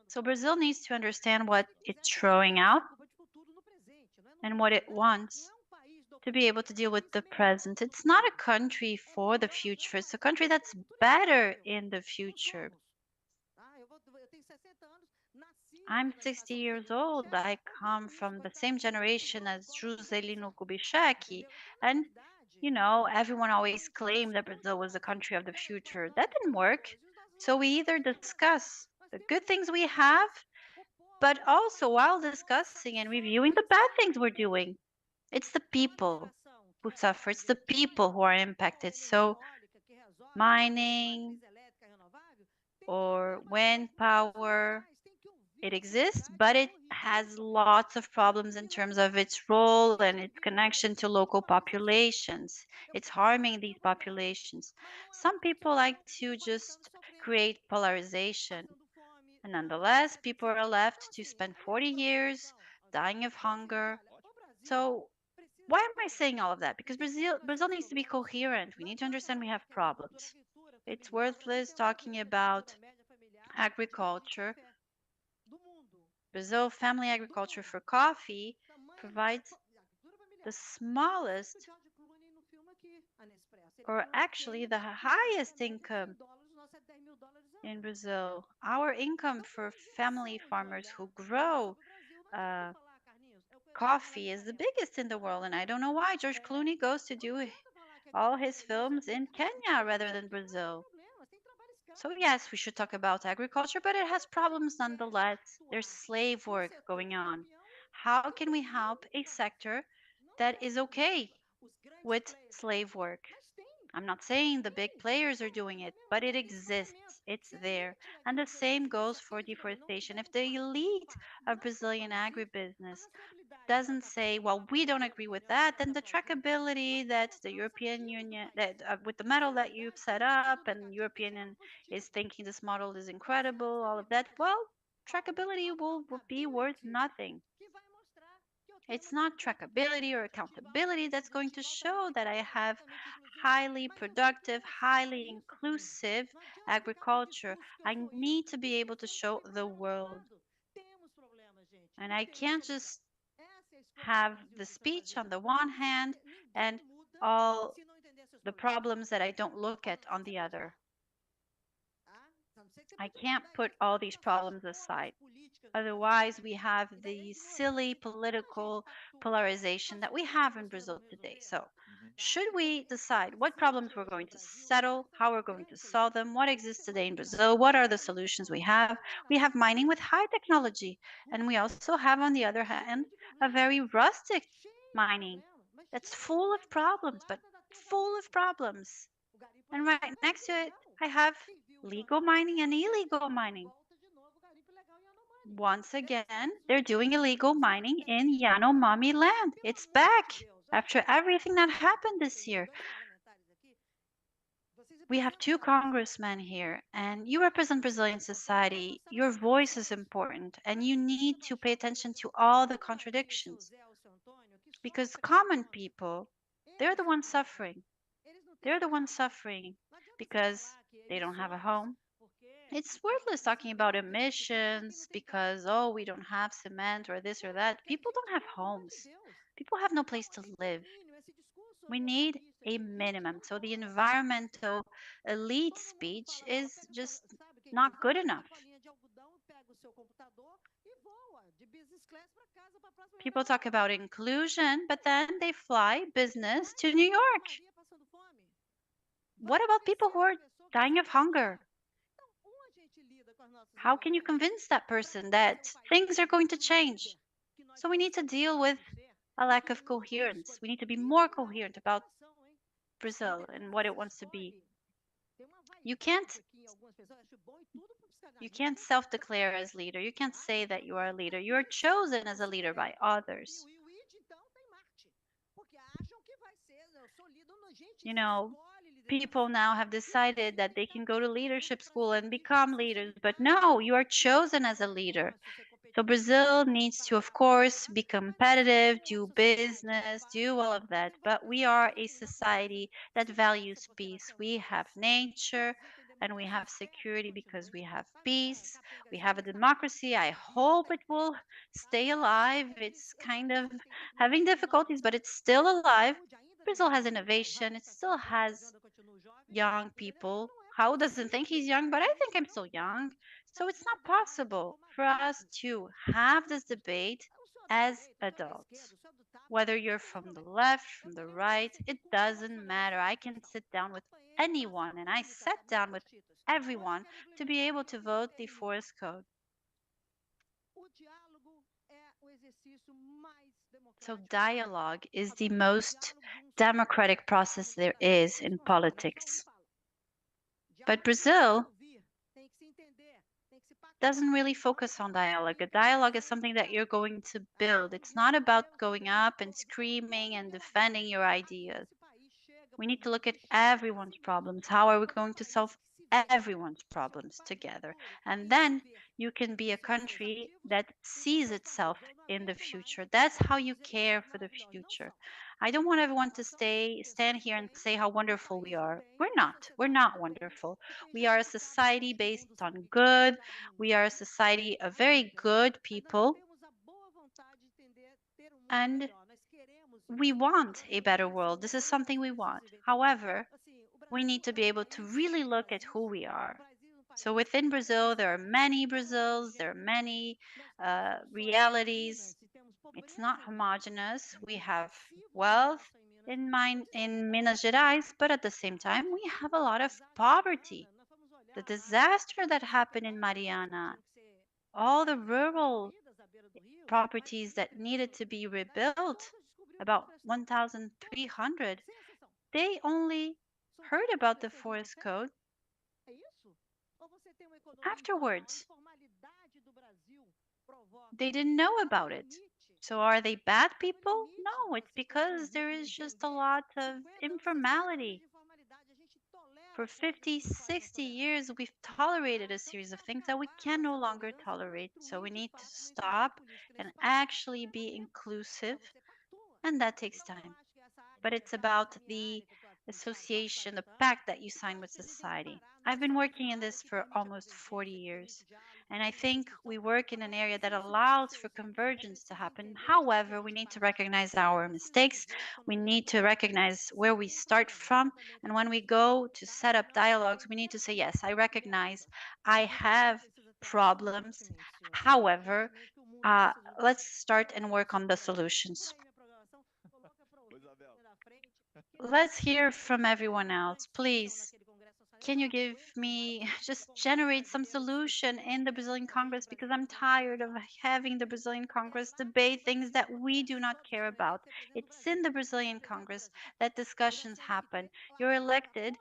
So Brazil needs to understand what it's throwing out and what it wants to be able to deal with the present. It's not a country for the future. It's a country that's better in the future. I'm 60 years old. I come from the same generation as Juscelino Kubitschek. And, you know, everyone always claimed that Brazil was the country of the future. That didn't work. So we either discuss the good things we have, but also while discussing and reviewing the bad things we're doing. It's the people who suffer. It's the people who are impacted. So mining or wind power, it exists, but it has lots of problems in terms of its role and its connection to local populations. It's harming these populations. Some people like to just create polarization. Nonetheless, people are left to spend 40 years dying of hunger. So why am I saying all of that? Because Brazil needs to be coherent. We need to understand we have problems. It's worthless talking about agriculture. Brazil family agriculture for coffee provides the smallest, or actually the highest income in Brazil. Our income for family farmers who grow coffee is the biggest in the world, and I don't know why George Clooney goes to do all his films in Kenya rather than Brazil. So yes, we should talk about agriculture, but it has problems nonetheless. There's slave work going on. How can we help a sector that is okay with slave work? I'm not saying the big players are doing it, but it exists. It's there. And the same goes for deforestation. If the elite of Brazilian agribusiness doesn't say, well, we don't agree with that, then the trackability that the European Union, that with the model that you've set up, and European Union is thinking this model is incredible, all of that, well, trackability will be worth nothing. It's not trackability or accountability that's going to show that I have highly productive, highly inclusive agriculture. I need to be able to show the world. And I can't just have the speech on the one hand and all the problems that I don't look at on the other. I can't put all these problems aside. Otherwise, we have the silly political polarization that we have in Brazil today. So, should we decide what problems we're going to settle, how we're going to solve them, what exists today in Brazil, what are the solutions we have? We have mining with high technology, and we also have, on the other hand, a very rustic mining that's full of problems, but full of problems. And right next to it, I have legal mining and illegal mining. Once again, they're doing illegal mining in Yanomami land. It's back after everything that happened this year. We have two congressmen here, and you represent Brazilian society. Your voice is important, and you need to pay attention to all the contradictions. Because common people, they're the ones suffering. They're the ones suffering because they don't have a home. It's worthless talking about emissions because, oh, we don't have cement or this or that. People don't have homes. People have no place to live. We need a minimum. So the environmental elite speech is just not good enough. People talk about inclusion, but then they fly business to New York. What about people who are dying of hunger? How can you convince that person that things are going to change? So we need to deal with a lack of coherence. We need to be more coherent about Brazil and what it wants to be. You can't self-declare as leader. You can't say that you are a leader. You are chosen as a leader by others. You know, people now have decided that they can go to leadership school and become leaders, but no, you are chosen as a leader. So Brazil needs to, of course, be competitive, do business, do all of that. But we are a society that values peace. We have nature and we have security because we have peace. We have a democracy. I hope it will stay alive. It's kind of having difficulties, but it's still alive. Brazil has innovation. It still has young people. How doesn't think he's young, but I think I'm still young. So it's not possible for us to have this debate as adults. Whether you're from the left, from the right, it doesn't matter. I can sit down with anyone, and I sat down with everyone to be able to vote the forest code. So dialogue is the most democratic process there is in politics. But Brazil doesn't really focus on dialogue. A dialogue is something that you're going to build. It's not about going up and screaming and defending your ideas. We need to look at everyone's problems. How are we going to solve everyone's problems together. And then you can be a country that sees itself in the future. That's how you care for the future. I don't want everyone to stand here and say how wonderful we are. We're not. We're not wonderful. We are a society based on good. We are a society of very good people. And we want a better world. This is something we want. However, we need to be able to really look at who we are. So within Brazil, there are many Brazils, there are many realities. It's not homogeneous. We have wealth in Minas Gerais, but at the same time, we have a lot of poverty. The disaster that happened in Mariana, all the rural properties that needed to be rebuilt, about 1,300, they only heard about the forest code afterwards. They didn't know about it. So are they bad people? No, it's because there is just a lot of informality. For 50, 60 years, we've tolerated a series of things that we can no longer tolerate. So we need to stop and actually be inclusive, and that takes time. But it's about the association, the pact that you sign with society. I've been working in this for almost 40 years, and I think we work in an area that allows for convergence to happen. However, we need to recognize our mistakes. We need to recognize where we start from. And when we go to set up dialogues, we need to say, yes, I recognize I have problems. However, let's start and work on the solutions. Let's hear from everyone else, please. Can you give me just generate some solution in the Brazilian Congress, because I'm tired of having the Brazilian Congress debate things that we do not care about. It's in the Brazilian Congress that discussions happen. You're elected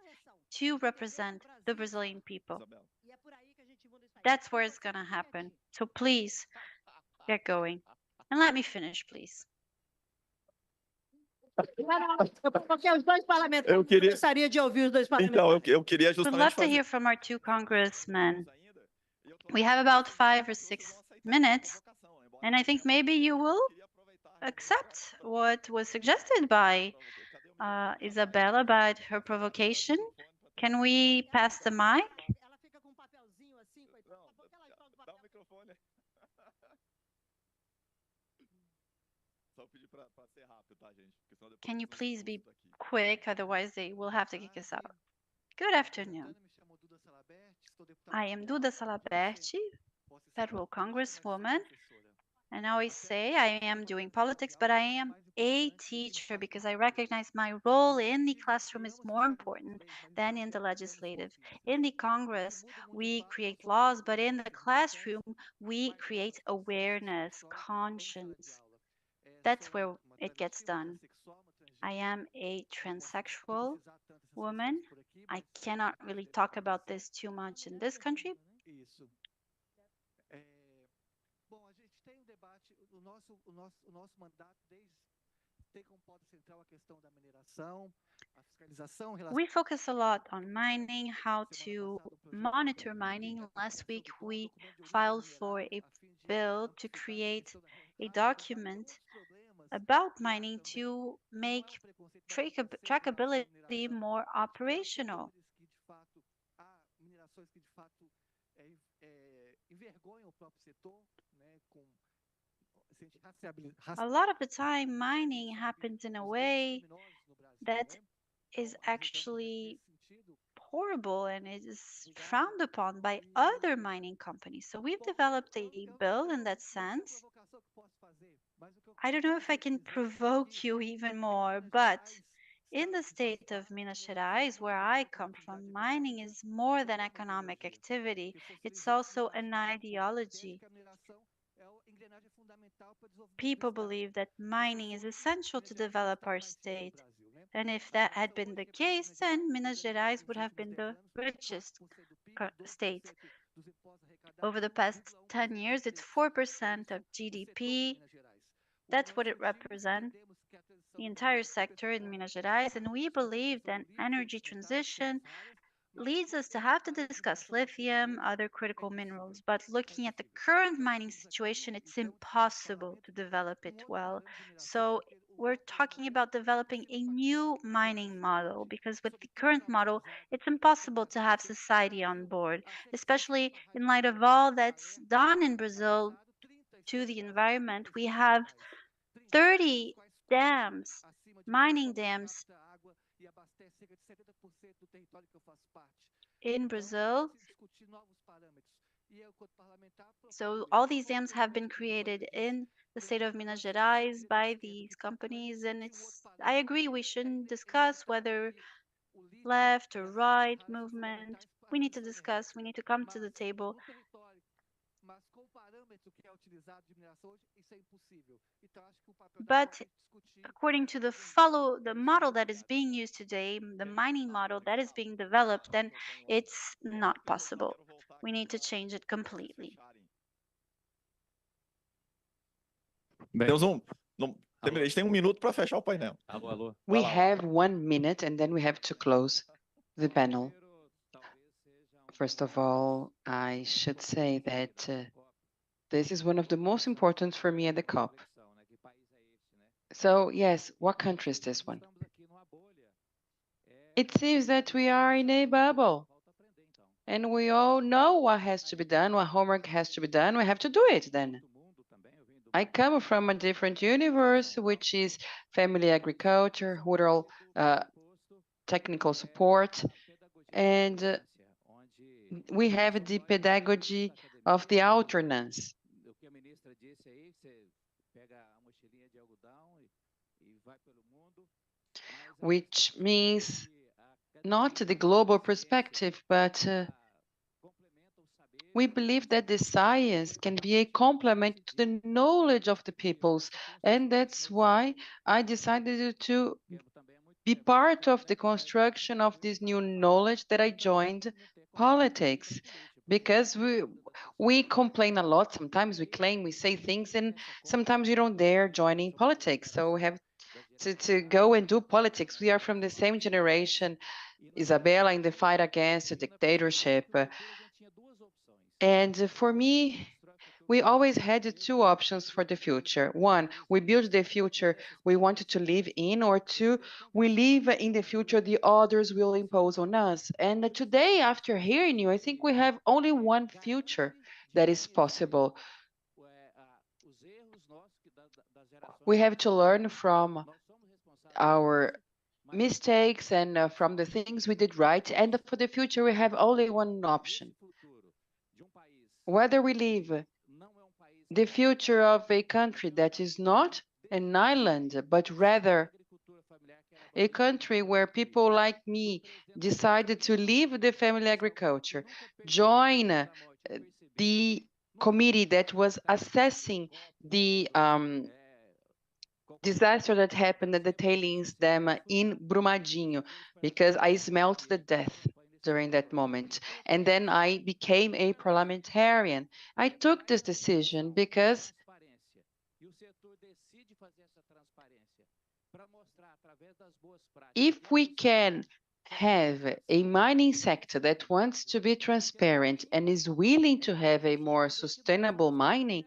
to represent the Brazilian people. That's where it's going to happen. So please get going. And let me finish, please. Eu provoquei os dois parlamentares. Eu queria- Gostaria de ouvir os dois Então, parlamentares. eu queria Would justamente love to fazer... hear from our two congressmen. We have about 5 or 6 minutes, and I think maybe you will accept what was suggested by Isabella about her provocation. Can we pass the mic? Ela fica com um papelzinho assim, coitada. Por que ela joga o Dá o papel? microfone. Só pedir para ser rápido, tá, gente? Porque senão depois Can you eles vão please be expulsos daqui. quick? Otherwise, they will have to kick us out. Good afternoon. I am Duda Salaberti, federal congresswoman, and I always say I am doing politics, but I am a teacher because I recognize my role in the classroom is more important than in the legislative. In the Congress, we create laws, but in the classroom, we create awareness, conscience. That's where it gets done. I am a transsexual woman. I cannot really talk about this too much in this country. Isso. Bom, a gente tem debate, o nosso mandato tem como pauta central a questão da mineração, a fiscalização. We focus a lot on mining, how to monitor mining. Last week, we filed for a bill to create a document about mining to make trackability more operational. Minerações que de fato envergonham o próprio setor, né, com a lot of the time, mining happens in a way that is actually horrible and is frowned upon by other mining companies. So we've developed a bill in that sense. I don't know if I can provoke you even more, but in the state of Minas Gerais, where I come from, mining is more than economic activity. It's also an ideology. People believe that mining is essential to develop our state. And if that had been the case, then Minas Gerais would have been the richest state. Over the past 10 years, it's 4% of GDP. That's what it represents, the entire sector in Minas Gerais. And we believe that energy transition leads us to have to discuss lithium, other critical minerals. But looking at the current mining situation, it's impossible to develop it well. So we're talking about developing a new mining model because with the current model, it's impossible to have society on board, especially in light of all that's done in Brazil to the environment. We have 30 dams, mining dams in Brazil. So all these dams have been created in the state of Minas Gerais by these companies, and I agree we shouldn't discuss whether left or right movement. We need to discuss, we need to come to the table. But according to the model that is being used today, the mining model that is being developed, then it's not possible. We need to change it completely. Temos a gente tem minuto para fechar o painel. We have 1 minute and then we have to close the panel. First of all, I should say that this is one of the most important for me at the COP. So yes, what country is this one? It seems that we are in a bubble. And we all know what has to be done, what homework has to be done. We have to do it then. I come from a different universe, which is family agriculture, rural technical support, and we have the pedagogy of the alternance. Which means not the global perspective, but we believe that the science can be a complement to the knowledge of the peoples. And that's why I decided to be part of the construction of this new knowledge that I joined politics. Because we complain a lot. Sometimes we claim, we say things, and sometimes we don't dare joining politics. So we have to go and do politics. We are from the same generation, Isabella, in the fight against the dictatorship. And for me, we always had two options for the future. One, we build the future we wanted to live in, or two, we live in the future the others will impose on us. And today, after hearing you, I think we have only one future that is possible. We have to learn from our mistakes and from the things we did right. And for the future, we have only one option. Whether we live the future of a country that is not an island, but rather a country where people like me decided to leave the family agriculture, join the committee that was assessing the disaster that happened at the tailings dam in Brumadinho, because I smelt the death during that moment. And then I became a parliamentarian. I took this decision because if we can have a mining sector that wants to be transparent and is willing to have a more sustainable mining,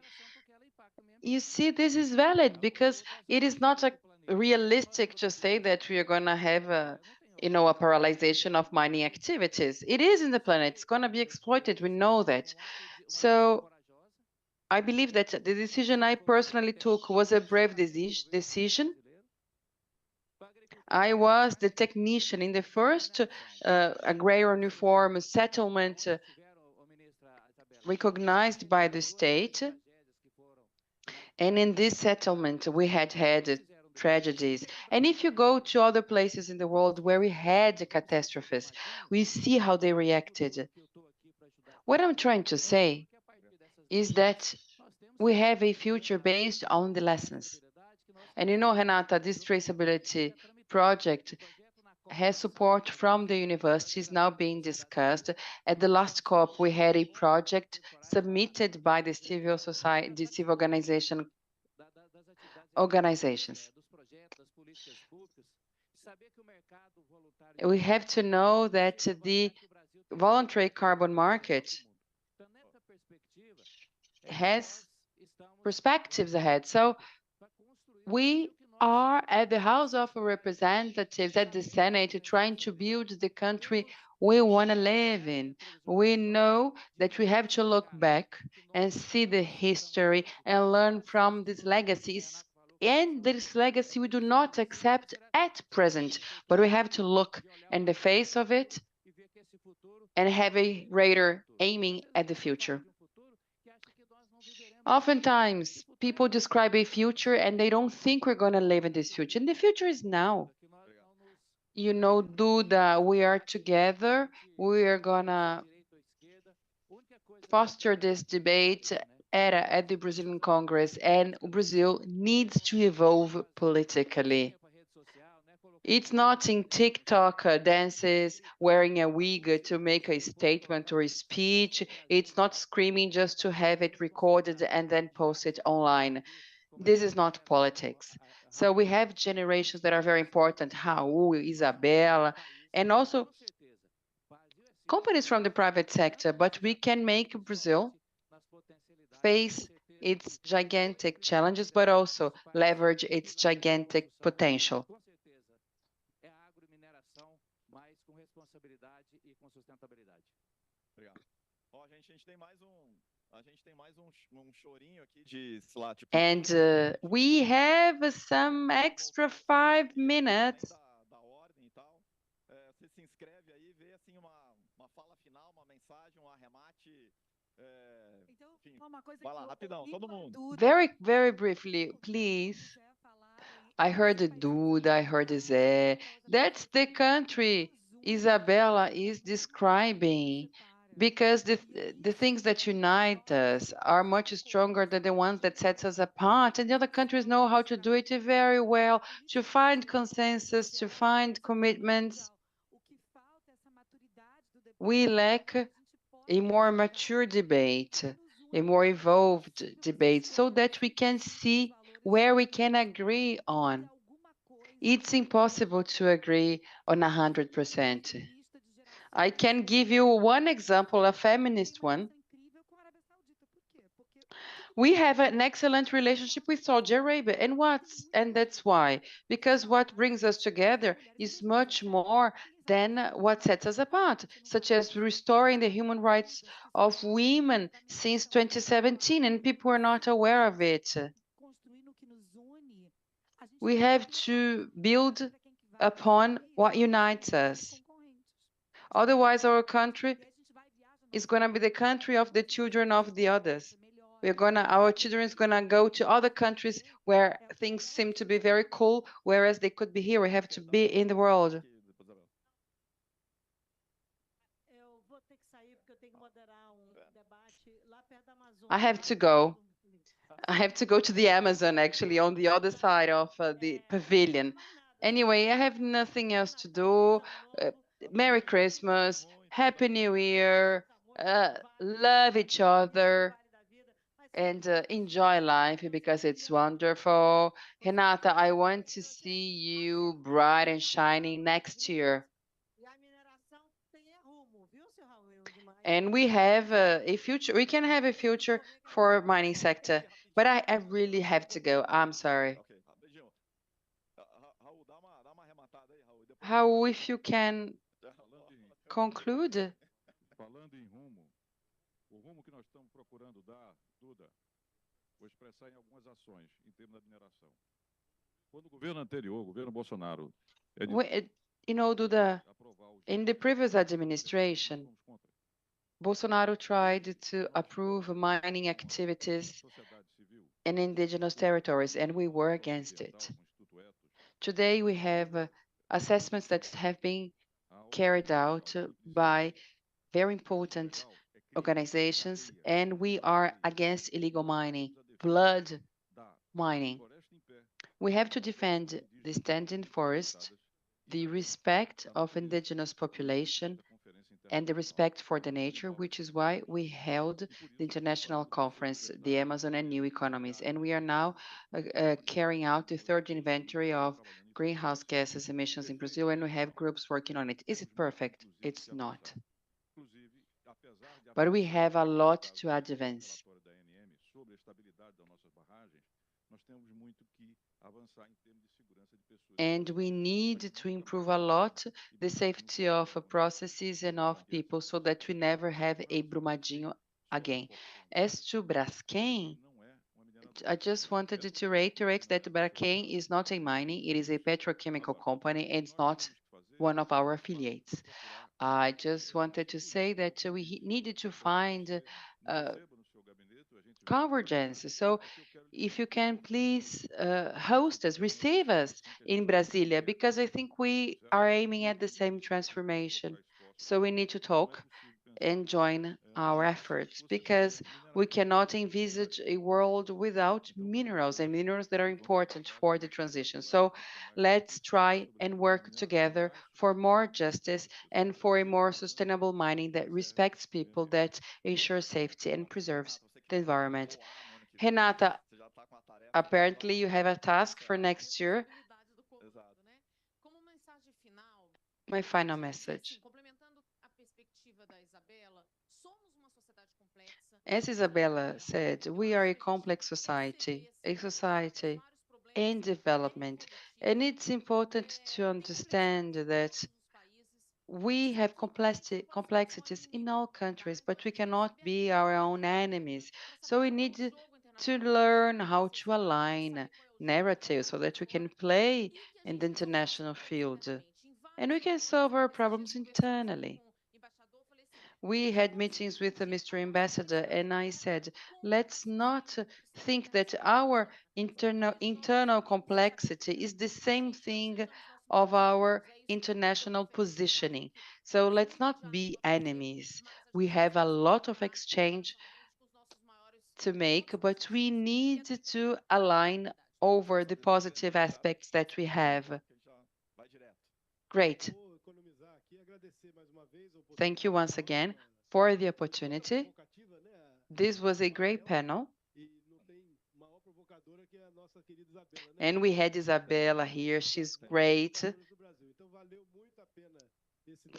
you see, this is valid because it is not realistic to say that we are going to have a paralyzation of mining activities. It is in the planet. It's going to be exploited. We know that. So I believe that the decision I personally took was a brave decision. I was the technician in the first agrarian reform settlement recognized by the state. And in this settlement, we had tragedies. And if you go to other places in the world where we had catastrophes, we see how they reacted. What I'm trying to say is that we have a future based on the lessons. And you know, Renata, this traceability project has support from the universities now being discussed. At the last COP, we had a project submitted by the civil society, the civil organizations. We have to know that the voluntary carbon market has perspectives ahead. So we are at the House of Representatives, at the Senate, trying to build the country we want to live in. We know that we have to look back and see the history and learn from these legacies. And this legacy we do not accept at present, but we have to look in the face of it and have a radar aiming at the future. Oftentimes, people describe a future and they don't think we're going to live in this future. And the future is now. You know, Duda, we are together. We are going to foster this debate at the Brazilian Congress, and Brazil needs to evolve politically. It's not in TikTok dances, wearing a wig to make a statement or a speech. It's not screaming just to have it recorded and then post it online. This is not politics. So we have generations that are very important, Raul, Isabella, and also companies from the private sector, but we can make Brazil face its gigantic challenges, but also leverage its gigantic potential. And we have some extra 5 minutes. Very, very briefly, please. I heard the Duda, I heard the Zé. That's the country Isabella is describing, because the things that unite us are much stronger than the ones that sets us apart. And the other countries know how to do it very well, to find consensus, to find commitments. We lack a more mature debate, a more evolved debate, so that we can see where we can agree on. It's impossible to agree on 100%. I can give you one example, a feminist one. We have an excellent relationship with Saudi Arabia, and that's why, because what brings us together is much more than what sets us apart, such as restoring the human rights of women since 2017, and people are not aware of it. We have to build upon what unites us. Otherwise, our country is going to be the country of the children of the others. Our children is going to go to other countries where things seem to be very cool, whereas they could be here. We have to be in the world. I have to go. I have to go to the Amazon, actually, on the other side of the pavilion. Anyway, I have nothing else to do. Merry Christmas, Happy New Year, love each other, and enjoy life because it's wonderful. Renata, I want to see you bright and shining next year. And we have a future. We can have a future for mining sector, but I really have to go. I'm sorry. How, if you can conclude? Falando em rumo, o rumo que nós estamos procurando dar, Duda, vou expressar em algumas ações em termos da mineração. Quando o governo anterior, o governo Bolsonaro, you know, Duda, in the previous administration, Bolsonaro tried to approve mining activities in indigenous territories, and we were against it. Today, we have assessments that have been carried out by very important organizations, and we are against illegal mining, blood mining. We have to defend the standing forest, the respect of indigenous population, and the respect for the nature, which is why we held the international conference, the Amazon and New Economies. And we are now carrying out the third inventory of greenhouse gases emissions in Brazil, and we have groups working on it. Is it perfect? It's not. but we have a lot to advance. Sobre a estabilidade das nossas barragens, nós temos muito que avançar em termos de segurança de pessoas. And we need to improve a lot the safety of processes and of people so that we never have a Brumadinho again. As to Braskem, I just wanted to reiterate that Braskem is not a mining, it is a petrochemical company and it's not one of our affiliates. I just wanted to say that we needed to find convergence. So if you can please host us, receive us in Brasilia, because I think we are aiming at the same transformation. So we need to talk and join our efforts, because we cannot envisage a world without minerals, and minerals that are important for the transition. So let's try and work together for more justice and for a more sustainable mining that respects people, that ensures safety and preserves the environment. Renata, apparently you have a task for next year. My final message. As Isabella said, we are a complex society, a society in development, and it's important to understand that we have complexities in all countries, but we cannot be our own enemies. So we need to learn how to align narratives so that we can play in the international field and we can solve our problems internally. We had meetings with Mr. Ambassador, and I said, let's not think that our internal complexity is the same thing of our international positioning. So let's not be enemies. We have a lot of exchange to make, but we need to align over the positive aspects that we have. Great. Thank you once again for the opportunity. This was a great panel. And we had Isabella here. She's great.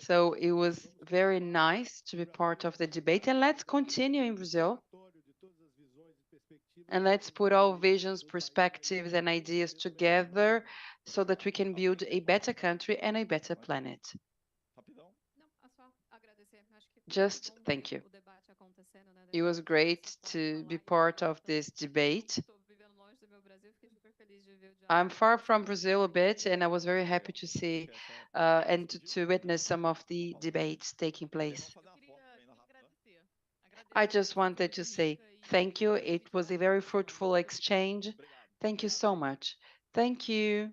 So it was very nice to be part of the debate. And let's continue in Brazil. And let's put all visions, perspectives, and ideas together so that we can build a better country and a better planet. Just thank you. It was great to be part of this debate. I'm far from Brazil a bit, and I was very happy to see and to witness some of the debates taking place. I just wanted to say thank you. It was a very fruitful exchange. Thank you so much. Thank you.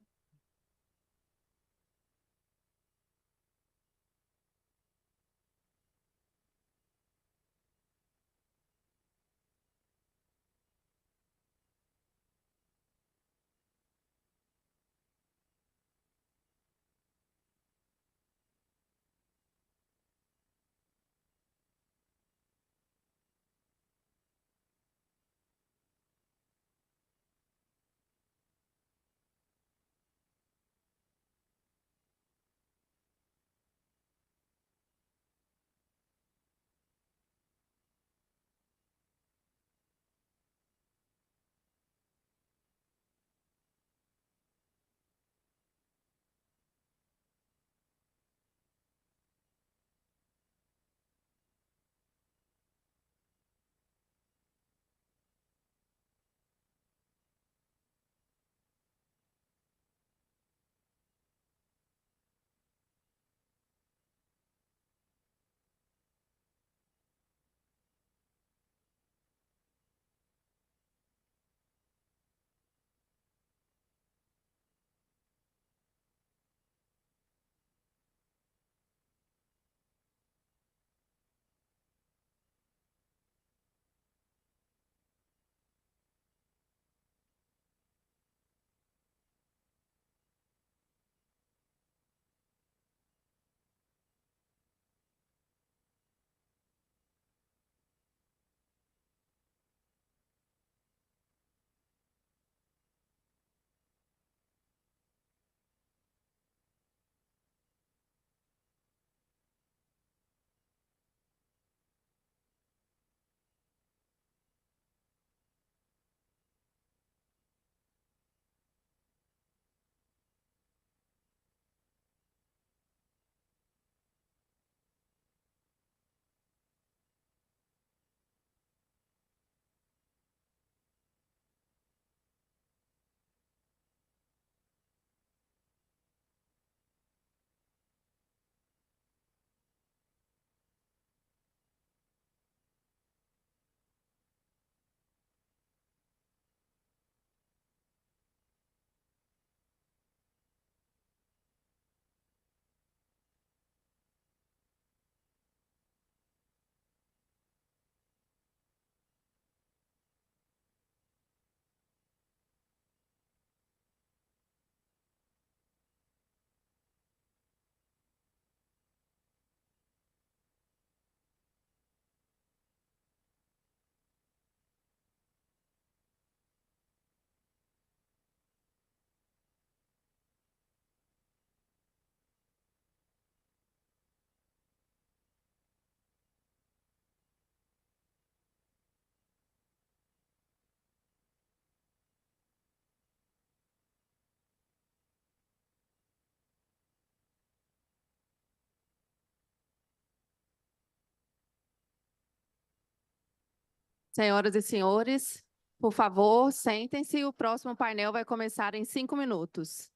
Senhoras e senhores, por favor, sentem-se. O próximo painel vai começar em 5 minutos.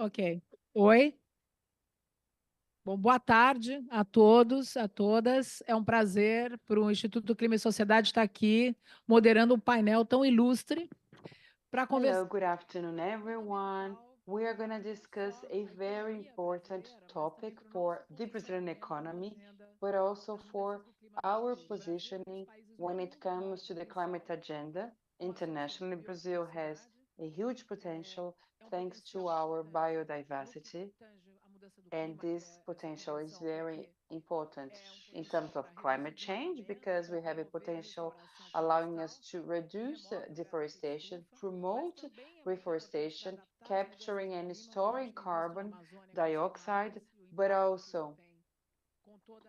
Ok. Oi. Bom, boa tarde a todos, a todas. É um prazer para o Instituto Clima e Sociedade estar aqui moderando um painel tão ilustre para Hello, conversar. good afternoon, everyone. We are going to discuss a very important topic for the Brazilian economy, but also for our positioning when it comes to the climate agenda. Internationally, Brazil has a huge potential thanks to our biodiversity, and this potential is very important in terms of climate change because we have a potential allowing us to reduce deforestation, promote reforestation, capturing and storing carbon dioxide, but also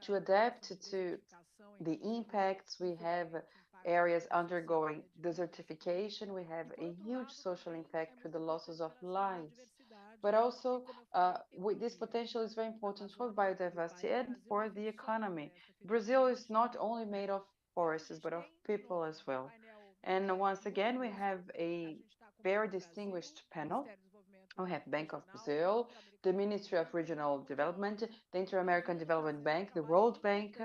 to adapt to the impacts. We have areas undergoing desertification. We have a huge social impact with the losses of lives. But also, this potential is very important for biodiversity and for the economy. Brazil is not only made of forests, but of people as well. And once again, we have a very distinguished panel. We have Bank of Brazil, the Ministry of Regional Development, the Inter-American Development Bank, the World Bank,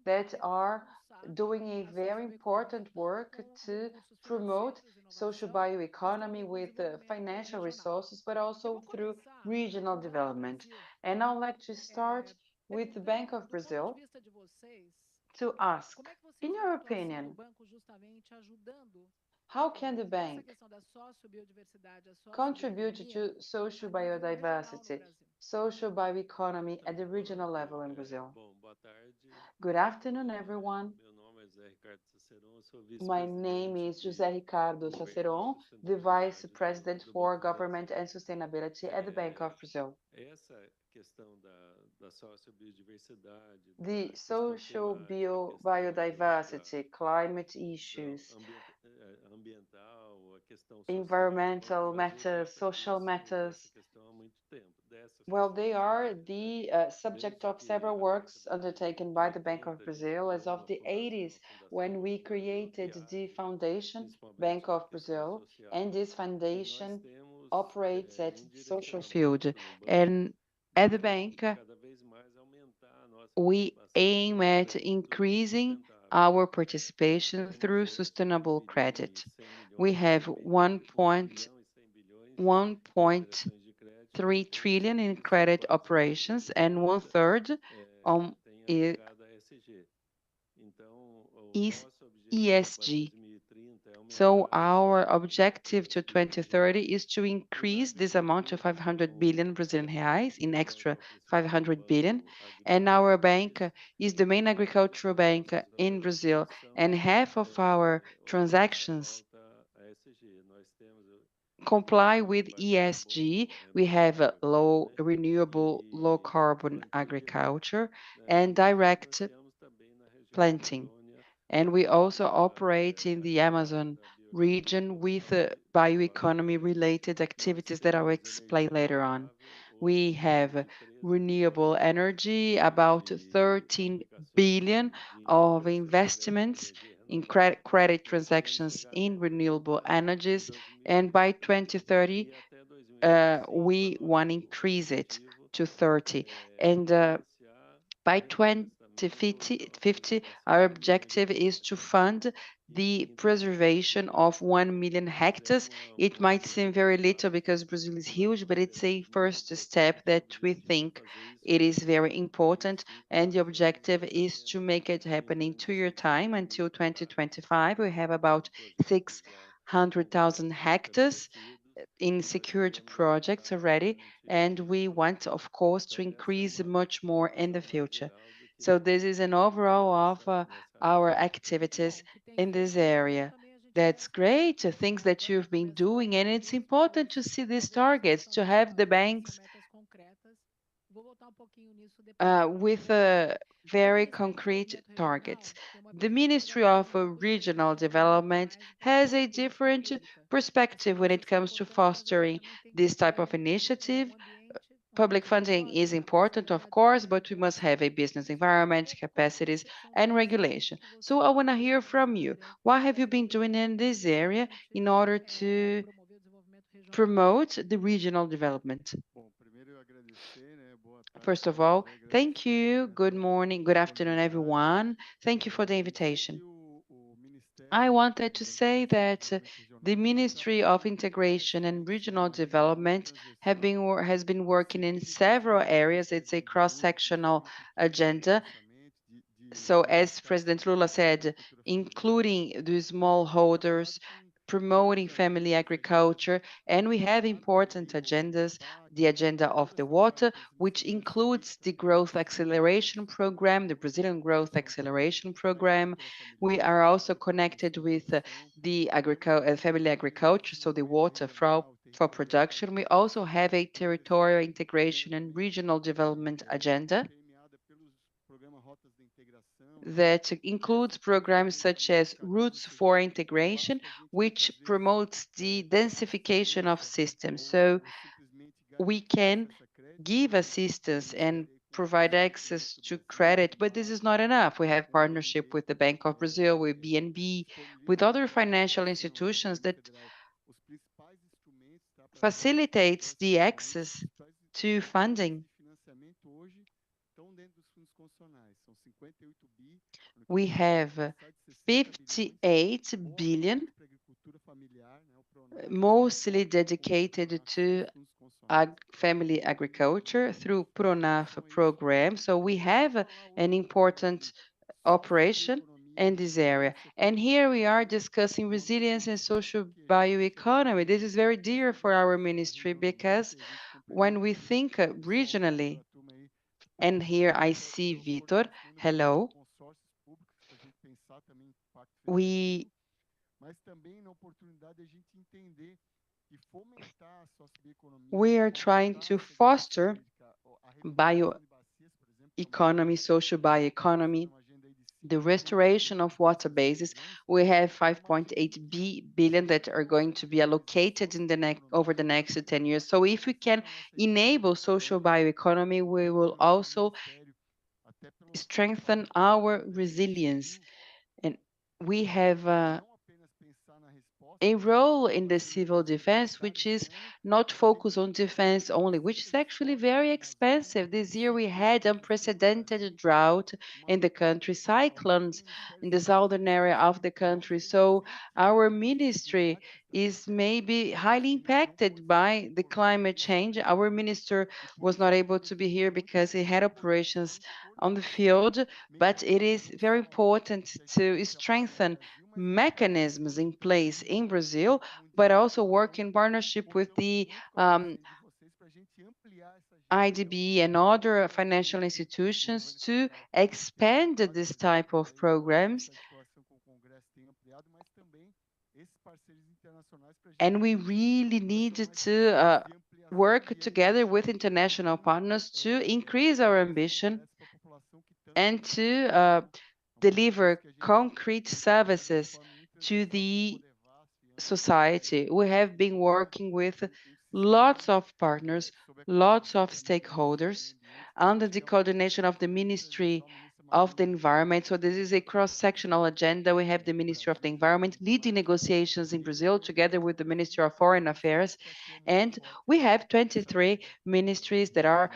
that are doing a very important work to promote social bioeconomy with financial resources, but also through regional development. And I'd like to start with the Bank of Brazil to ask, in your opinion, how can the bank contribute to social biodiversity, social bioeconomy at the regional level in Brazil? Good afternoon, everyone. My name is José Ricardo Saceron, the Vice President for Government and Sustainability at the Bank of Brazil. The social biodiversity, climate issues, environmental matters, social matters, well, they are the subject of several works undertaken by the Bank of Brazil as of the 80s when we created the foundation Bank of Brazil, and this foundation operates at the social field. And at the bank, we aim at increasing our participation through sustainable credit. We have 1.3 trillion in credit operations and 1/3 is ESG. So our objective to 2030 is to increase this amount to 500 billion Brazilian reais, in extra 500 billion. And our bank is the main agricultural bank in Brazil, and half of our transactions comply with ESG. We have low renewable, low carbon agriculture and direct planting. And we also operate in the Amazon region with bioeconomy related activities that I'll explain later on. We have renewable energy, about 13 billion of investments in credit transactions in renewable energies. And by 2030, we want to increase it to 30. And by 2050, our objective is to fund the preservation of 1 million hectares. It might seem very little because Brazil is huge, but it's a first step that we think it is very important. And the objective is to make it happen in 2 year time until 2025. We have about 600,000 hectares in secured projects already, and we want, of course, to increase much more in the future. So this is an overall of our activities in this area. That's great, things that you've been doing, and it's important to see these targets, to have the banks with very concrete targets. The Ministry of Regional Development has a different perspective when it comes to fostering this type of initiative. Public funding is important, of course, but we must have a business environment, capacities, and regulation. So I want to hear from you. What have you been doing in this area in order to promote the regional development? First of all, thank you. Good morning, good afternoon, everyone. Thank you for the invitation. I wanted to say that the Ministry of Integration and Regional Development has been working in several areas. It's a cross-sectional agenda. So as President Lula said, including the smallholders, promoting family agriculture, and we have important agendas, the agenda of the water, which includes the growth acceleration program, the Brazilian growth acceleration program. We are also connected with the family agriculture, so the water for production. We also have a territorial integration and regional development agenda that includes programs such as Roots for Integration, which promotes the densification of systems. So we can give assistance and provide access to credit, but this is not enough. We have partnership with the Bank of Brazil, with BNB, with other financial institutions that facilitates the access to funding. We have 58 billion, mostly dedicated to family agriculture through PRONAF program. So we have an important operation in this area. And here we are discussing resilience and social bioeconomy. This is very dear for our ministry because when we think regionally, and here I see Vitor, hello. We are trying to foster bioeconomy, social bioeconomy, the restoration of water bases. We have 5.8 billion that are going to be allocated over the next 10 years. So if we can enable social bioeconomy, we will also strengthen our resilience. And we have a role in the civil defense, which is not focused on defense only, which is actually very expensive. This year we had unprecedented drought in the country, cyclones in the southern area of the country. So our ministry is maybe highly impacted by the climate change. Our minister was not able to be here because he had operations on the field, but it is very important to strengthen mechanisms in place in Brazil, but also work in partnership with the IDB and other financial institutions to expand this type of programs. And we really need to work together with international partners to increase our ambition and to deliver concrete services to the society. We have been working with lots of partners, lots of stakeholders under the coordination of the Ministry of the Environment. So this is a cross-sectional agenda. We have the Ministry of the Environment leading negotiations in Brazil together with the Ministry of Foreign Affairs. And we have 23 ministries that are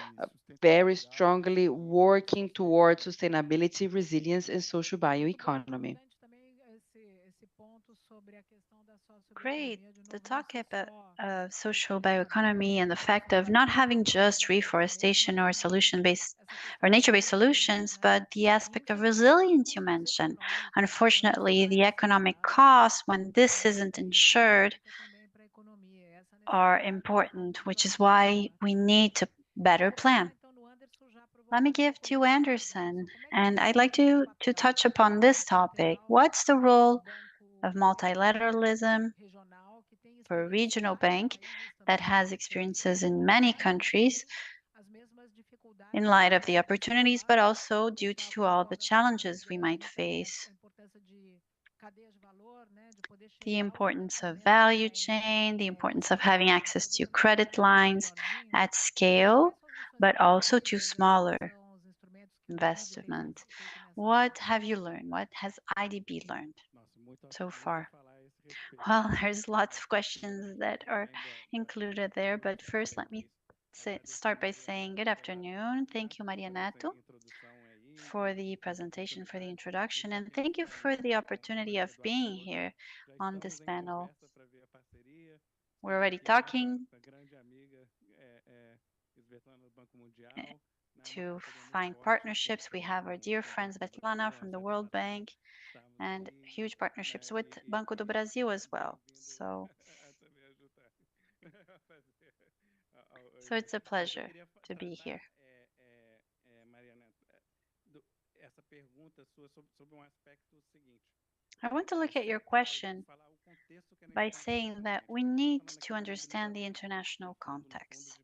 very strongly working towards sustainability, resilience, and social bioeconomy. Great. The talk about social bioeconomy and the fact of not having just reforestation or solution-based or nature-based solutions, but the aspect of resilience you mentioned. Unfortunately, the economic costs, when this isn't insured, are important, which is why we need to better plan. Let me give to Anderson, and I'd like to touch upon this topic. What's the role of multilateralism for a regional bank that has experiences in many countries in light of the opportunities, but also due to all the challenges we might face? The importance of value chain, the importance of having access to credit lines at scale, but also to smaller investments. What have you learned? What has IDB learned so far? Well, there's lots of questions that are included there, but first let me start by saying good afternoon. Thank you, Maria Neto, for the presentation, for the introduction, and thank you for the opportunity of being here on this panel. We're already talking to find partnerships. We have our dear friend Svetlana from the World Bank and huge partnerships with Banco do Brasil as well. So it's a pleasure to be here. I want to look at your question by saying that we need to understand the international context.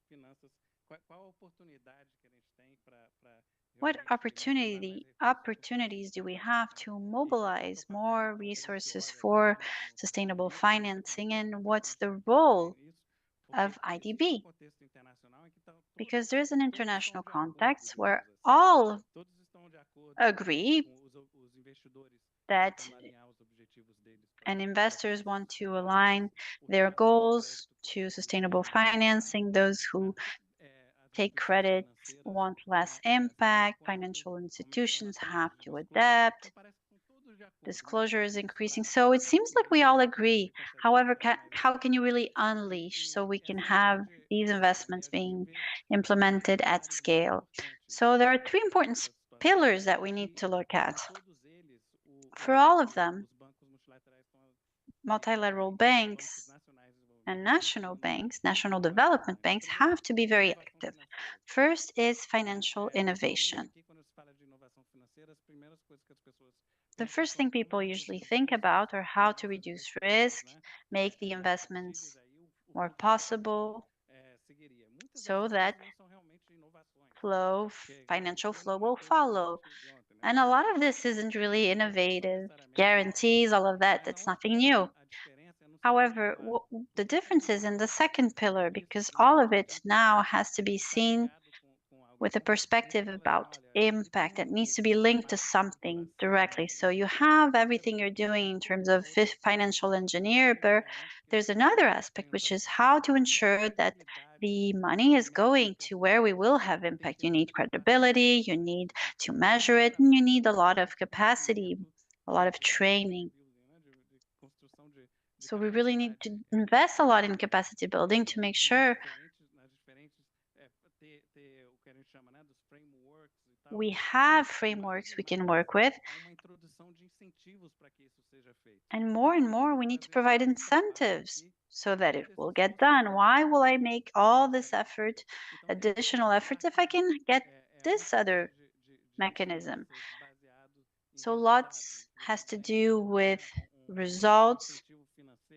What opportunities do we have to mobilize more resources for sustainable financing, and what's the role of IDB? Because there is an international context where all agree that and investors want to align their goals to sustainable financing. Those who take credit want less impact. Financial institutions have to adapt. Disclosure is increasing. So it seems like we all agree. However, how can you really unleash so we can have these investments being implemented at scale? So there are three important pillars that we need to look at. For all of them, multilateral banks and national banks, national development banks, have to be very active. First is financial innovation. The first thing people usually think about are how to reduce risk, make the investments more possible, so that financial flow will follow. And a lot of this isn't really innovative, guarantees, all of that, that's nothing new. However, the difference is in the second pillar, because all of it now has to be seen with a perspective about impact. It needs to be linked to something directly. So you have everything you're doing in terms of financial engineer, but there's another aspect, which is how to ensure that the money is going to where we will have impact. You need credibility, you need to measure it, and you need a lot of capacity, a lot of training. So we really need to invest a lot in capacity building to make sure we have frameworks we can work with. And more, we need to provide incentives so that it will get done. Why will I make all this effort, additional efforts, if I can get this other mechanism? So lots has to do with results,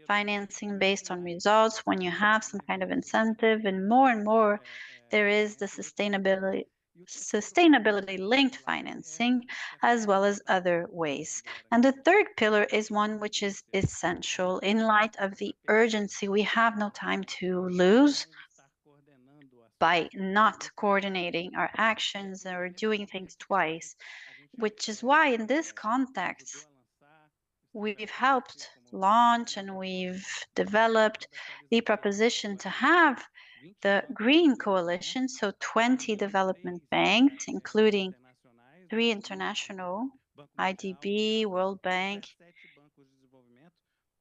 financing based on results. When you have some kind of incentive, and more, there is the sustainability linked financing, as well as other ways. And the third pillar is one which is essential in light of the urgency. We have no time to lose by not coordinating our actions or doing things twice, which is why in this context, we've helped launch and we've developed the proposition to have the Green Coalition, so 20 development banks, including 3 international, IDB, World Bank,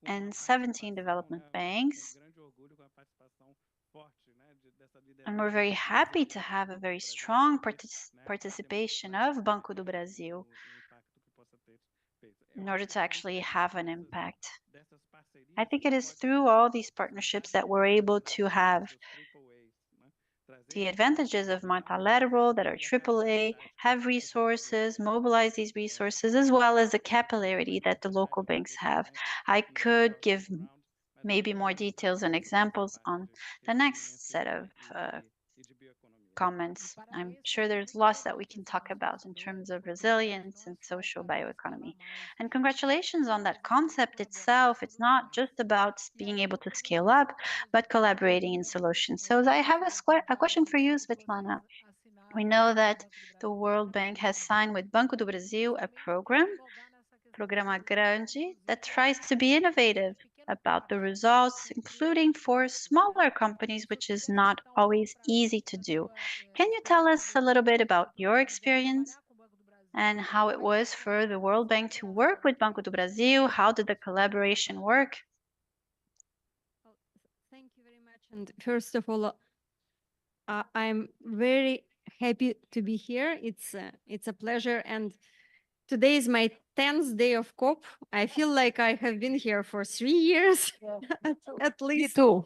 and 17 development banks. And we're very happy to have a very strong participation of Banco do Brasil in order to actually have an impact. I think it is through all these partnerships that we're able to have the advantages of multilateral, that are AAA, have resources, mobilize these resources, as well as the capillarity that the local banks have. I could give maybe more details and examples on the next set of comments. I'm sure there's lots that we can talk about in terms of resilience and social bioeconomy. And congratulations on that concept itself. It's not just about being able to scale up, but collaborating in solutions. So I have a question for you, Svetlana. We know that the World Bank has signed with Banco do Brasil a program, Programa Grande, that tries to be innovative about the results, including for smaller companies, which is not always easy to do. Can you tell us a little bit about your experience and how it was for the World Bank to work with Banco do Brasil? How did the collaboration work? Thank you very much. And first of all, I'm very happy to be here. It's a pleasure. And today is my 10th day of COP. I feel like I have been here for 3 years, at Me least. too.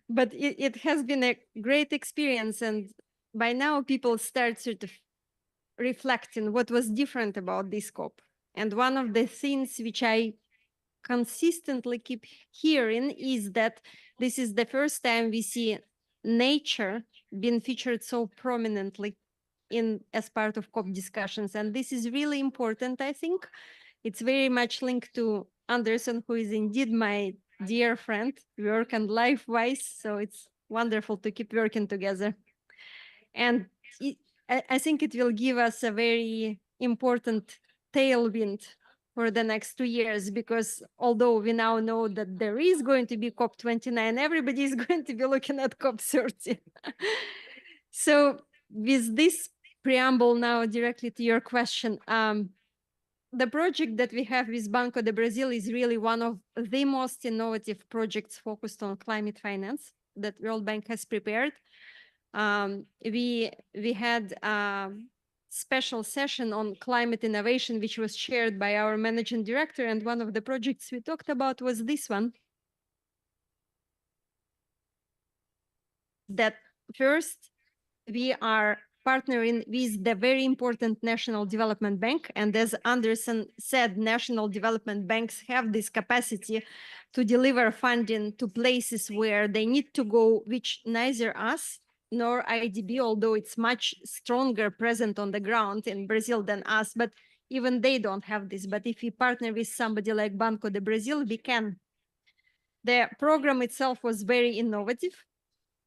But it has been a great experience. And by now, people start sort of reflecting what was different about this COP. And one of the things which I consistently keep hearing is that this is the first time we see nature being featured so prominently as part of COP discussions. And this is really important, I think. It's very much linked to Anderson, who is indeed my dear friend, work and life-wise. So it's wonderful to keep working together. And I think it will give us a very important tailwind for the next 2 years, because although we now know that there is going to be COP29, everybody is going to be looking at COP30. So with this preamble now directly to your question, the project that we have with Banco do Brasil is really one of the most innovative projects focused on climate finance that World Bank has prepared. We had a special session on climate innovation, which was chaired by our managing director. And one of the projects we talked about was this one. That first, we are partnering with the very important National Development Bank. And as Anderson said, national development banks have this capacity to deliver funding to places where they need to go, which neither us nor IDB, although it's much stronger present on the ground in Brazil than us, but even they don't have this. But if we partner with somebody like Banco do Brasil, we can. The program itself was very innovative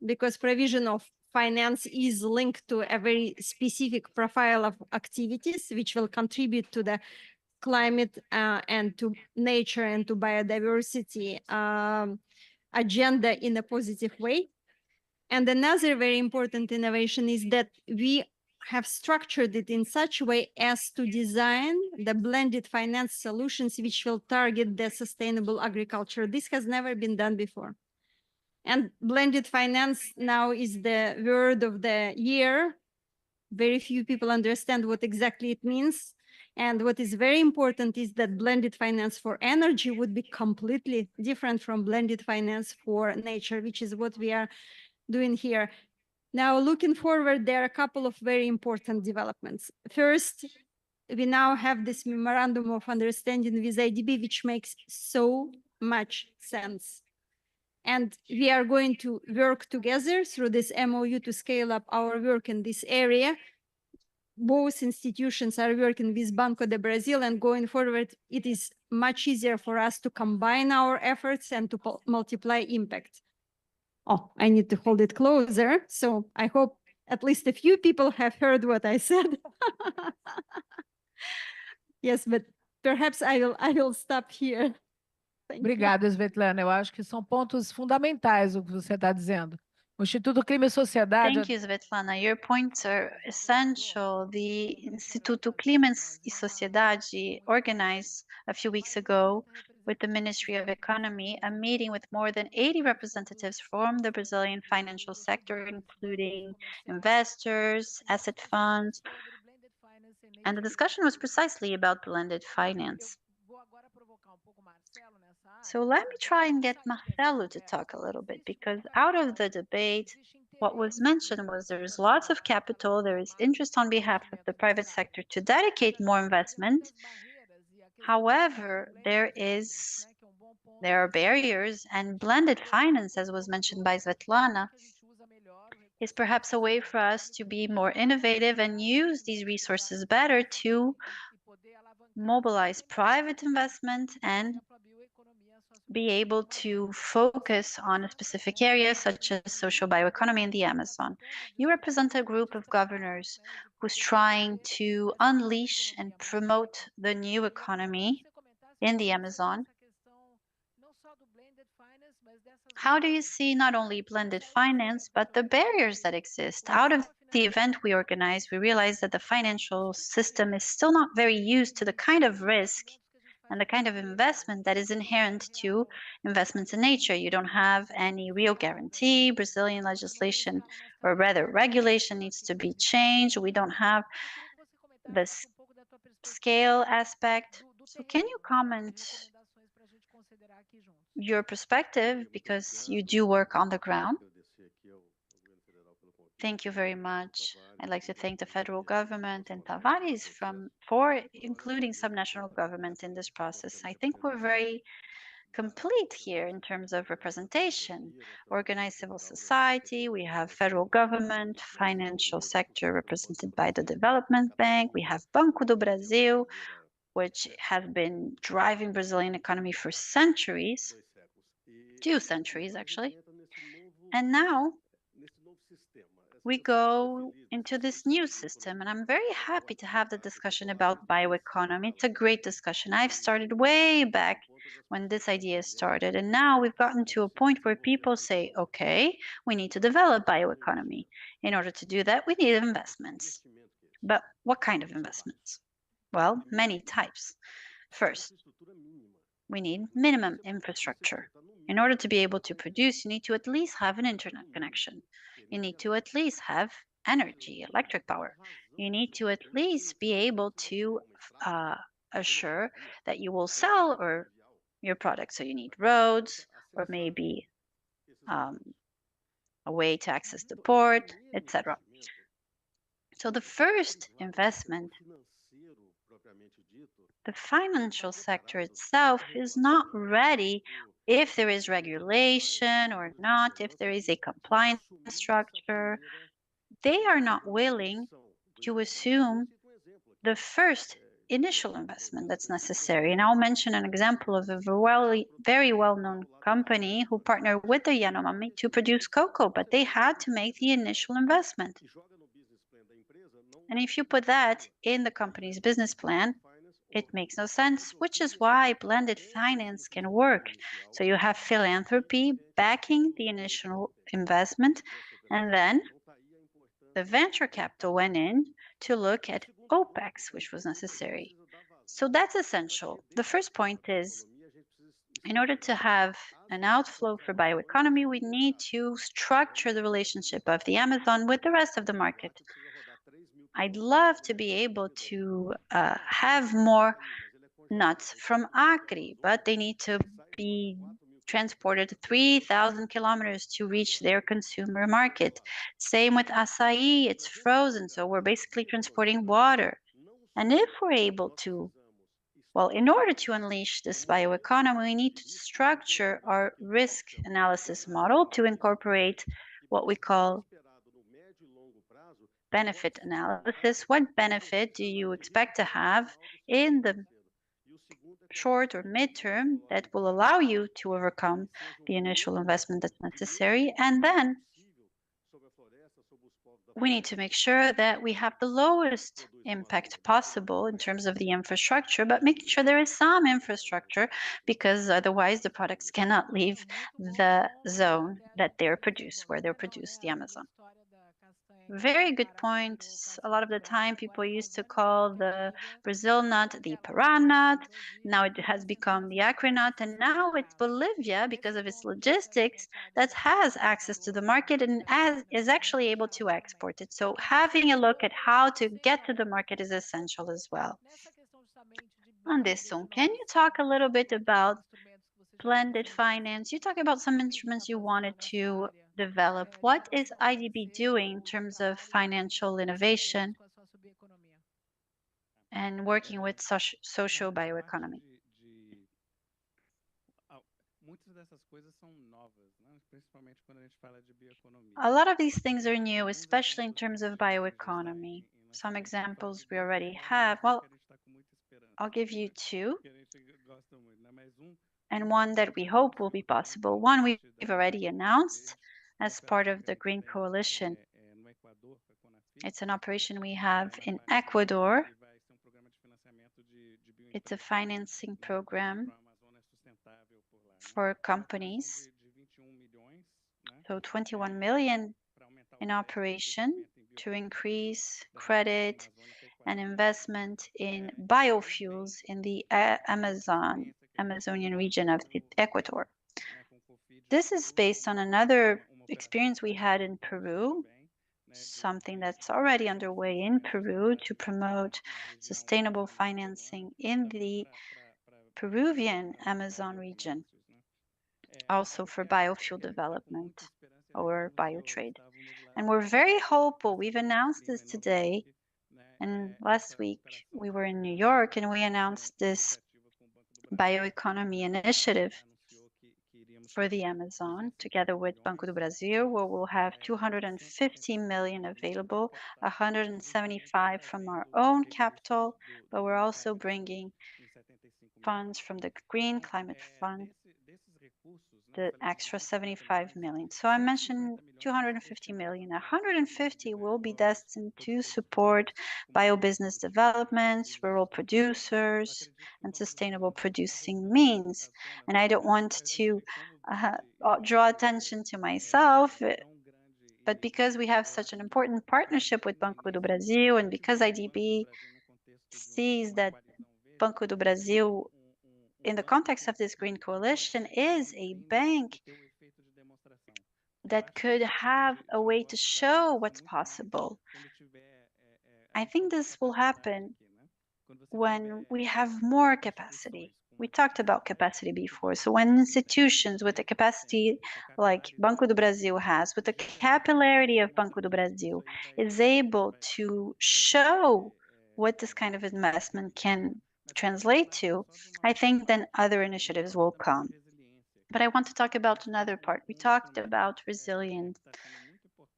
because provision of finance is linked to a very specific profile of activities, which will contribute to the climate and to nature and to biodiversity agenda in a positive way. And another very important innovation is that we have structured it in such a way as to design the blended finance solutions which will target the sustainable agriculture. This has never been done before. And blended finance now is the word of the year. Very few people understand what exactly it means. And what is very important is that blended finance for energy would be completely different from blended finance for nature, which is what we are doing here. Now, looking forward, there are a couple of very important developments. First, we now have this memorandum of understanding with IDB, which makes so much sense. And we are going to work together through this MOU to scale up our work in this area. Both institutions are working with Banco do Brasil, and going forward, it is much easier for us to combine our efforts and to multiply impact. Oh, I need to hold it closer. So I hope at least a few people have heard what I said. Yes, but perhaps I will stop here. Obrigada, Svetlana. Eu acho que são pontos fundamentais o que você está dizendo. O Instituto Clima e Sociedade. Thank you, Svetlana. Your points are essential. The Instituto Clima e Sociedade organized a few weeks ago with the Ministry of Economy a meeting with more than 80 representatives from the Brazilian financial sector, including investors, asset funds. And the discussion was precisely about blended finance. So let me try and get Marcelo to talk a little bit, because out of the debate, what was mentioned was there is lots of capital, there is interest on behalf of the private sector to dedicate more investment. However, there are barriers, and blended finance, as was mentioned by Svetlana, is perhaps a way for us to be more innovative and use these resources better to mobilize private investment and be able to focus on a specific area such as social bioeconomy in the Amazon. You represent a group of governors who's trying to unleash and promote the new economy in the Amazon. How do you see not only blended finance, but the barriers that exist? Out of the event we organized, we realized that the financial system is still not very used to the kind of risk and the kind of investment that is inherent to investments in nature. You don't have any real guarantee. Brazilian legislation, or rather regulation, needs to be changed. We don't have the scale aspect. So can you comment your perspective, because you do work on the ground? Thank you very much. I'd like to thank the federal government and Tavares for including subnational government in this process. I think we're very complete here in terms of representation. Organized civil society, we have federal government, financial sector represented by the Development Bank, we have Banco do Brasil, which has been driving Brazilian economy for centuries, 2 centuries actually. And now we go into this new system, and I'm very happy to have the discussion about bioeconomy. It's a great discussion. I've started way back when this idea started, and now we've gotten to a point where people say, okay, we need to develop bioeconomy. In order to do that, we need investments. But what kind of investments? Well, many types. First, we need minimum infrastructure. In order to be able to produce, you need to at least have an internet connection. You need to at least have energy, electric power. You need to at least be able to assure that you will sell your product. So you need roads, or maybe a way to access the port, etc. So the first investment, the financial sector itself is not ready if there is regulation or not, if there is a compliance structure. They are not willing to assume the first initial investment that's necessary. And I'll mention an example of a very well-known company who partnered with the Yanomami to produce cocoa, but they had to make the initial investment. And if you put that in the company's business plan, it makes no sense, which is why blended finance can work. So you have philanthropy backing the initial investment, and then the venture capital went in to look at OPEX, which was necessary. So that's essential. The first point is, in order to have an outflow for bioeconomy, we need to structure the relationship of the Amazon with the rest of the market. I'd love to be able to have more nuts from Acre, but they need to be transported 3,000 kilometers to reach their consumer market. Same with acai, it's frozen, so we're basically transporting water. And if we're able to, well, in order to unleash this bioeconomy, we need to structure our risk analysis model to incorporate what we call benefit analysis. What benefit do you expect to have in the short or midterm that will allow you to overcome the initial investment that's necessary? And then we need to make sure that we have the lowest impact possible in terms of the infrastructure, but making sure there is some infrastructure, because otherwise the products cannot leave the zone that they're produced, where they're produced, the Amazon. Very good point. A lot of the time people used to call the Brazil nut the Pará nut. Now it has become the Acre nut, and now it's Bolivia, because of its logistics, that has access to the market and is actually able to export it. So having a look at how to get to the market is essential as well. Anderson, can you talk a little bit about blended finance? You talk about some instruments you wanted to develop. What is IDB doing in terms of financial innovation and working with social bioeconomy? A lot of these things are new, especially in terms of bioeconomy. Some examples we already have. Well, I'll give you 2. And one that we hope will be possible. One we've already announced as part of the Green Coalition. It's an operation we have in Ecuador. It's a financing program for companies So 21 million in operation to increase credit and investment in biofuels in the Amazonian region of Ecuador. This is based on another experience we had in Peru, something that's already underway in Peru to promote sustainable financing in the Peruvian Amazon region, also for biofuel development or biotrade. And we're very hopeful. We've announced this today. And last week we were in New York and we announced this bioeconomy initiative for the Amazon together with Banco do Brasil, where we'll have 250 million available, 175 from our own capital, but we're also bringing funds from the Green Climate Fund, the extra 75 million. So I mentioned 250 million. 150 will be destined to support biobusiness developments, rural producers, and sustainable producing means. And I don't want to draw attention to myself, but because we have such an important partnership with Banco do Brasil, and because IDB sees that Banco do Brasil, in the context of this Green Coalition, is a bank that could have a way to show what's possible. I think this will happen when we have more capacity. We talked about capacity before. So when institutions with the capacity like Banco do Brasil has, with the capillarity of Banco do Brasil, is able to show what this kind of investment can translate to, I think then other initiatives will come. But I want to talk about another part. We talked about resilience,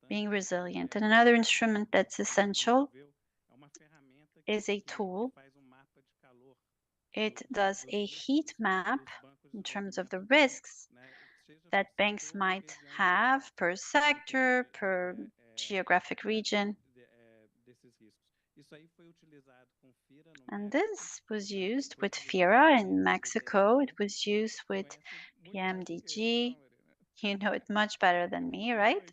being resilient. And another instrument that's essential is a tool. It does a heat map in terms of the risks that banks might have per sector, per geographic region. And this was used with FIRA in Mexico. It was used with PMDG. You know it much better than me, right?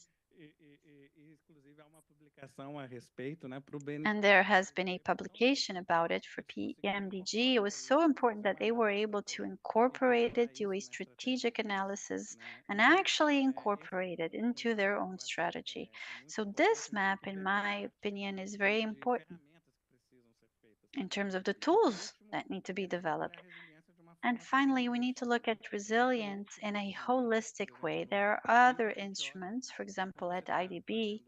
And there has been a publication about it for PMDG. It was so important that they were able to incorporate it, do a strategic analysis, and actually incorporate it into their own strategy. So this map, in my opinion, is very important in terms of the tools that need to be developed. And finally, we need to look at resilience in a holistic way. There are other instruments, for example, at IDB,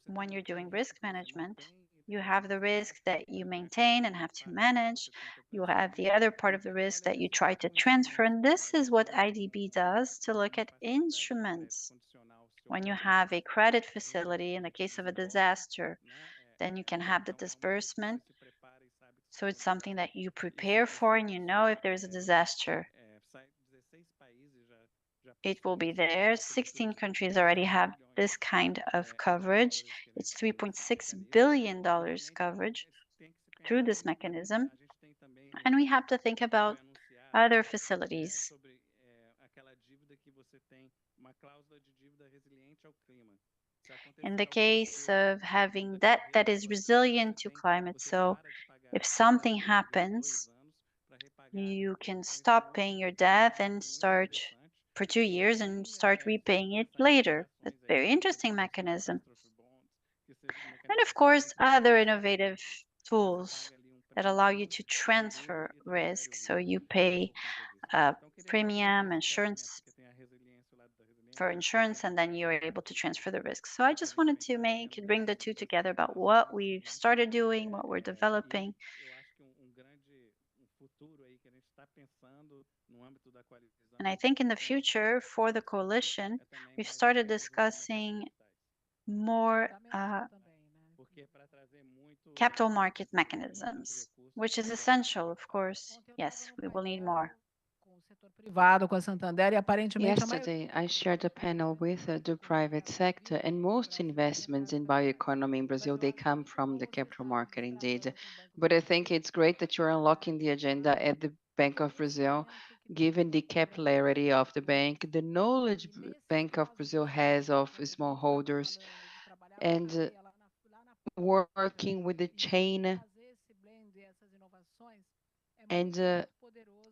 when you're doing risk management, you have the risk that you maintain and have to manage. You have the other part of the risk that you try to transfer. And this is what IDB does to look at instruments. When you have a credit facility in the case of a disaster, then you can have the disbursement. So it's something that you prepare for and you know if there's a disaster, it will be there. 16 countries already have this kind of coverage. It's $3.6 billion coverage through this mechanism. And we have to think about other facilities. In the case of having debt that is resilient to climate, so if something happens, you can stop paying your debt and start for 2 years and start repaying it later. That's a very interesting mechanism. And of course, other innovative tools that allow you to transfer risk. So you pay a premium insurance for insurance, and then you're able to transfer the risk. So I just wanted to bring the two together about what we've started doing, what we're developing. And I think in the future, for the coalition, we've started discussing more capital market mechanisms, which is essential, of course. Yes, we will need more. Yesterday, I shared a panel with the private sector, and most investments in bioeconomy in Brazil, they come from the capital market indeed. But I think it's great that you're unlocking the agenda at the Bank of Brazil given the capillarity of the bank, the knowledge Bank of Brazil has of smallholders, and working with the chain and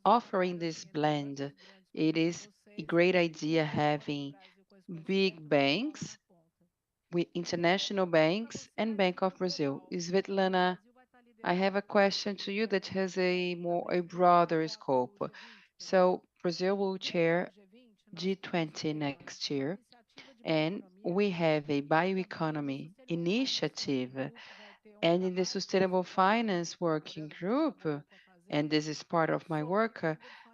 offering this blend. It is a great idea having big banks with international banks and Bank of Brazil. Svetlana, I have a question to you that has a broader scope. So Brazil will chair G20 next year, and we have a bioeconomy initiative. And in the Sustainable Finance Working Group, and this is part of my work,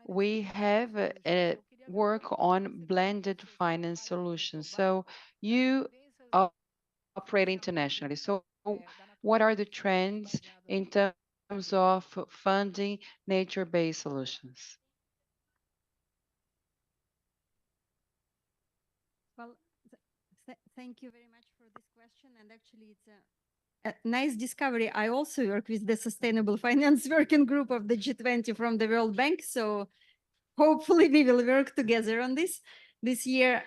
we have a work on blended finance solutions. So you operate internationally. So what are the trends in terms of funding nature-based solutions? Well, thank you very much for this question. And actually, it's a nice discovery. I also work with the Sustainable Finance Working Group of the G20 from the World Bank. So hopefully we will work together on this year.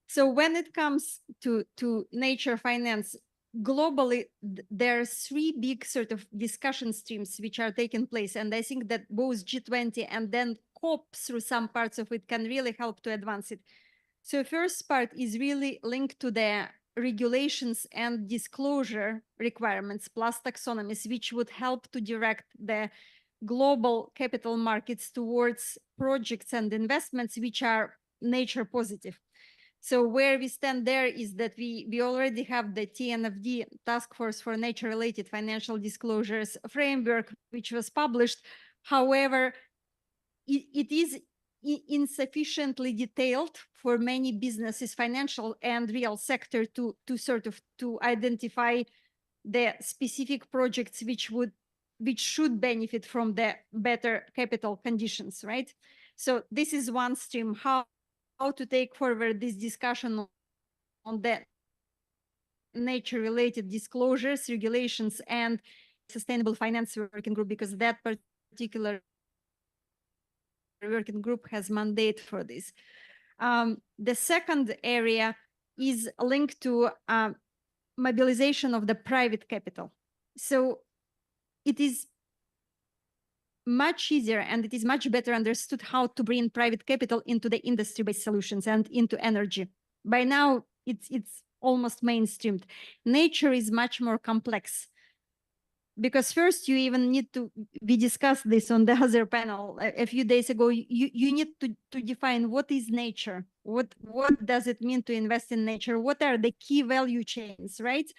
So when it comes to nature finance, globally, there are three big sort of discussion streams which are taking place. And I think that both G20 and then COP through some parts of it can really help to advance it. So first part is really linked to the regulations and disclosure requirements plus taxonomies, which would help to direct the global capital markets towards projects and investments which are nature positive. So where we stand there is that we already have the TNFD, Task Force for Nature-Related Financial Disclosures framework, which was published. However, it is insufficiently detailed for many businesses, financial and real sector, to identify the specific projects which should benefit from the better capital conditions, right? So this is one stream, how to take forward this discussion on the nature-related disclosures, regulations, and Sustainable Finance Working Group, because that particular working group has mandate for this. The second area is linked to mobilization of the private capital. So it is much easier and it is much better understood how to bring private capital into the industry-based solutions and into energy. By now, it's almost mainstreamed. Nature is much more complex, because first you even need to, we discussed this on the other panel a few days ago, you need to define what is nature, what does it mean to invest in nature, what are the key value chains, right?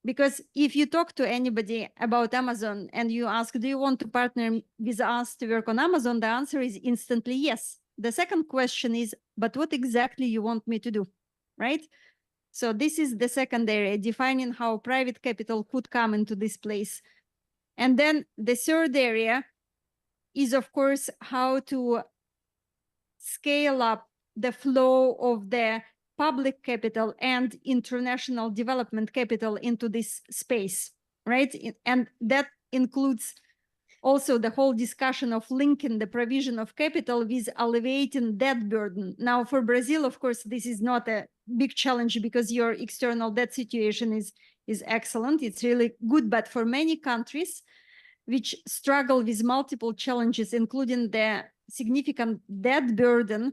Because if you talk to anybody about Amazon and you ask, do you want to partner with us to work on Amazon? The answer is instantly yes. The second question is, but what exactly you want me to do, right? So this is the second area, defining how private capital could come into this place. And then the third area is, of course, how to scale up the flow of the public capital and international development capital into this space, right? And that includes also the whole discussion of linking the provision of capital with alleviating debt burden. Now, for Brazil, of course, this is not a big challenge because your external debt situation is excellent. It's really good, but for many countries which struggle with multiple challenges, including the significant debt burden,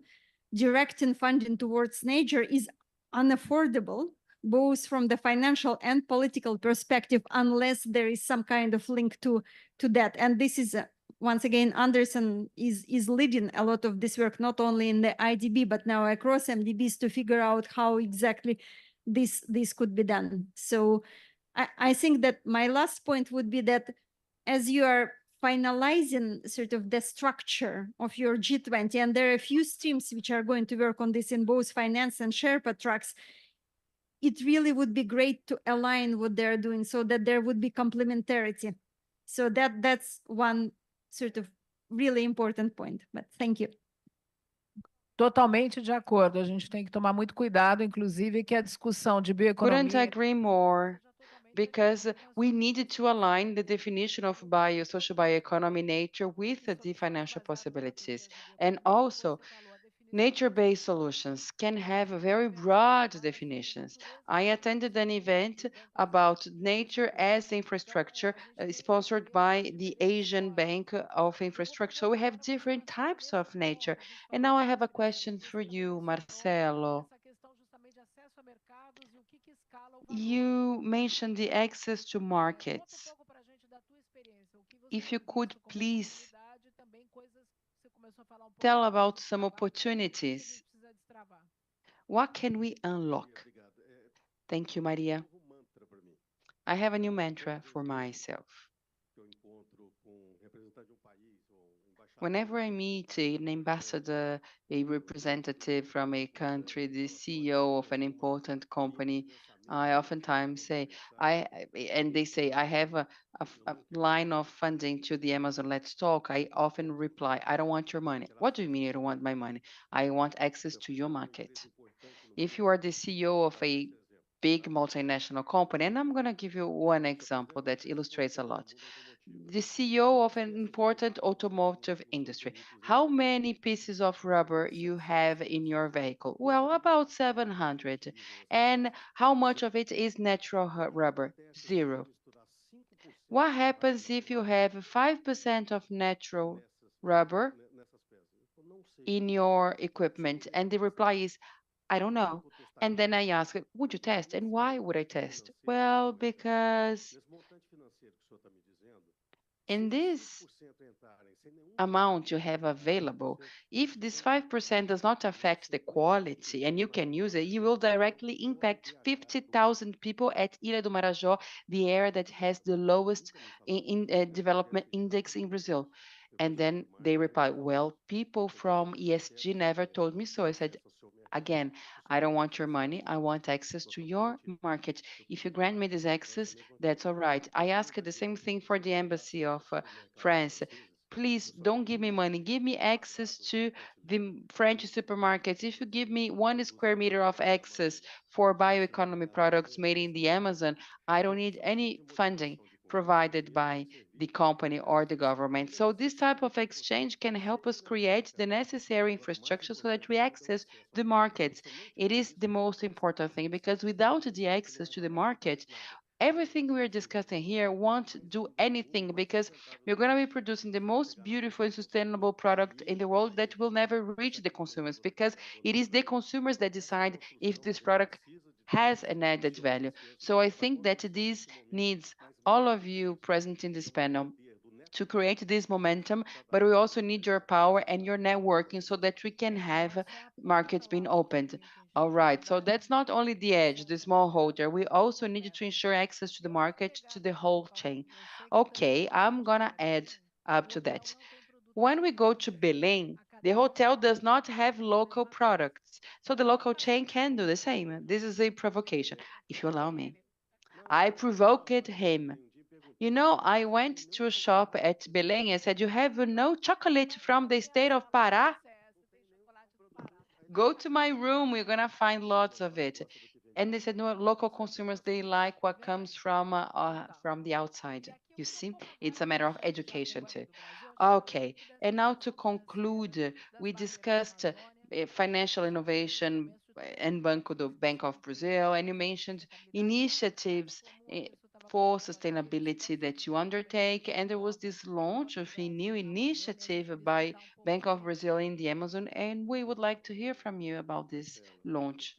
directing funding towards nature is unaffordable, both from the financial and political perspective, unless there is some kind of link to that. And this is, once again, Anderson is leading a lot of this work, not only in the IDB, but now across MDBs, to figure out how exactly this could be done. So I think that my last point would be that as you are finalizing sort of the structure of your G20, and there are a few streams which are going to work on this in both finance and Sherpa tracks, it really would be great to align what they're doing so that there would be complementarity. So that's one sort of really important point, but thank you. Totalmente de acordo. A gente tem que tomar muito cuidado, inclusive, que a discussão de bioeconomia... Couldn't agree more. because we needed to align the definition of social bioeconomy nature with the financial possibilities. And also, nature-based solutions can have very broad definitions. I attended an event about nature as infrastructure sponsored by the Asian Bank of Infrastructure. So we have different types of nature. And now I have a question for you, Marcelo. You mentioned the access to markets. If you could please tell about some opportunities. What can we unlock? Thank you, Maria. I have a new mantra for myself. Whenever I meet an ambassador, a representative from a country, the CEO of an important company, I oftentimes say, and they say, I have a line of funding to the Amazon Let's Talk. I often reply, I don't want your money. What do you mean you don't want my money? I want access to your market. If you are the CEO of a big multinational company, and I'm going to give you one example that illustrates a lot. The CEO of an important automotive industry. How many pieces of rubber you have in your vehicle? Well, about 700. And how much of it is natural rubber? 0. What happens if you have 5% of natural rubber in your equipment? And the reply is, I don't know. And then I ask, would you test? And why would I test? Well, because in this amount you have available, if this 5% does not affect the quality and you can use it, you will directly impact 50,000 people at Ilha do Marajó, the area that has the lowest development index in Brazil. And then they reply, well, people from ESG never told me so. I said, again, I don't want your money. I want access to your market. If you grant me this access, that's all right. I ask the same thing for the embassy of France. Please don't give me money. Give me access to the French supermarkets. If you give me 1 square meter of access for bioeconomy products made in the Amazon, I don't need any funding provided by the company or the government. So this type of exchange can help us create the necessary infrastructure so that we access the markets. It is the most important thing because without the access to the market, everything we're discussing here won't do anything because we're going to be producing the most beautiful and sustainable product in the world that will never reach the consumers because it is the consumers that decide if this product has an added value. So I think that this needs all of you present in this panel to create this momentum, but we also need your power and your networking so that we can have markets being opened. All right, so that's not only the edge, the smallholder. We also need to ensure access to the market, to the whole chain. Okay, I'm gonna add up to that. When we go to Belém, the hotel does not have local products, so the local chain can do the same. This is a provocation, if you allow me. I provoked him. You know, I went to a shop at Belém and said, you have no chocolate from the state of Pará? Go to my room, we're gonna find lots of it. And they said, no, local consumers, they like what comes from the outside. You see, it's a matter of education too. Okay, and now to conclude, we discussed financial innovation and Bank of Brazil, and you mentioned initiatives for sustainability that you undertake, and there was this launch of a new initiative by Bank of Brazil in the Amazon, and we would like to hear from you about this launch.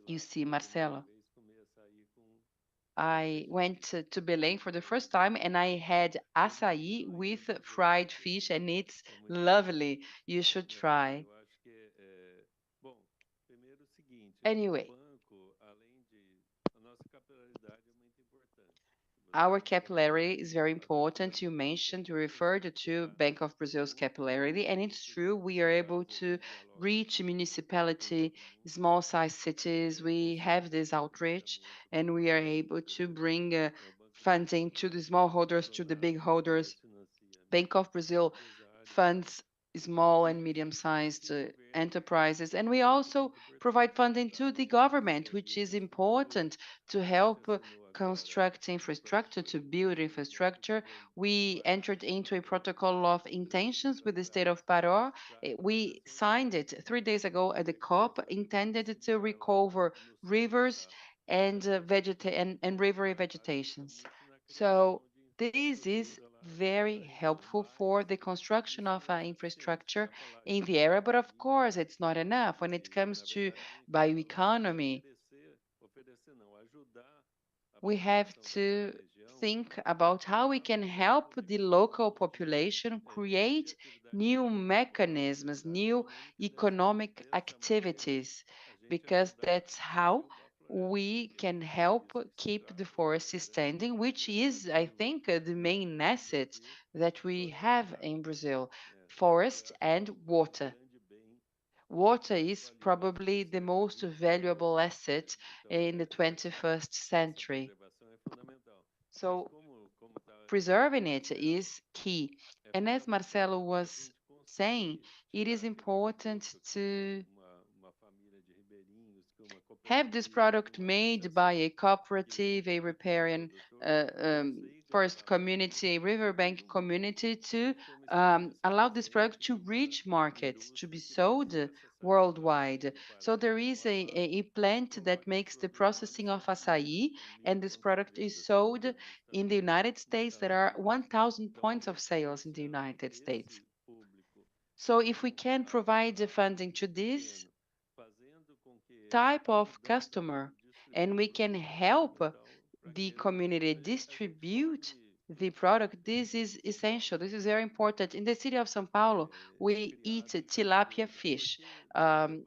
You see, Marcelo, I went to Belém for the first time and I had açaí with fried fish and it's lovely. You should try. Anyway, our capillarity is very important. You mentioned, you referred to Bank of Brazil's capillarity, and it's true. We are able to reach municipality, small-sized cities. We have this outreach, and we are able to bring funding to the small holders, to the big holders. Bank of Brazil funds small and medium-sized enterprises, and we also provide funding to the government, which is important to help construct infrastructure, to build infrastructure. We entered into a protocol of intentions with the state of Pará. We signed it 3 days ago at the COP, intended to recover rivers and and river vegetations. So this is very helpful for the construction of infrastructure in the area, but of course it's not enough when it comes to bioeconomy. We have to think about how we can help the local population create new mechanisms, new economic activities, because that's how we can help keep the forest standing, which is, I think, the main asset that we have in Brazil, forest and water. Water is probably the most valuable asset in the 21st century. So preserving it is key. And as Marcelo was saying, it is important to have this product made by a cooperative, a riparian forest community, a riverbank community, to allow this product to reach markets, to be sold worldwide. So there is a plant that makes the processing of acai, and this product is sold in the United States. There are 1,000 points of sales in the United States. So if we can provide the funding to this type of customer, and we can help the community distribute the product, this is essential. This is very important. In the city of São Paulo, we eat tilapia fish, and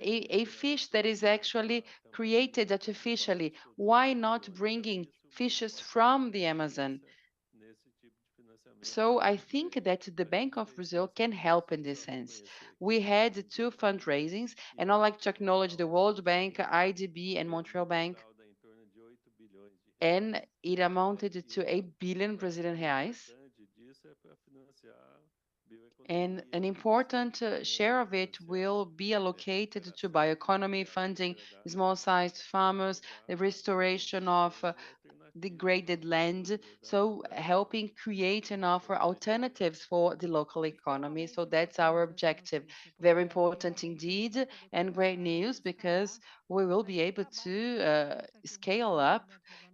a fish that is actually created artificially. Why not bringing fishes from the Amazon? So I think that the Bank of Brazil can help in this sense. We had 2 fundraisings, and I'd like to acknowledge the World Bank, IDB, and Montreal Bank, and it amounted to 8 billion Brazilian reais. And an important share of it will be allocated to bioeconomy, funding small-sized farmers, the restoration of degraded land, so helping create and offer alternatives for the local economy. So that's our objective. Very important indeed, and great news, because we will be able to scale up.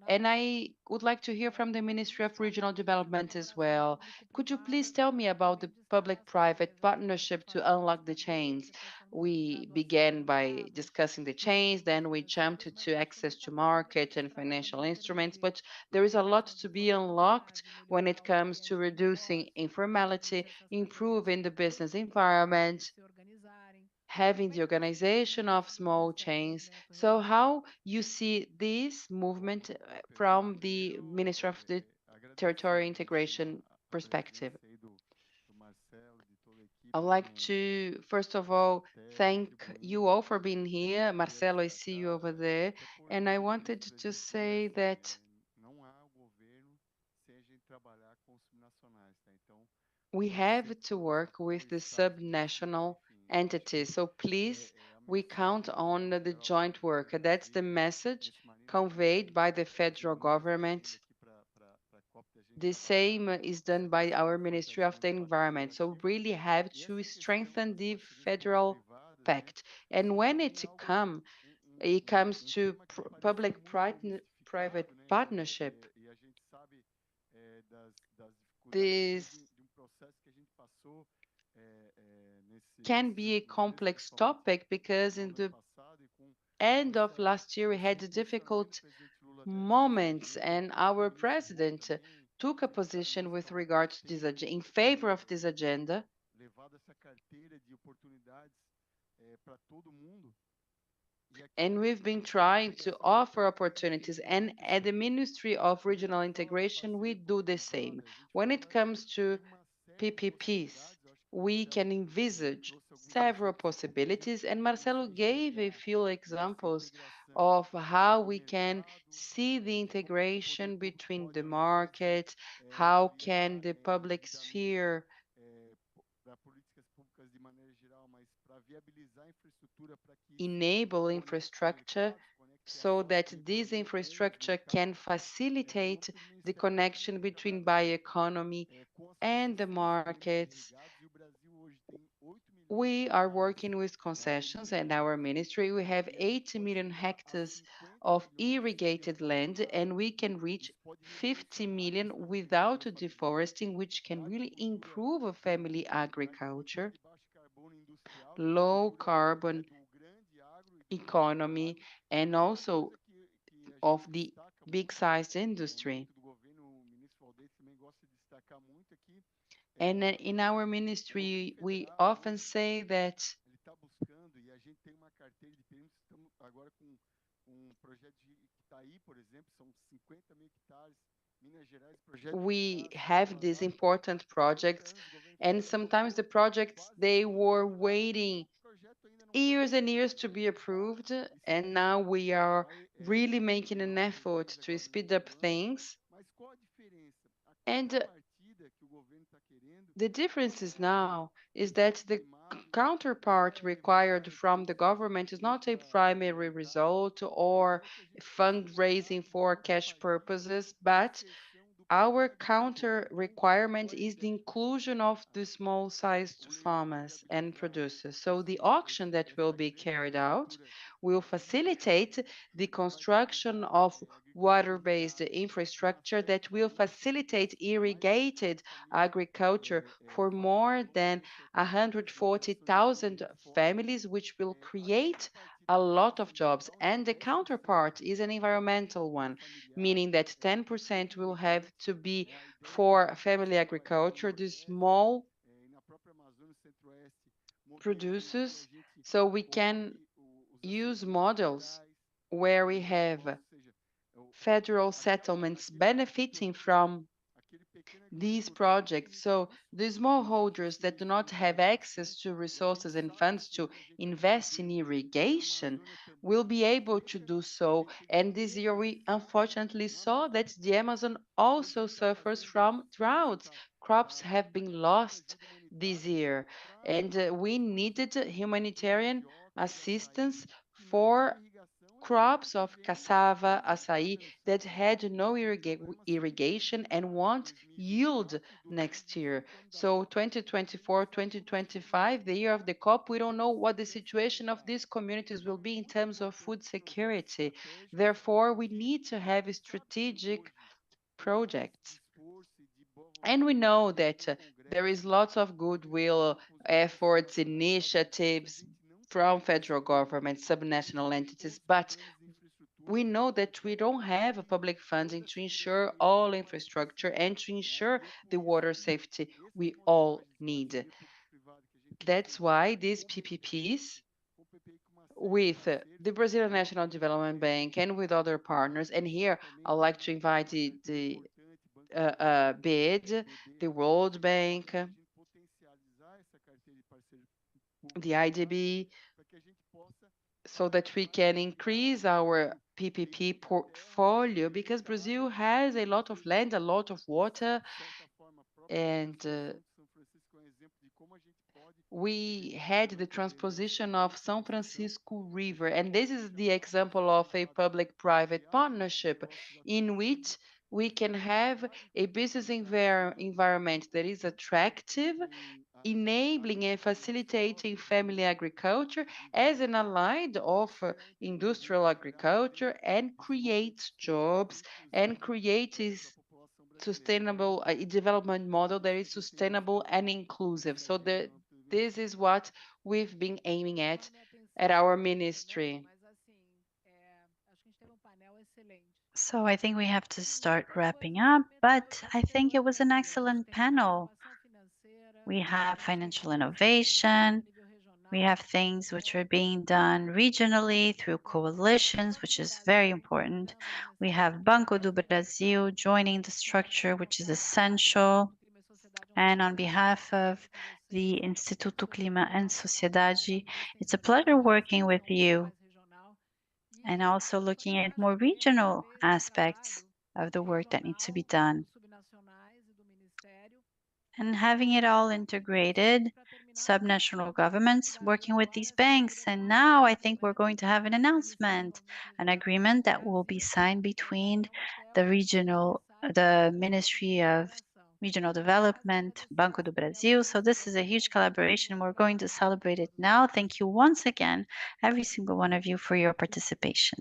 And I would like to hear from the Ministry of Regional Development as well. Could you please tell me about the public-private partnership to unlock the chains? We began by discussing the chains, then we jumped to access to market and financial instruments, but there is a lot to be unlocked when it comes to reducing informality, improving the business environment, having the organization of small chains. So how you see this movement from the Ministry of the Territorial Integration perspective? I'd like to, first of all, thank you all for being here. Marcelo, I see you over there. And I wanted to say that we have to work with the subnational entities. So please, we count on the joint work. That's the message conveyed by the federal government. The same is done by our Ministry of the Environment. So really have to strengthen the federal pact. And when it comes to public-private partnership, this can be a complex topic, because in the end of last year we had difficult moments, and our president took a position with regard to this in favor of this agenda. And we've been trying to offer opportunities, and at the Ministry of Regional Integration, we do the same. When it comes to PPPs, we can envisage several possibilities, and Marcelo gave a few examples of how we can see the integration between the market, how can the public sphere enable infrastructure so that this infrastructure can facilitate the connection between bioeconomy and the markets. We are working with concessions, and our ministry, we have 80 million hectares of irrigated land, and we can reach 50 million without deforesting, which can really improve a family agriculture, low carbon economy, and also of the big-sized industry. And in our ministry, we often say that we have these important projects, and sometimes the projects, they were waiting years and years to be approved, and now we are really making an effort to speed up things. And the difference is now is that the counterpart required from the government is not a primary result or fundraising for cash purposes, but our counter requirement is the inclusion of the small-sized farmers and producers. So the auction that will be carried out will facilitate the construction of water-based infrastructure that will facilitate irrigated agriculture for more than 140,000 families, which will create a lot of jobs. And the counterpart is an environmental one, meaning that 10% will have to be for family agriculture, the small producers, so we can use models where we have federal settlements benefiting from these projects. So the smallholders that do not have access to resources and funds to invest in irrigation will be able to do so. And this year we unfortunately saw that the Amazon also suffers from droughts. Crops have been lost this year, and we needed humanitarian assistance for crops of cassava, açaí that had no irrigation and won't yield next year. So 2024, 2025, the year of the COP, we don't know what the situation of these communities will be in terms of food security. Therefore, we need to have strategic projects. And we know that there is lots of goodwill, efforts, initiatives from federal government, subnational entities, but we know that we don't have public funding to ensure all infrastructure and to ensure the water safety we all need. That's why these PPPs with the Brazilian National Development Bank and with other partners, and here I'd like to invite the BID, the World Bank, the IDB, so that we can increase our PPP portfolio, because Brazil has a lot of land, a lot of water, and we had the transposition of São Francisco River, and this is the example of a public-private partnership in which we can have a business environment that is attractive, enabling and facilitating family agriculture as an allied of industrial agriculture, and creates jobs and creates sustainable development model that is sustainable and inclusive. So this is what we've been aiming at our ministry. So I think we have to start wrapping up, but I think it was an excellent panel. We have financial innovation. We have things which are being done regionally through coalitions, which is very important. We have Banco do Brasil joining the structure, which is essential. And on behalf of the Instituto Clima and Sociedade, it's a pleasure working with you and also looking at more regional aspects of the work that needs to be done. And having it all integrated subnational governments working with these banks. And now I think we're going to have an announcement, an agreement that will be signed between the Ministry of Regional Development, Banco do Brasil. So this is a huge collaboration. We're going to celebrate it now. Thank you once again, every single one of you, for your participation.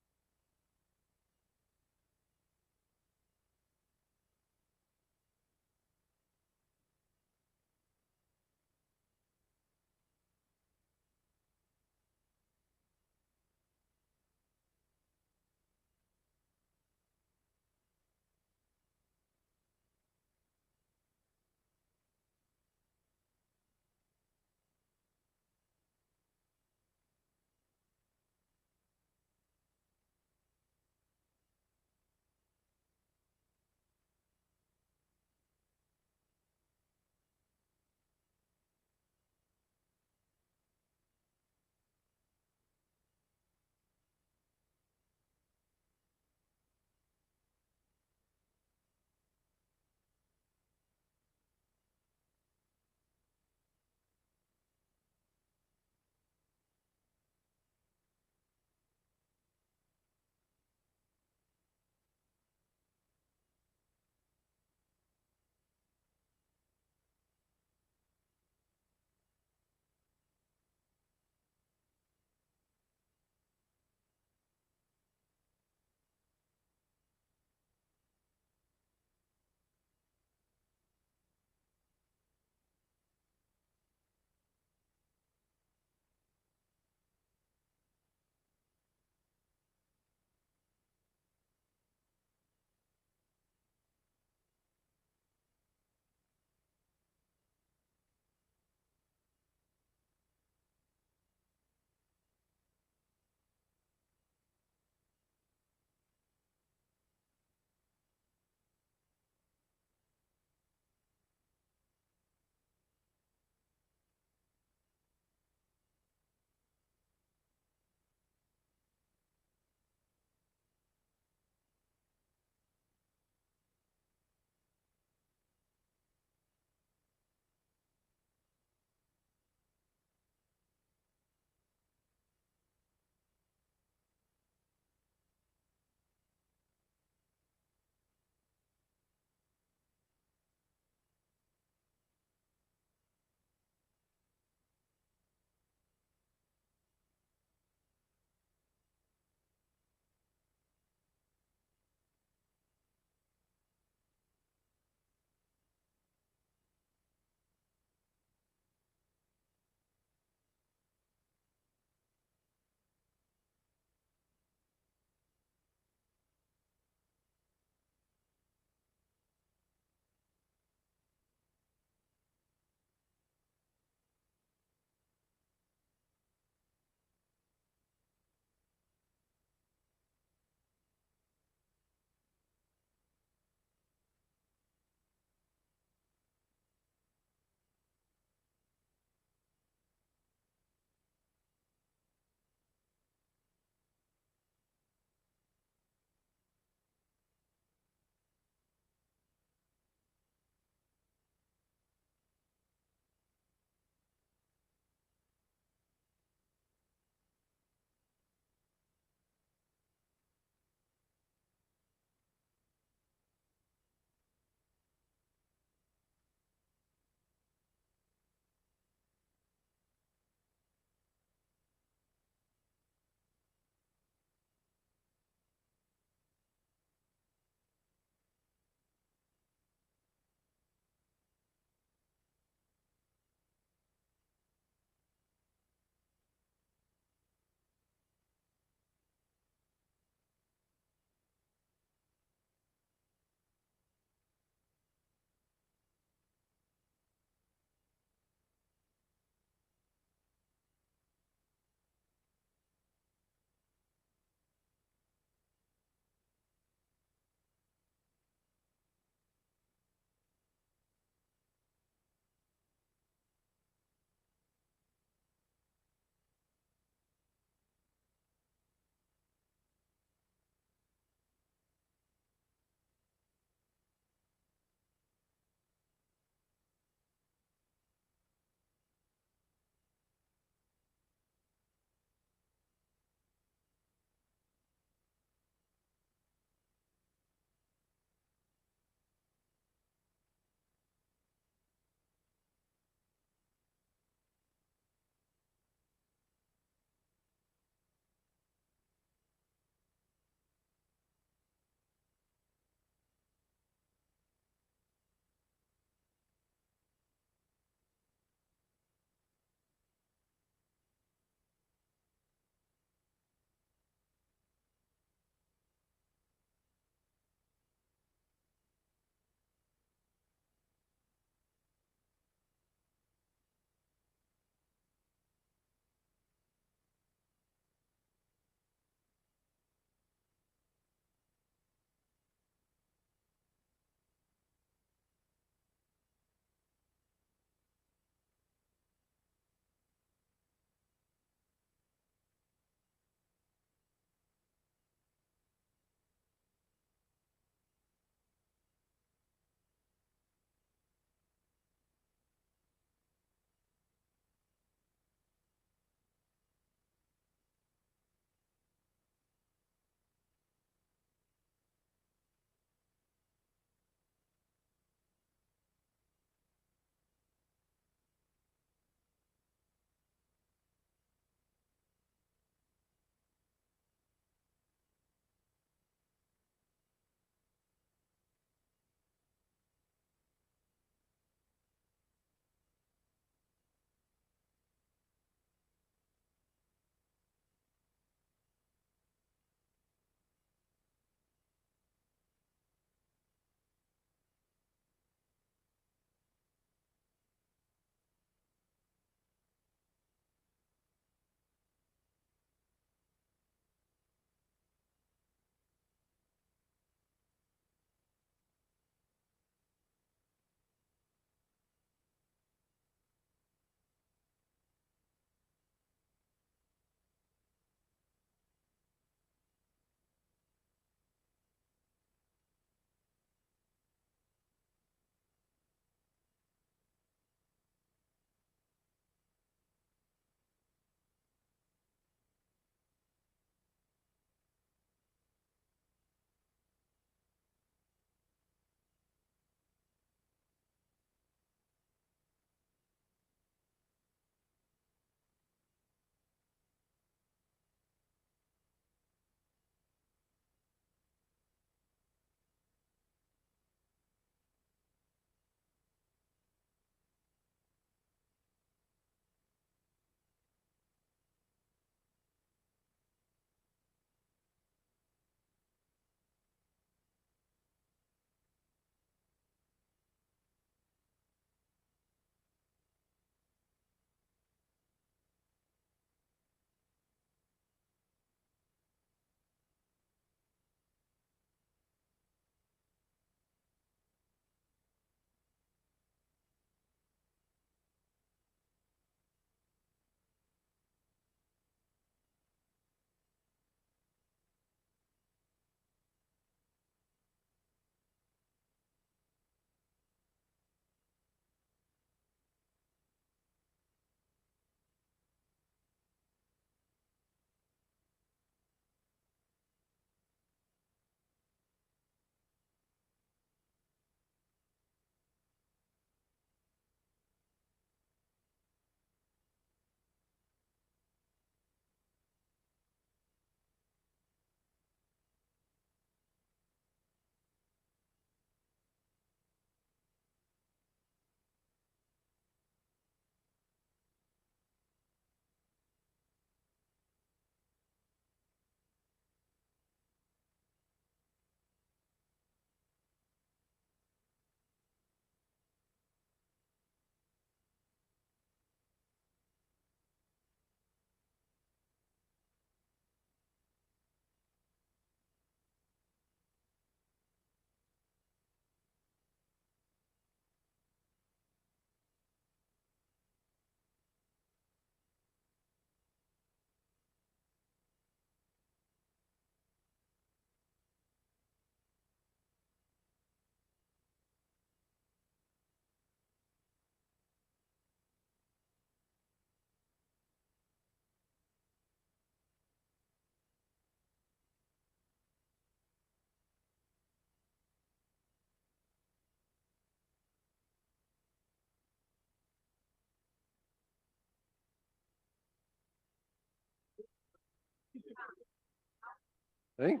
Hein?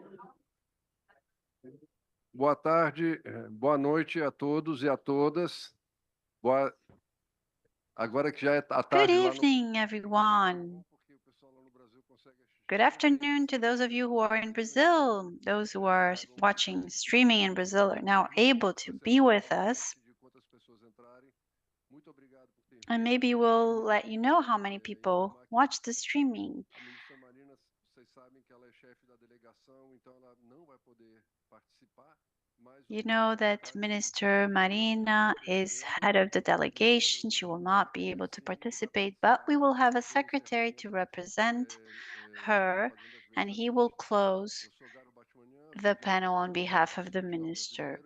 Boa tarde, boa noite a todos e a todas. Agora que já é a Good tarde lá no evening, everyone. Good afternoon to those of you who are in Brazil. Those who are watching streaming in Brazil are now able to be with us. And maybe we'll let you know how many people watch the streaming. A ministra Marina, vocês sabem que ela é chefe da delegação, então ela não vai poder participar. You know that Minister Marina is head of the delegation. She will not be able to participate, but we will have a secretary to represent her, and he will close the panel on behalf of the minister.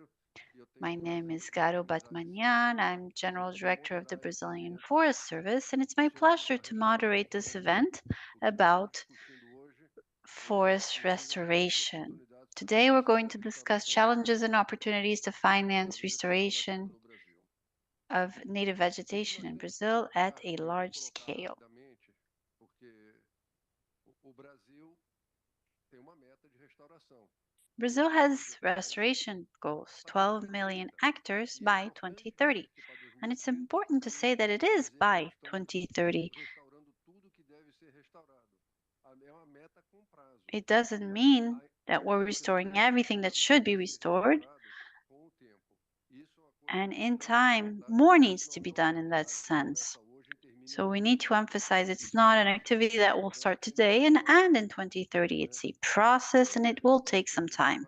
My name is Garo Batmanyan. I'm General Director of the Brazilian Forest Service, and it's my pleasure to moderate this event about forest restoration. Today, we're going to discuss challenges and opportunities to finance restoration of native vegetation in Brazil at a large scale. Brazil has restoration goals, 12 million hectares by 2030. And it's important to say that it is by 2030. It doesn't mean that we're restoring everything that should be restored. And in time, more needs to be done in that sense. So we need to emphasize it's not an activity that will start today and end in 2030. It's a process and it will take some time.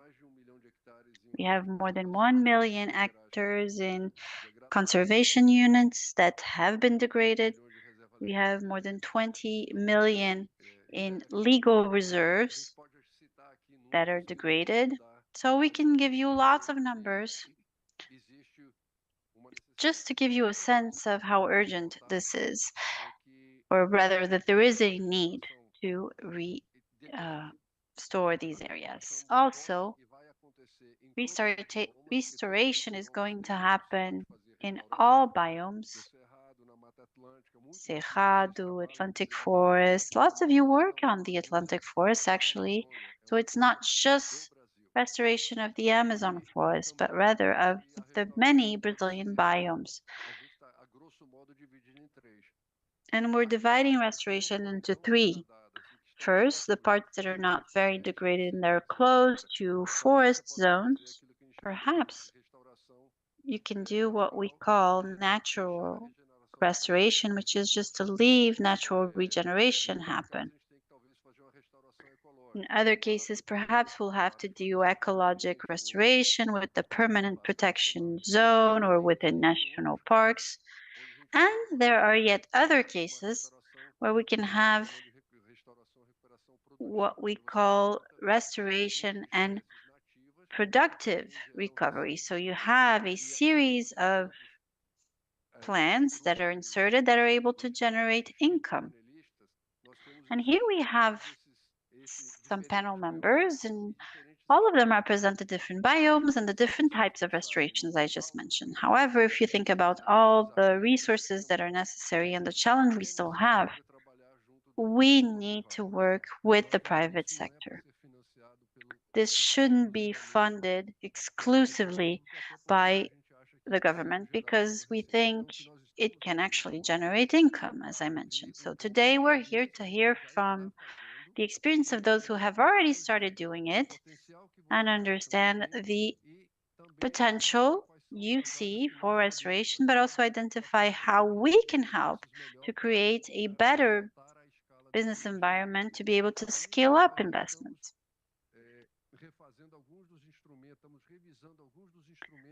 We have more than 1 million hectares in conservation units that have been degraded. We have more than 20 million in legal reserves that are degraded. So we can give you lots of numbers just to give you a sense of how urgent this is, or rather that there is a need to restore these areas. Also, restoration is going to happen in all biomes, Cerrado, Atlantic Forest. Lots of you work on the Atlantic Forest, actually. So it's not just restoration of the Amazon forest, but rather of the many Brazilian biomes. And we're dividing restoration into three. First, the parts that are not very degraded and they're close to forest zones. Perhaps you can do what we call natural restoration, which is just to leave natural regeneration happen. In other cases, perhaps we'll have to do ecologic restoration with the permanent protection zone or within national parks. And there are yet other cases where we can have what we call restoration and productive recovery. So you have a series of plants that are inserted that are able to generate income. And here we have some panel members, and all of them represent the different biomes and the different types of restorations I just mentioned. However, if you think about all the resources that are necessary and the challenge we still have, we need to work with the private sector. This shouldn't be funded exclusively by the government because we think it can actually generate income, as I mentioned. So today we're here to hear from the experience of those who have already started doing it and understand the potential you see for restoration, but also identify how we can help to create a better business environment to be able to scale up investments.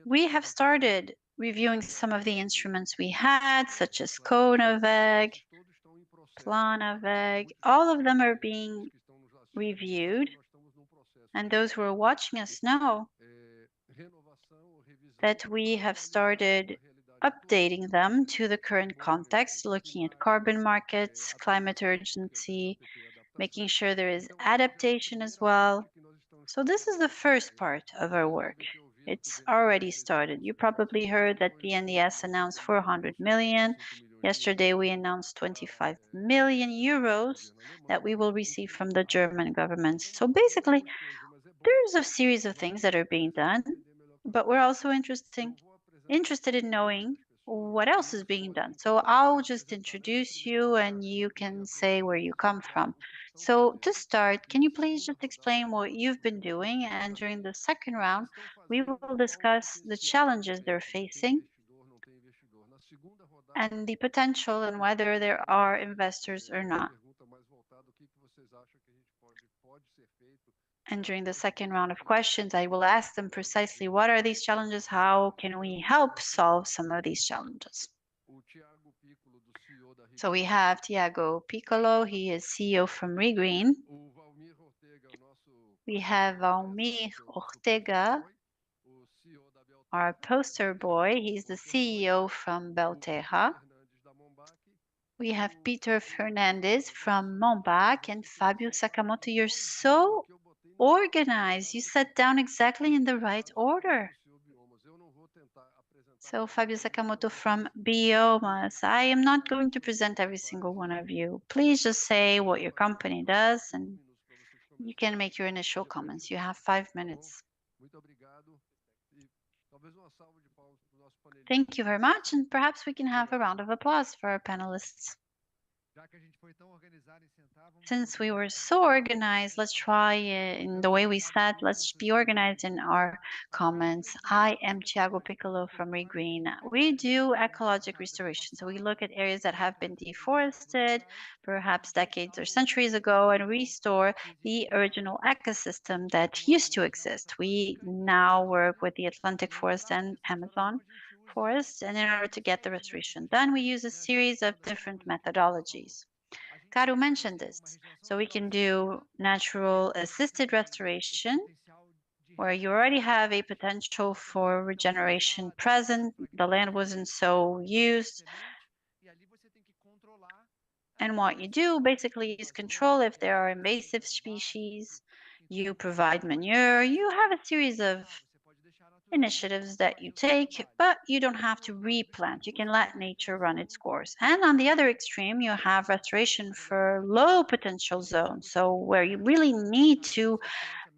We have started reviewing some of the instruments we had, such as CONAVEG, PLANAVEG. All of them are being reviewed, and those who are watching us know that we have started updating them to the current context, looking at carbon markets, climate urgency, making sure there is adaptation as well. So this is the first part of our work. It's already started. You probably heard that BNDES announced 400 million. Yesterday, we announced 25 million euros that we will receive from the German government. So basically, there's a series of things that are being done, but we're also interested in knowing what else is being done. So I'll just introduce you and you can say where you come from. So to start, can you please just explain what you've been doing? And during the second round, we will discuss the challenges they're facing and the potential and whether there are investors or not. And during the second round of questions, I will ask them precisely what are these challenges? How can we help solve some of these challenges? So we have Tiago Piccolo, he is CEO from Regreen. We have Valmir Ortega, our poster boy, he's the CEO from Belterra. We have Peter Fernandez from Mombac and Fabio Sakamoto. You're so organized. You sat down exactly in the right order. So Fabio Sakamoto from Biomas. I am not going to present every single one of you. Please just say what your company does and you can make your initial comments. You have 5 minutes. Thank you very much, and perhaps we can have a round of applause for our panelists. Since we were so organized, let's try in the way we sat, let's be organized in our comments. I am Tiago Piccolo from Regreen. We do ecologic restoration. So we look at areas that have been deforested, perhaps decades or centuries ago, and restore the original ecosystem that used to exist. We now work with the Atlantic forest and Amazon forests, and in order to get the restoration done, we use a series of different methodologies. Caro mentioned this. So we can do natural assisted restoration, where you already have a potential for regeneration present. The land wasn't so used. And what you do basically is control if there are invasive species, you provide manure, you have a series of initiatives that you take, but you don't have to replant. You can let nature run its course. And on the other extreme, you have restoration for low potential zones. So where you really need to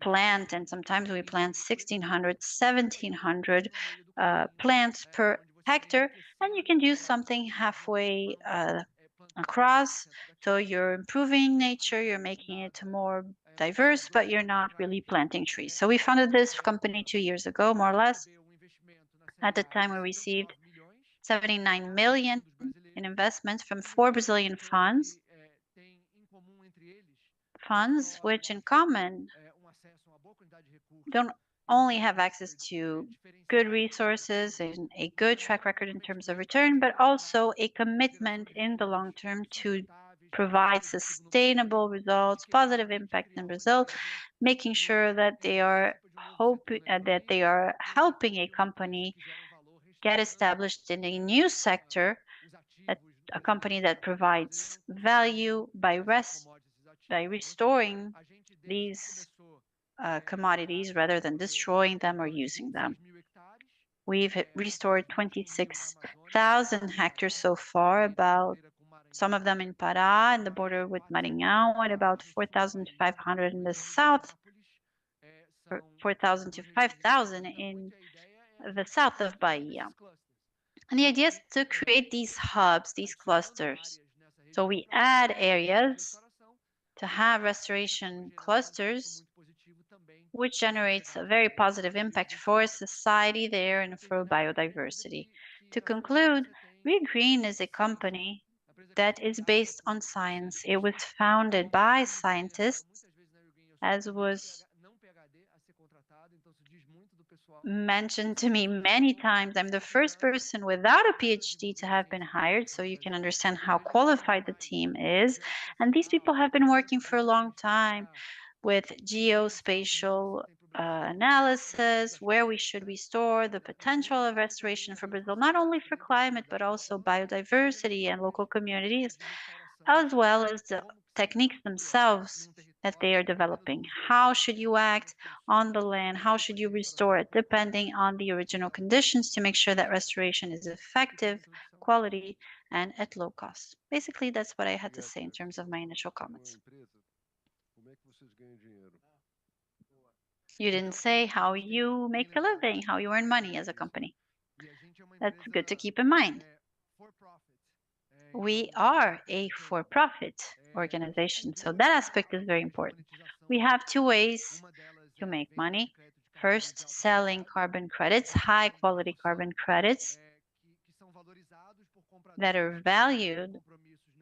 plant, and sometimes we plant 1,600, 1,700 plants per hectare, and you can do something halfway across. So you're improving nature, you're making it more diverse, but you're not really planting trees. So we founded this company 2 years ago, more or less. At the time, we received 79 million in investments from 4 Brazilian funds, which in common don't only have access to good resources and a good track record in terms of return, but also a commitment in the long term to provide sustainable results, positive impact in Brazil, making sure that they are helping a company get established in a new sector, a company that provides value by restoring these commodities rather than destroying them or using them. We've restored 26,000 hectares so far, about some of them in Pará, in the border with Maranhão, and about 4,500 in the south, 4,000 to 5,000 in the south of Bahia. And the idea is to create these hubs, these clusters. So we add areas to have restoration clusters, which generates a very positive impact for society there and for biodiversity. To conclude, Regreen is a company that is based on science. It was founded by scientists, as was mentioned to me many times. I'm the first person without a PhD to have been hired, so you can understand how qualified the team is. And these people have been working for a long time with geospatial analysis, where we should restore, the potential of restoration for Brazil, not only for climate, but also biodiversity and local communities, as well as the techniques themselves that they are developing. How should you act on the land? How should you restore it, depending on the original conditions, to make sure that restoration is effective, quality, and at low cost. Basically, that's what I had to say in terms of my initial comments. You didn't say how you make a living, how you earn money as a company. That's good to keep in mind. We are a for-profit organization, so that aspect is very important. We have two ways to make money. First, selling carbon credits, high quality carbon credits that are valued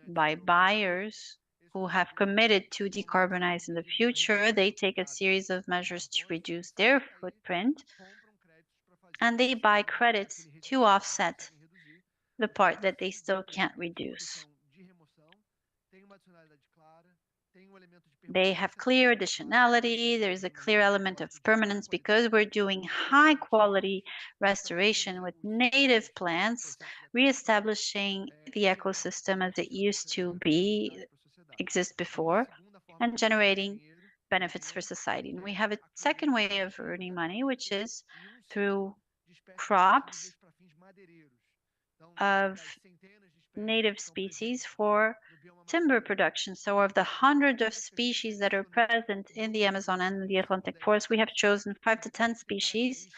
by buyers who have committed to decarbonize in the future. They take a series of measures to reduce their footprint, and they buy credits to offset the part that they still can't reduce. They have clear additionality. There's a clear element of permanence because we're doing high quality restoration with native plants, reestablishing the ecosystem as it used to exist before, and generating benefits for society. And we have a second way of earning money, which is through crops of native species for timber production. So of the hundreds of species that are present in the Amazon and the Atlantic forest, we have chosen 5 to 10 species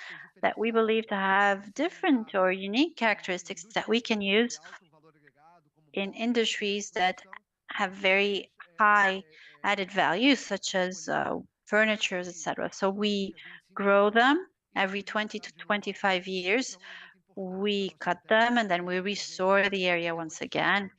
that we believe to have different or unique characteristics that we can use in industries that have very high added values, such as furniture, etc. So we grow them every 20 to 25 years. We cut them and then we restore the area once again,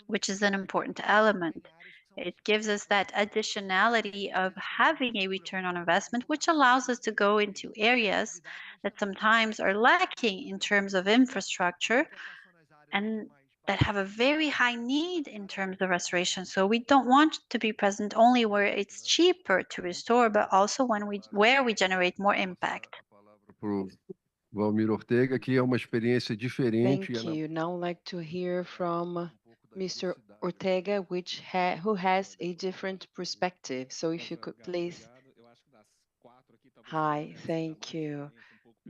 which is an important element. It gives us that additionality of having a return on investment, which allows us to go into areas that sometimes are lacking in terms of infrastructure and that have a very high need in terms of restoration. So we don't want to be present only where it's cheaper to restore, but also where we generate more impact. Pro Valmir Ortega, que é uma experiência diferente. Thank you. Now I'd like to hear from Mr. Ortega, who has a different perspective. So if you could please. Hi, thank you.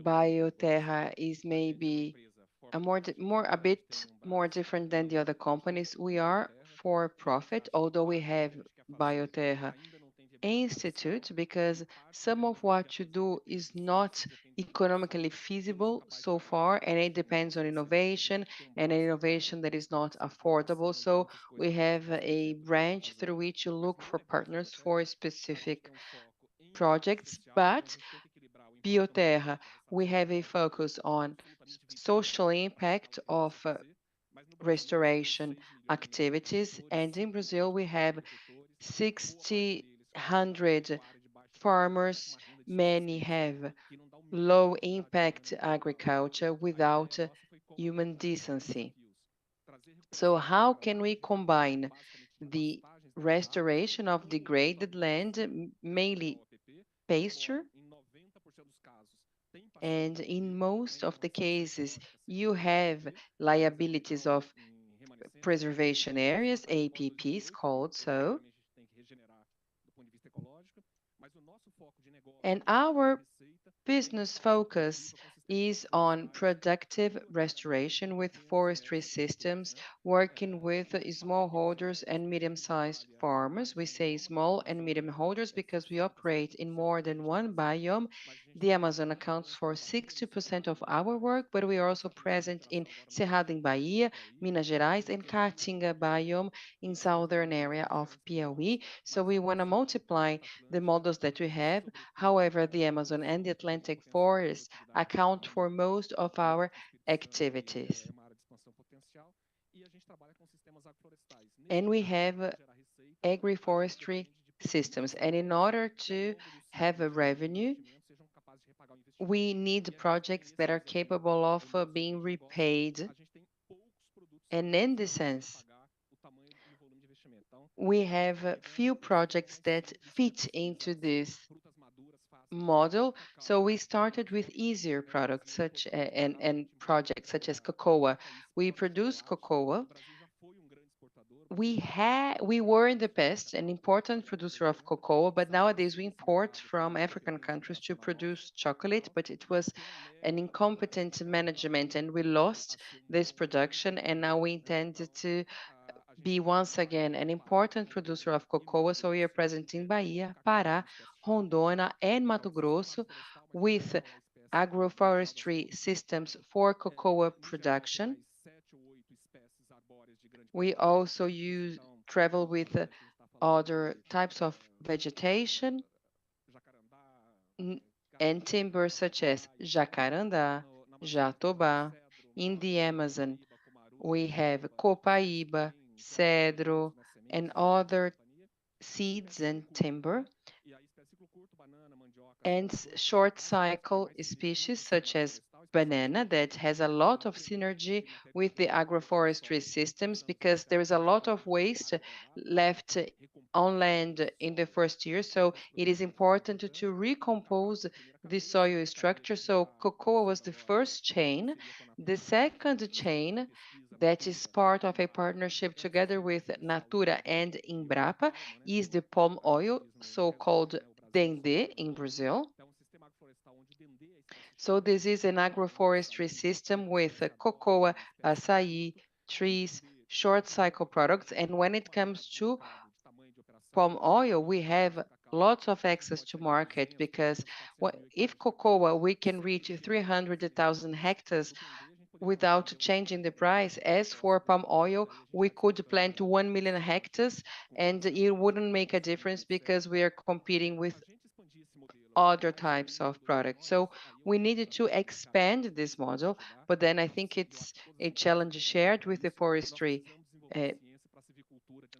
Bioterra is maybe a bit more different than the other companies. We are for profit, although we have Bioterra Institute, because some of what you do is not economically feasible so far, and it depends on innovation, and an innovation that is not affordable. So we have a branch through which you look for partners for specific projects, but Bioterra, we have a focus on social impact of restoration activities, and in Brazil we have 600 farmers. Many have low impact agriculture without human decency. So how can we combine the restoration of degraded land, mainly pasture, and in most of the cases you have liabilities of preservation areas, APPs called so. And our business focus is on productive restoration with forestry systems, working with smallholders and medium-sized farmers. We say small and medium holders because we operate in more than one biome. The Amazon accounts for 60% of our work, but we are also present in Cerrado em Bahia, Minas Gerais, and Caatinga biome in southern area of Piauí. So we want to multiply the models that we have. However, the Amazon and the Atlantic forest account for most of our activities. And we have agroforestry systems. And in order to have a revenue, we need projects that are capable of being repaid. And in this sense, we have few projects that fit into this model. So we started with easier products and projects such as cocoa. We produce cocoa. We were in the past an important producer of cocoa, but nowadays we import from African countries to produce chocolate, but it was an incompetent management and we lost this production, and now we intend to be once again an important producer of cocoa. So we are present in Bahia, Pará, Rondônia, and Mato Grosso with agroforestry systems for cocoa production. We also travel with other types of vegetation and timber such as jacarandá, jatobá. In the Amazon, we have copaíba, cedro, and other seeds and timber, and short cycle species such as banana that has a lot of synergy with the agroforestry systems because there is a lot of waste left on land in the first year. So it is important to recompose the soil structure. So cocoa was the first chain. The second chain that is part of a partnership together with Natura and Embrapa is the palm oil, so-called Dendê in Brazil. So this is an agroforestry system with cocoa, açaí, trees, short cycle products. And when it comes to palm oil, we have lots of access to market because if cocoa, we can reach 300,000 hectares without changing the price. As for palm oil, we could plant 1 million hectares and it wouldn't make a difference because we are competing with other types of products. So we needed to expand this model, but then I think it's a challenge shared with the forestry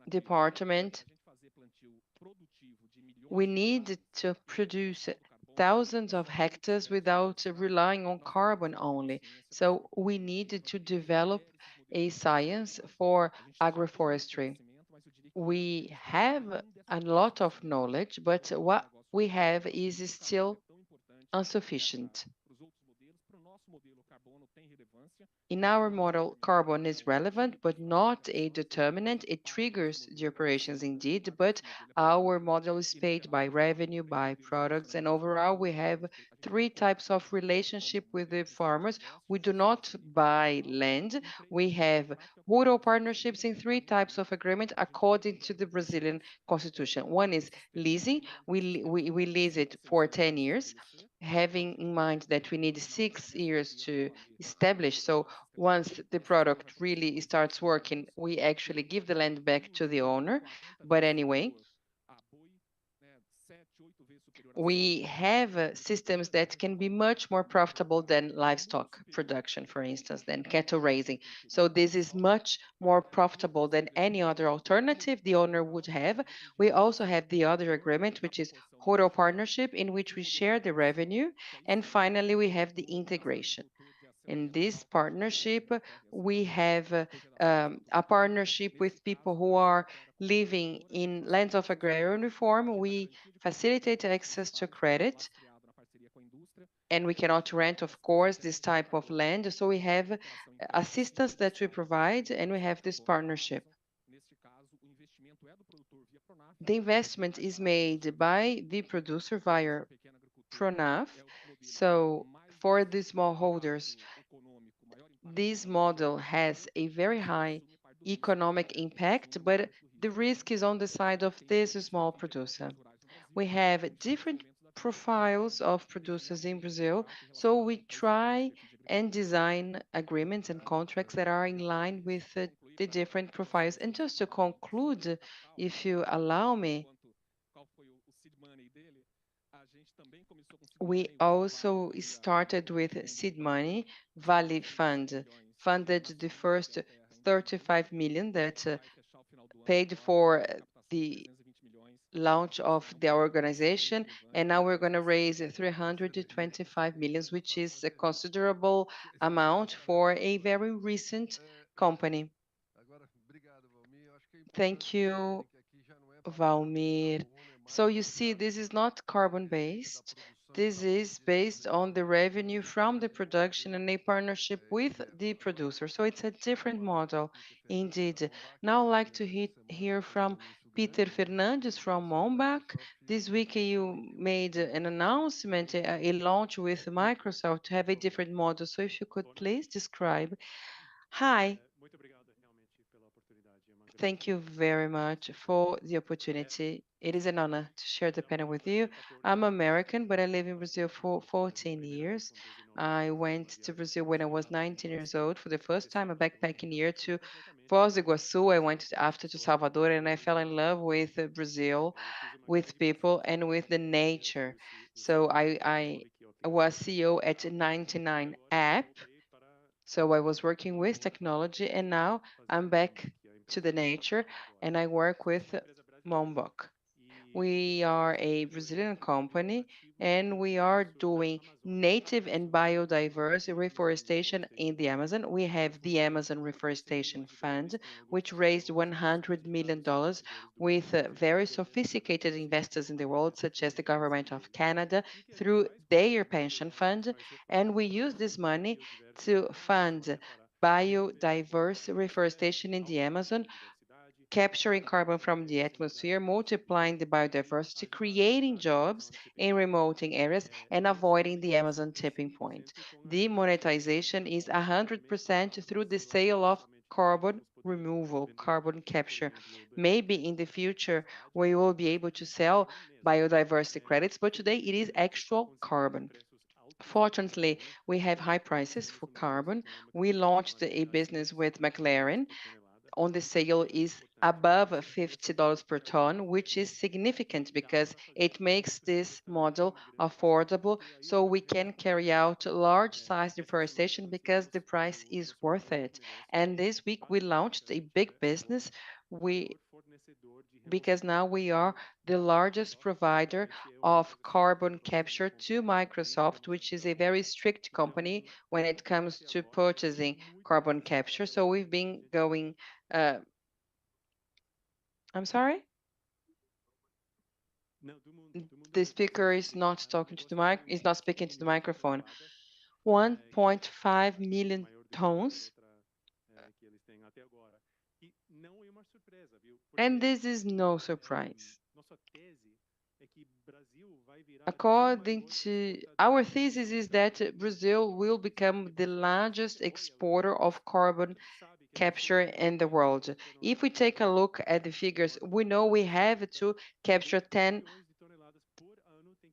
department. We need to produce thousands of hectares without relying on carbon only. So we needed to develop a science for agroforestry. We have a lot of knowledge, but what we have is still insufficient. In our model, carbon is relevant, but not a determinant. It triggers the operations indeed, but our model is paid by revenue, by products, and overall we have 3 types of relationship with the farmers. We do not buy land. We have rural partnerships in 3 types of agreement according to the Brazilian constitution. One is leasing. We lease it for 10 years, having in mind that we need 6 years to establish. So once the product really starts working, we actually give the land back to the owner. But anyway, we have systems that can be much more profitable than livestock production, for instance, than cattle raising. So this is much more profitable than any other alternative the owner would have. We also have the other agreement, which is rural partnership, in which we share the revenue. And finally, we have the integration. In this partnership, we have a partnership with people who are living in lands of agrarian reform. We facilitate access to credit, and we cannot rent, of course, this type of land. So we have assistance that we provide, and we have this partnership. The investment is made by the producer via Pronaf. So for the smallholders, this model has a very high economic impact, but the risk is on the side of this small producer. We have different profiles of producers in Brazil, so we try and design agreements and contracts that are in line with the different profiles. And just to conclude, if you allow me, we also started with seed money. Vale Fund funded the first 35 million that paid for the launch of the organization, and now we're going to raise 325 million, which is a considerable amount for a very recent company. Thank you, Valmir. So you see, this is not carbon-based. This is based on the revenue from the production and a partnership with the producer. So it's a different model indeed. Now I'd like to hear from Peter Fernandes from Mombach. This week you made an announcement, a launch with Microsoft to have a different model. So if you could please describe. Hi. Thank you very much for the opportunity. It is an honor to share the panel with you. I'm American, but I live in Brazil for 14 years. I went to Brazil when I was 19 years old for the first time, a backpacking year to Foz do Iguaçu. I went after to Salvador and I fell in love with Brazil, with people, and with the nature. So I was CEO at 99 App. So I was working with technology, and now I'm back to the nature, and I work with Mombok. We are a Brazilian company and we are doing native and biodiverse reforestation in the Amazon. We have the Amazon Reforestation Fund, which raised $100 million with very sophisticated investors in the world, such as the government of Canada, through their pension fund. And we use this money to fund biodiverse reforestation in the Amazon, capturing carbon from the atmosphere, multiplying the biodiversity, creating jobs in remoting areas, and avoiding the Amazon tipping point. The monetization is 100% through the sale of carbon removal, carbon capture. Maybe in the future we will be able to sell biodiversity credits, but today it is actual carbon. Fortunately, we have high prices for carbon. We launched a business with McLaren on the sale is above $50 per ton, which is significant because it makes this model affordable so we can carry out large size deforestation because the price is worth it. And this week we launched a big business. Because now we are the largest provider of carbon capture to Microsoft, which is a very strict company when it comes to purchasing carbon capture. So we've been going I'm sorry? The speaker is not talking to the mic, is not speaking to the microphone. 1.5 million tons. And this is no surprise. According to our thesis is that Brazil will become the largest exporter of carbon capture in the world. If we take a look at the figures, we know we have to capture 10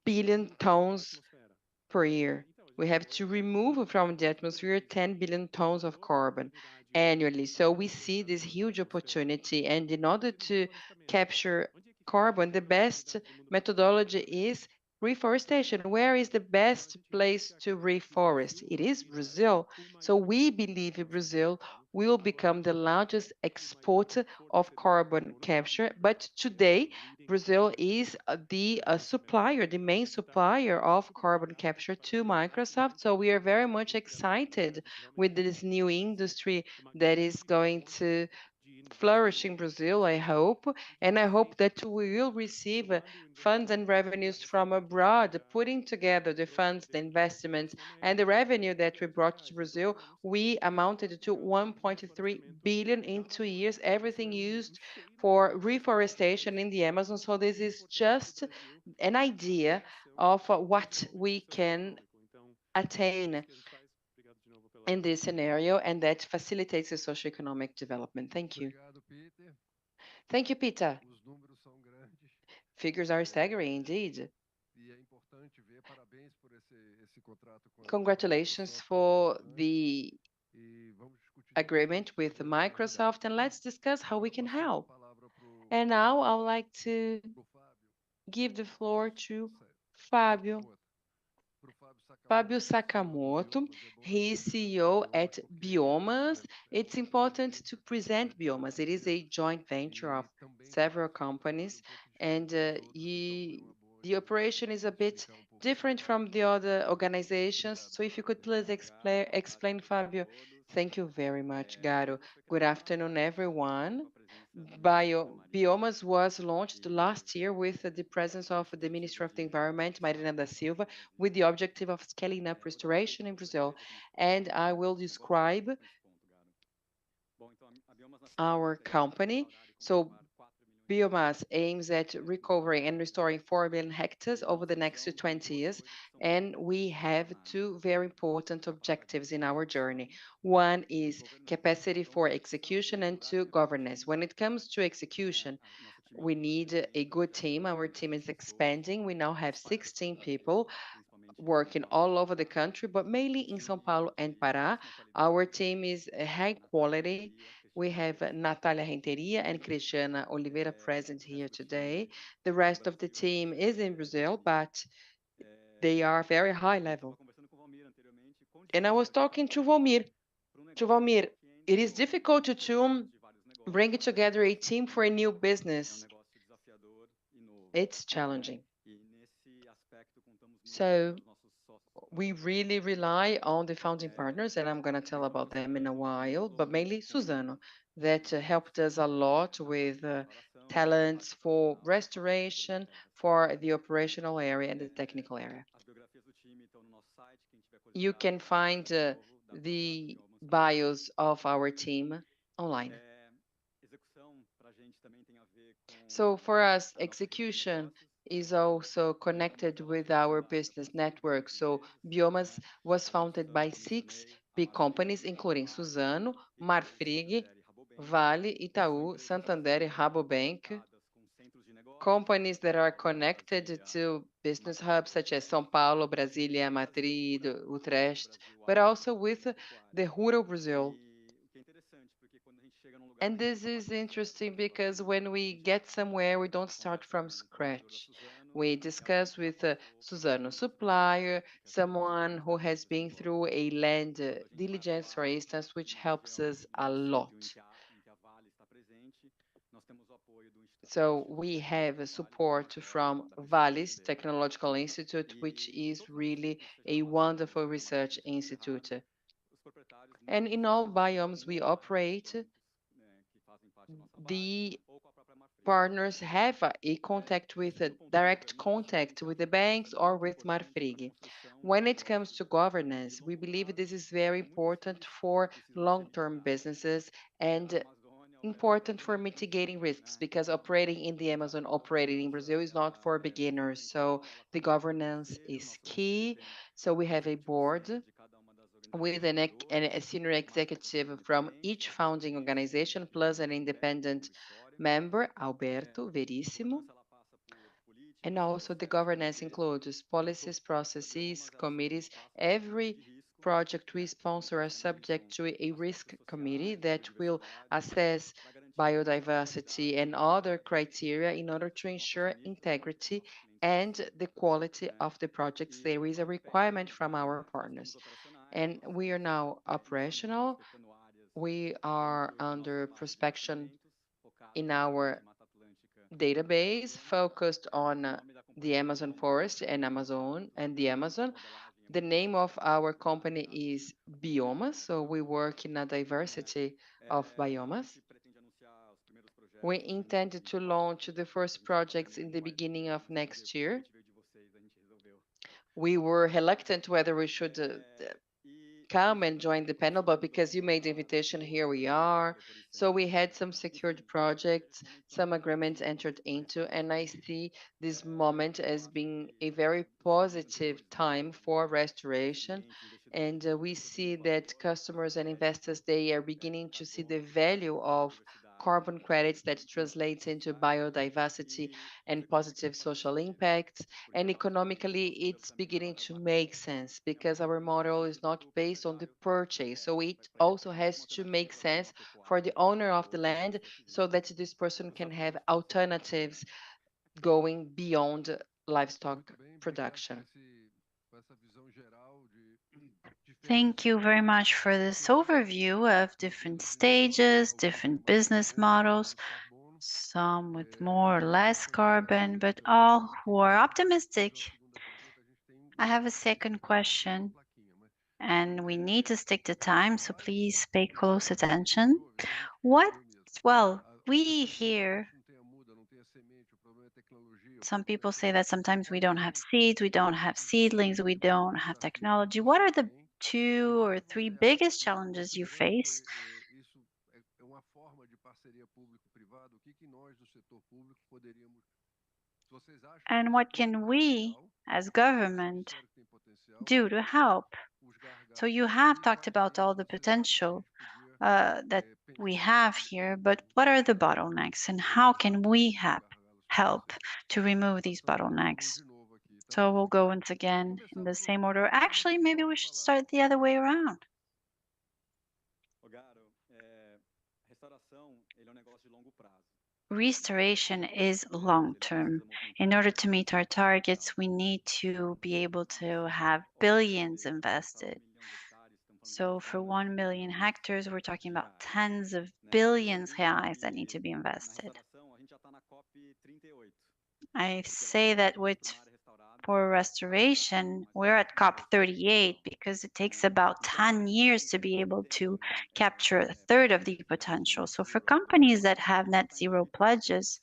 billion tons per year. We have to remove from the atmosphere 10 billion tons of carbon annually. So we see this huge opportunity. And in order to capture carbon, the best methodology is reforestation. Where is the best place to reforest? It is Brazil. So we believe Brazil will become the largest exporter of carbon capture. But today, Brazil is the supplier, the main supplier of carbon capture to Microsoft. So we are very much excited with this new industry that is going to flourish in Brazil, I hope. And I hope that we will receive funds and revenues from abroad, putting together the funds, the investments, and the revenue that we brought to Brazil. We amounted to 1.3 billion in 2 years, everything used for reforestation in the Amazon. So this is just an idea of what we can attain in this scenario, and that facilitates the socioeconomic development. Thank you. Thank you, Peter. Figures are staggering indeed. Congratulations for the agreement with Microsoft, and let's discuss how we can help. And now I would like to give the floor to Fábio. Fábio Sakamoto, he is CEO at Biomas. It's important to present Biomas. It is a joint venture of several companies, and the operation is a bit different from the other organizations. So if you could please explain, Fábio. Thank you very much, Garo. Good afternoon, everyone. Biomas was launched last year with the presence of the Minister of the Environment, Marina da Silva, with the objective of scaling up restoration in Brazil. And I will describe our company. So Biomass aims at recovering and restoring 4 million hectares over the next 20 years, and we have two very important objectives in our journey. One is capacity for execution, and two, governance. When it comes to execution, we need a good team. Our team is expanding. We now have 16 people working all over the country, but mainly in São Paulo and Pará. Our team is high quality. We have Natalia Renteria and Cristiana Oliveira present here today. The rest of the team is in Brazil, but they are very high level. And I was talking to Valmir. It is difficult to bring together a team for a new business. It's challenging. So we really rely on the founding partners, and I'm going to tell about them in a while, but mainly Suzano, that helped us a lot with talents for restoration, for the operational area and the technical area. You can find the bios of our team online. So for us, execution is also connected with our business network. So Biomas was founded by 6 big companies, including Suzano, Marfrig, Vale, Itaú, Santander, and Rabobank. Companies that are connected to business hubs such as São Paulo, Brasília, Madrid, Utrecht, but also with the rural Brazil. And this is interesting because when we get somewhere, we don't start from scratch. We discuss with a Suzano supplier, someone who has been through a land diligence, for instance, which helps us a lot. So we have support from Vale's Technological Institute, which is really a wonderful research institute. And in all biomes we operate, the partners have a contact with a direct contact with the banks or with Marfrig. When it comes to governance, we believe this is very important for long-term businesses and important for mitigating risks, because operating in the Amazon, operating in Brazil is not for beginners. So the governance is key. So we have a board with a senior executive from each founding organization, plus an independent member, Alberto Verissimo. And also the governance includes policies, processes, committees. Every project we sponsor are subject to a risk committee that will assess biodiversity and other criteria in order to ensure integrity and the quality of the projects. There is a requirement from our partners. And we are now operational. We are under prospection in our database focused on the Amazon forest and the Amazon. The name of our company is Biomas, so we work in a diversity of biomas. We intend to launch the first projects in the beginning of next year. We were reluctant whether we should come and join the panel, but because you made the invitation, here we are. So we had some secured projects, some agreements entered into, and I see this moment as being a very positive time for restoration. And we see that customers and investors, they are beginning to see the value of carbon credits that translates into biodiversity and positive social impacts. And economically, it's beginning to make sense because our model is not based on the purchase. So it also has to make sense for the owner of the land so that this person can have alternatives going beyond livestock production. Thank you very much for this overview of different stages, different business models, some with more or less carbon, but all who are optimistic. I have a second question, and we need to stick to time, so please pay close attention. Well, we hear some people say that sometimes we don't have seeds, we don't have seedlings, we don't have technology. What are the 2 or 3 biggest challenges you face uma forma de parceria público-privada, o que que nós do setor público poderíamos. Se vocês acham que And isso what tem can we, potencial, as se government, consideram que tem potencial, do to help? os gargalos So you have e talked quais about all seriam the os elementos que a potential gente podia that we pensar have de here, forma but what are the bottlenecks and how can we gargalos help possíveis. to remove these Então, vamos bottlenecks? de novo aqui. Então, So we'll go once again in the same order. Actually, maybe we should start the other way around. Restoration is long term. In order to meet our targets, we need to be able to have billions invested. So for 1 million hectares, we're talking about tens of billions reais that need to be invested. I say that for restoration, we're at COP38 because it takes about 10 years to be able to capture a third of the potential. So for companies that have net zero pledges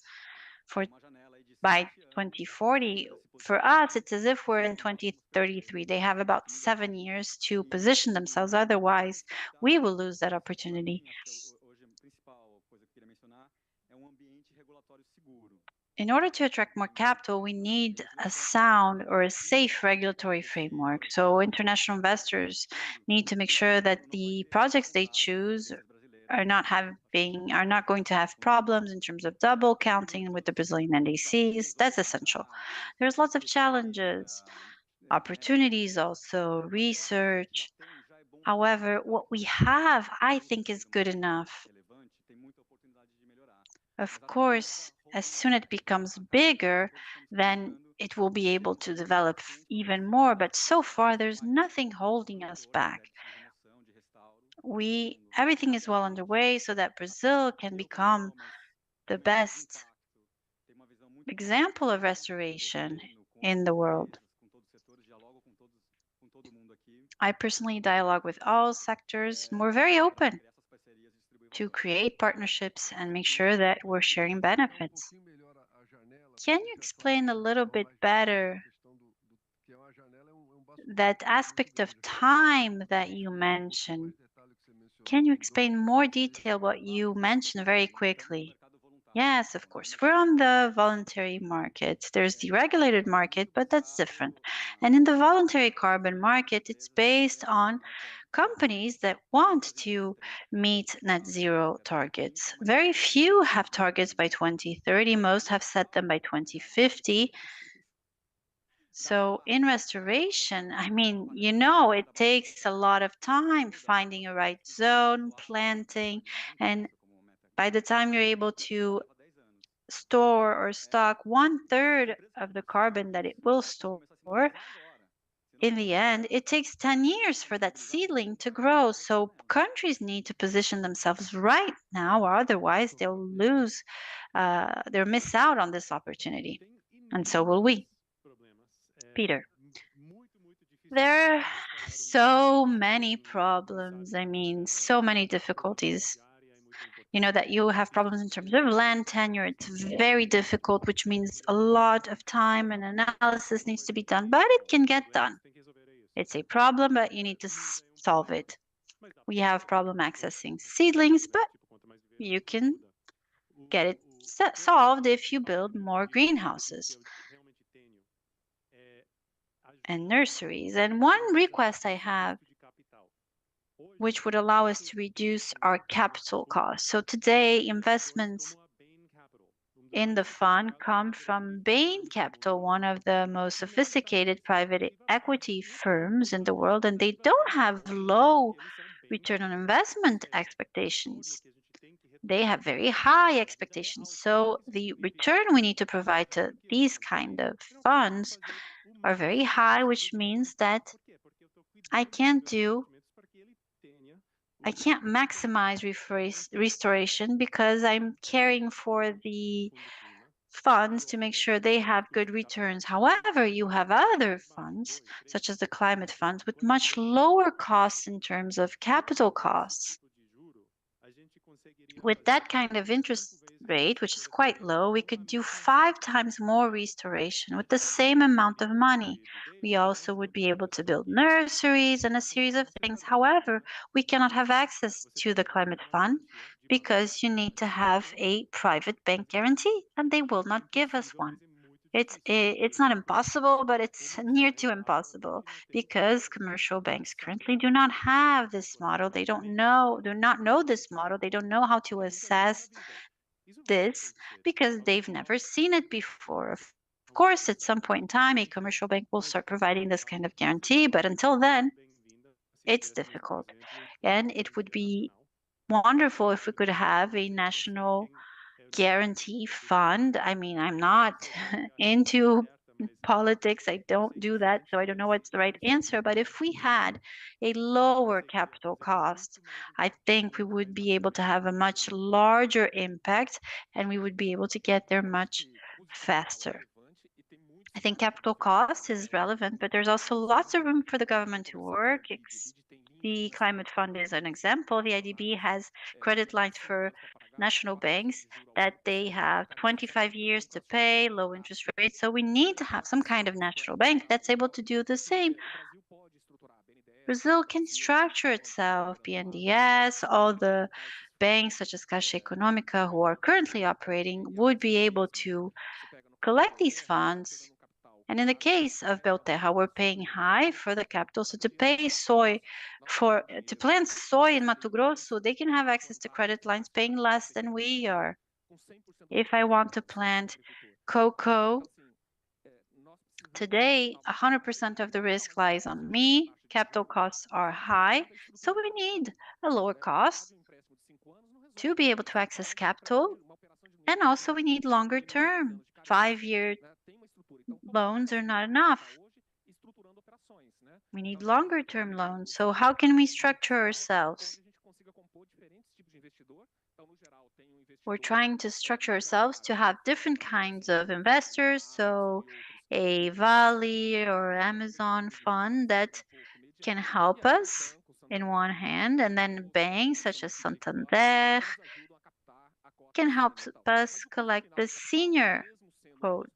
by 2040, for us, it's as if we're in 2033. They have about 7 years to position themselves. Otherwise, we will lose that opportunity. In order to attract more capital, we need a sound or a safe regulatory framework. So international investors need to make sure that the projects they choose are not going to have problems in terms of double counting with the Brazilian NDCs. That's essential. There's lots of challenges, opportunities also, research. However, what we have, I think, is good enough. Of course, as soon as it becomes bigger, then it will be able to develop even more. But so far, there's nothing holding us back. Everything is well underway so that Brazil can become the best example of restoration in the world. I personally dialogue with all sectors, and we're very open to create partnerships and make sure that we're sharing benefits. Can you explain a little bit better that aspect of time that you mentioned? Can you explain more detail what you mentioned very quickly? Yes, of course. We're on the voluntary market. There's the regulated market, but that's different. And in the voluntary carbon market, it's based on companies that want to meet net zero targets. Very few have targets by 2030. Most have set them by 2050. So in restoration, I mean, it takes a lot of time finding a right zone, planting, and by the time you're able to store or stock 1/3 of the carbon that it will store, in the end, it takes 10 years for that seedling to grow. So countries need to position themselves right now, or otherwise they'll miss out on this opportunity. And so will we. Peter. There are so many problems. I mean, so many difficulties. That you have problems in terms of land tenure. It's very difficult, which means a lot of time and analysis needs to be done, but it can get done. It's a problem, but you need to solve it. We have problem accessing seedlings, but you can get it solved if you build more greenhouses and nurseries. And one request I have, which would allow us to reduce our capital costs. So today, investments in the fund come from Bain Capital, one of the most sophisticated private equity firms in the world, and they don't have low return on investment expectations. They have very high expectations. So the return we need to provide to these kind of funds are very high, which means that I can't maximize restoration because I'm caring for the funds to make sure they have good returns. However, you have other funds, such as the climate funds, with much lower costs in terms of capital costs. With that kind of interest rate, which is quite low, we could do 5 times more restoration with the same amount of money. We also would be able to build nurseries and a series of things. However, we cannot have access to the climate fund because you need to have a private bank guarantee, and they will not give us one. It's not impossible, but it's near to impossible because commercial banks currently do not have this model. They do not know this model. They don't know how to assess this because they've never seen it before. Of course, at some point in time, a commercial bank will start providing this kind of guarantee, but until then, it's difficult. And it would be wonderful if we could have a national guarantee fund. I mean, I'm not into politics. I don't do that, so I don't know what's the right answer. But if we had a lower capital cost, I think we would be able to have a much larger impact and we would be able to get there much faster. I think capital cost is relevant, but there's also lots of room for the government to work. The climate fund is an example. The IDB has credit lines for national banks that they have 25 years to pay, low interest rates. So we need to have some kind of national bank that's able to do the same. Brazil can structure itself, BNDES, all the banks such as Caixa Econômica who are currently operating would be able to collect these funds. And in the case of Belterra, we're paying high for the capital. So to plant soy in Mato Grosso, they can have access to credit lines paying less than we are. If I want to plant cocoa, today 100% of the risk lies on me. Capital costs are high, so we need a lower cost to be able to access capital. And also we need longer term. 5-year loans are not enough. We need longer term loans. So how can we structure ourselves? We're trying to structure ourselves to have different kinds of investors. So a Vale or Amazon fund that can help us in one hand, and then banks such as Santander can help us collect the senior quote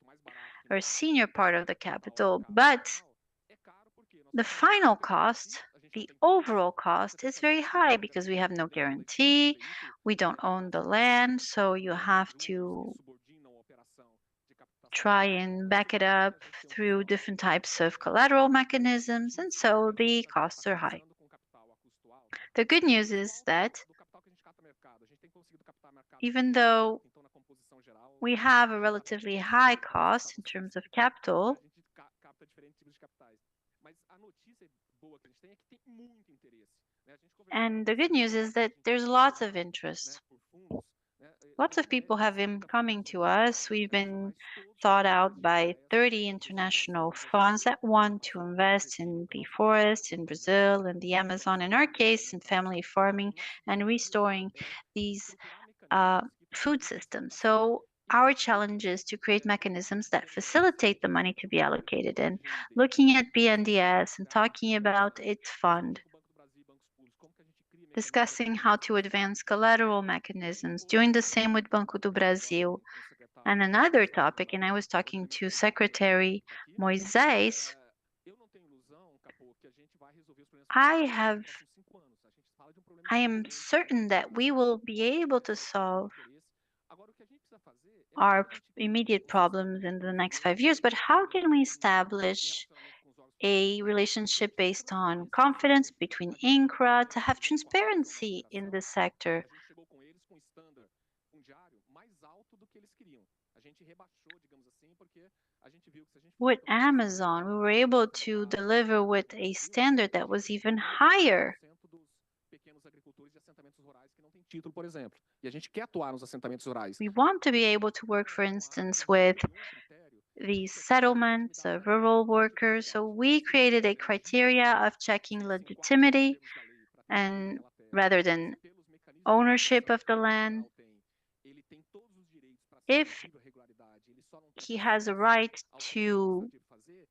or senior part of the capital. But the final cost, the overall cost, is very high because we have no guarantee, we don't own the land, so you have to try and back it up through different types of collateral mechanisms, and so the costs are high. The good news is that even though we have a relatively high cost in terms of capital, and the good news is that there's lots of interest. Lots of people have been coming to us. We've been sought out by 30 international funds that want to invest in the forest in Brazil and the Amazon, in our case, in family farming and restoring these food systems. So our challenge is to create mechanisms that facilitate the money to be allocated. And looking at BNDES and talking about its fund, discussing how to advance collateral mechanisms, doing the same with Banco do Brasil. And another topic, and I was talking to Secretary Moisés, I am certain that we will be able to solve our immediate problems in the next 5 years, but how can we establish a relationship based on confidence between INCRA to have transparency in the sector? With Amazon, we were able to deliver with a standard that was even higher. We want to be able to work, for instance, with these settlements of rural workers. So we created a criteria of checking legitimacy and rather than ownership of the land. If he has a right to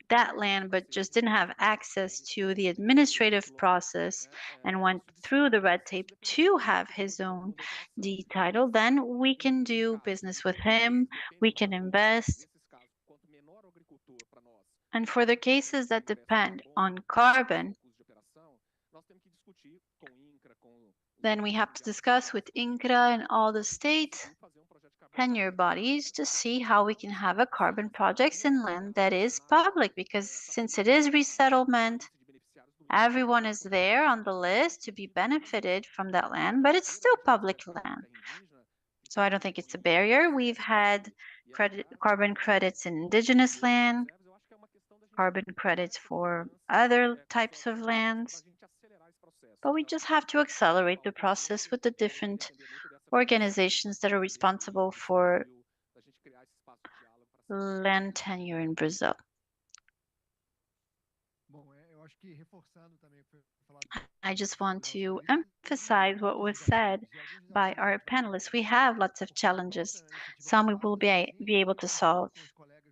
that land but just didn't have access to the administrative process and went through the red tape to have his own deed title, then we can do business with him, we can invest. And for the cases that depend on carbon, then we have to discuss with INCRA and all the state tenure bodies to see how we can have a carbon projects in land that is public, because since it is resettlement, everyone is there on the list to be benefited from that land, but it's still public land. So I don't think it's a barrier. We've had carbon credits in indigenous land, carbon credits for other types of lands, but we just have to accelerate the process with the different organizations that are responsible for land tenure in Brazil. I just want to emphasize what was said by our panelists. We have lots of challenges. Some we will be able to solve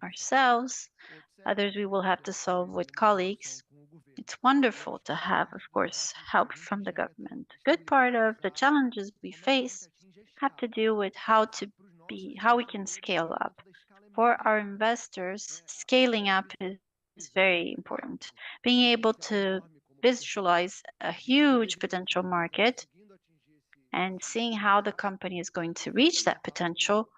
ourselves, others we will have to solve with colleagues. It's wonderful to have, of course, help from the government. A good part of the challenges we face have to do with how we can scale up. For our investors, scaling up is very important. Being able to visualize a huge potential market and seeing how the company is going to reach that potential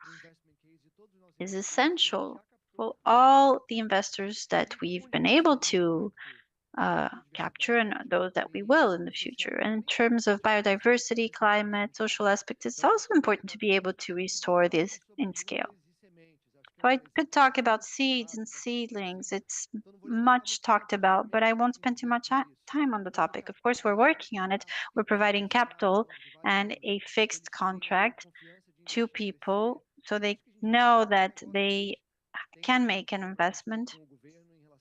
is essential for all the investors that we've been able to capture and those that we will in the future. And in terms of biodiversity, climate, social aspects, it's also important to be able to restore this in scale. So I could talk about seeds and seedlings. It's much talked about, but I won't spend too much time on the topic. Of course, we're working on it. We're providing capital and a fixed contract to people so they know that they can make an investment.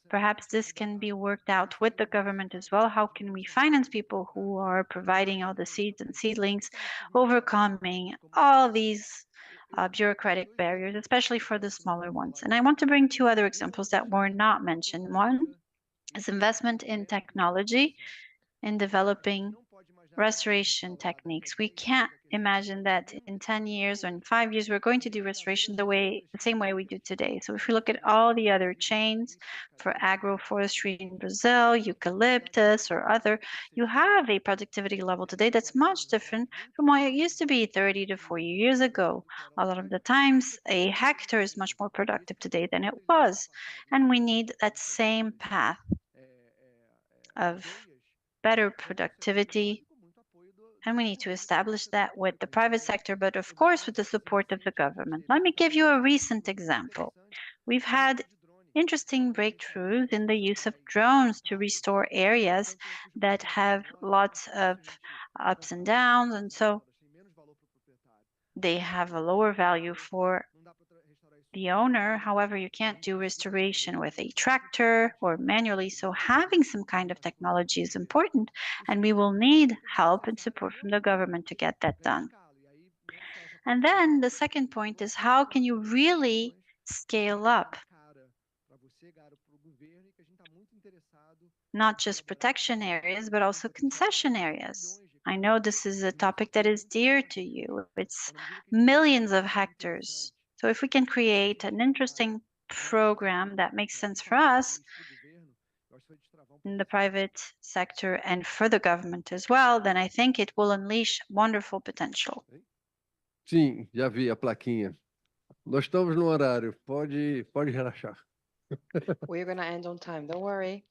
Perhaps this can be worked out with the government as well. How can we finance people who are providing all the seeds and seedlings, overcoming all these bureaucratic barriers, especially for the smaller ones? And I want to bring two other examples that were not mentioned. One is investment in technology, in developing restoration techniques. We can't imagine that in 10 years or in 5 years we're going to do restoration the same way we do today. So if we look at all the other chains for agroforestry in Brazil, eucalyptus or other, you have a productivity level today that's much different from what it used to be 30 to 40 years ago. A lot of the times a hectare is much more productive today than it was, and we need that same path of better productivity, and we need to establish that with the private sector, but of course with the support of the government. Let me give you a recent example. We've had interesting breakthroughs in the use of drones to restore areas that have lots of ups and downs, and so they have a lower value for the owner. However, you can't do restoration with a tractor or manually, so having some kind of technology is important, and we will need help and support from the government to get that done. And then the second point is, how can you really scale up? Not just protection areas, but also concession areas. I know this is a topic that is dear to you. It's millions of hectares. So if we can create an interesting program that makes sense for us in the private sector and for the government as well, then I think it will unleash wonderful potential. Sim, já vi a plaquinha. Nós estamos no horário, pode relaxar. We're going to end on time, don't worry.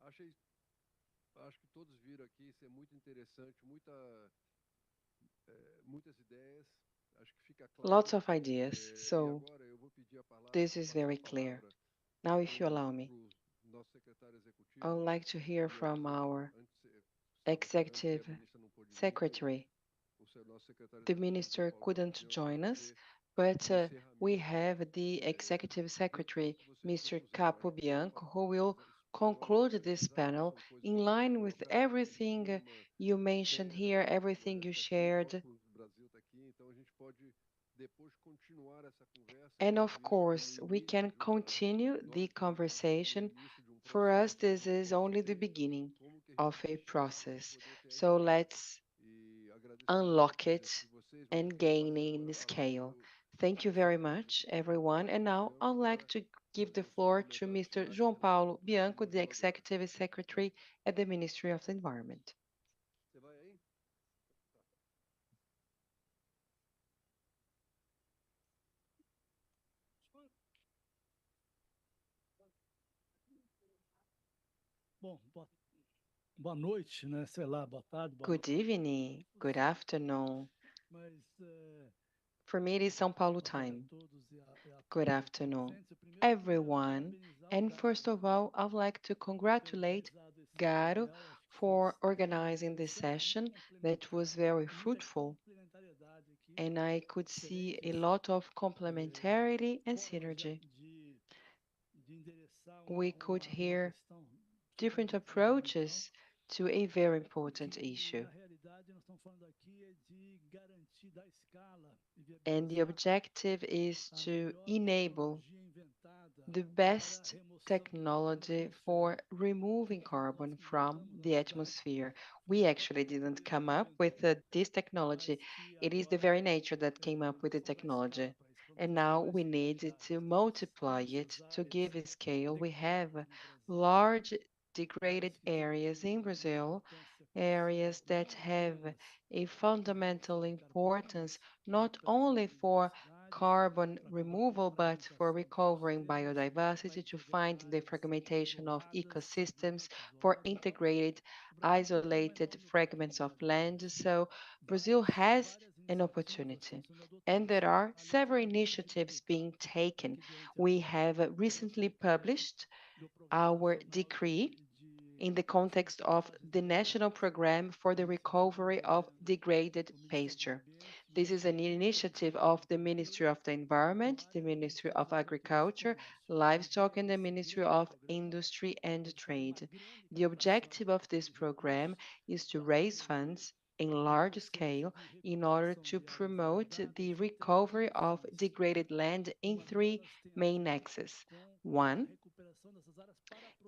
Acho que todos viram aqui, isso é muito interessante, muitas ideias. Acho que fica claro. Lots of ideas, so this is very clear. Now, if you allow me, I would like to hear from our executive secretary. The minister couldn't join us, but we have the executive secretary, Mr. Capo Bianco, who will conclude this panel in line with everything you mentioned here, everything you shared. And of course, we can continue the conversation. For us, this is only the beginning of a process. So let's unlock it and gain in scale. Thank you very much, everyone. And now I'd like to give the floor to Mr. João Paulo Bianco, the Executive Secretary at the Ministry of the Environment. Boa noite, né? Sei lá, boa tarde, boa Good evening, good afternoon. Mas For me, it is São Paulo time. Good afternoon, everyone. And first of all, I would like to congratulate Garo for organizing this session that was very fruitful. And I could see a lot of complementarity and synergy. We could hear different approaches to a very important issue. And the objective is to enable the best technology for removing carbon from the atmosphere. We actually didn't come up with this technology. It is the very nature that came up with the technology. And now we need to multiply it to give a scale. We have large degraded areas in Brazil, areas that have a fundamental importance not only for carbon removal, but for recovering biodiversity, to find the fragmentation of ecosystems, for integrated, isolated fragments of land. So Brazil has an opportunity. And there are several initiatives being taken. We have recently published our decree in the context of the National Program for the Recovery of Degraded Pasture. This is an initiative of the Ministry of the Environment, the Ministry of Agriculture, Livestock, and the Ministry of Industry and Trade. The objective of this program is to raise funds in large scale in order to promote the recovery of degraded land in three main axes. One